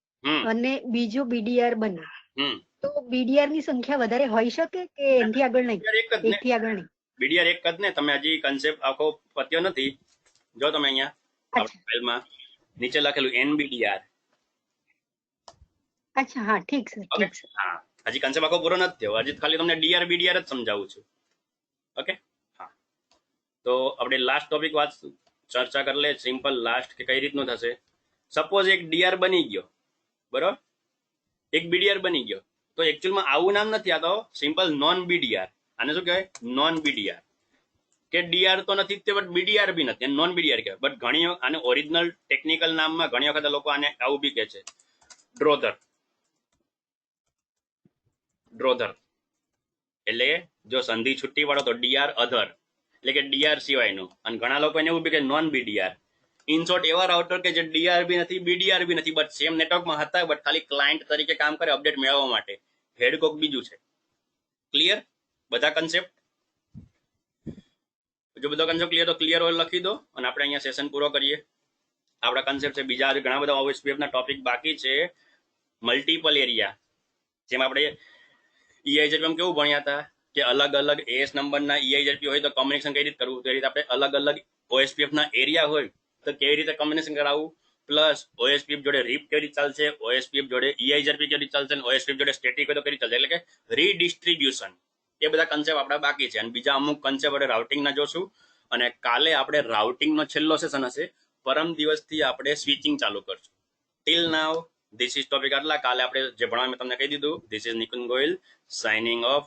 અને બીજો બીડીઆર બને તો બીડીઆર ની સંખ્યા વધારે હોઈ શકે કે એનાથી આગળ નહીં? એકથી આગળ નહીં. બીડીઆર એક જ ને. તમે હજી કન્સેપ્ટ આખો પત્યો નથી. જો તમે અહીંયા ફાઇલમાં નીચે લખેલું એનબીડીઆર. અચ્છા, હા ઠીક છે, ઠીક છે. હા, હજી કન્સેપ્ટ આખો પૂરો નથી થયો. હજી ખાલી તમને ડીઆર બીડીઆર જ સમજાવું છું. ઓકે. હા, તો આપણે લાસ્ટ ટોપિક વાત ચર્ચા કરી લે. સિમ્પલ લાસ્ટ કે કઈ રીતનું થશે. સપોઝ એક ડીઆર બની ગયો, બરોબર, એક બીડીઆર બની ગયો. તો એકચ્યુઅલમાં આવું નામ નથી. આ તો સિમ્પલ નોન બીડીઆર. આને શું કહેવાય? નોન બીડીઆર. કે ડીઆર તો નથી તે બટ બીડીઆર બી નથી, નોન બીડીઆર કહેવાય. બટ ઘણી આને ઓરિજિનલ ટેકનિકલ નામમાં ઘણી વખત લોકો આને આવું બી કહે છે, ડ્રોધર. ડ્રોધર એટલે જો સંધિ છુટ્ટી વાળો તો ડીઆર અધર એટલે કે ડીઆર સિવાયનું. અને ઘણા લોકો એને એવું બી કે નોન બીડીઆર. ઇન શોર્ટ એવા રાઉટર કે જે ડીઆર બી નથી, બીડીઆર બી નથી, બટ સેમ નેટવર્કમાં હતા, બટ ખાલી ક્લાયન્ટ તરીકે કામ કરે અપડેટ મેળવવા માટે. હેડ કોક બીજું છે. ક્લિયર? બધા કન્સેપ્ટ? જો બધો કન્સેપ્ટ ક્લિયર તો ક્લિયર હોય લખી દો અને આપણે અહીંયા સેશન પૂરો કરીએ. આપણા કન્સેપ્ટ છે બીજા ઘણા બધા ઓએસપીએફ ના ટોપિક બાકી છે. મલ્ટિપલ એરિયા, જેમ આપણે ઈઆઈઝેડપી કેવું ભણ્યા હતા કે અલગ અલગ એસ નંબરના ઈઆઈઝેડપી હોય તો કોમ્બિનેશન કઈ રીતે કરવું, તે રીતે આપણે અલગ અલગ ઓએસપીએફ ના એરિયા હોય તો કેવી રીતે કોમ્બિનેશન કરાવવું. પ્લસ ઓએસપીએફ જોડે રીપ કેવી રીતે ચાલશે, ઓએસપીએફ જોડે ઈઆઈઝેડપી કેવી રીતે ચાલશે, ઓએસપીએફ જોડે સ્ટેટિક હોય તો કેવી રીતે ચાલશે. એટલે કે રીડિસ્ટ્રીબ્યુશન. એ બધા કન્સેપ્ટ આપણા બાકી છે અને બીજા અમુક કન્સેપ્ટ આપણે રાઉટિંગના જોશું અને કાલે આપણે રાઉટિંગનો છેલ્લો સેશન હશે. પરમ દિવસથી આપણે સ્વિચિંગ ચાલુ કરશું. Till now this is topic આટલા. કાલે આપણે જે ભણવા મેં તમને કહી દીધું. This is Nikunj Gohil signing of.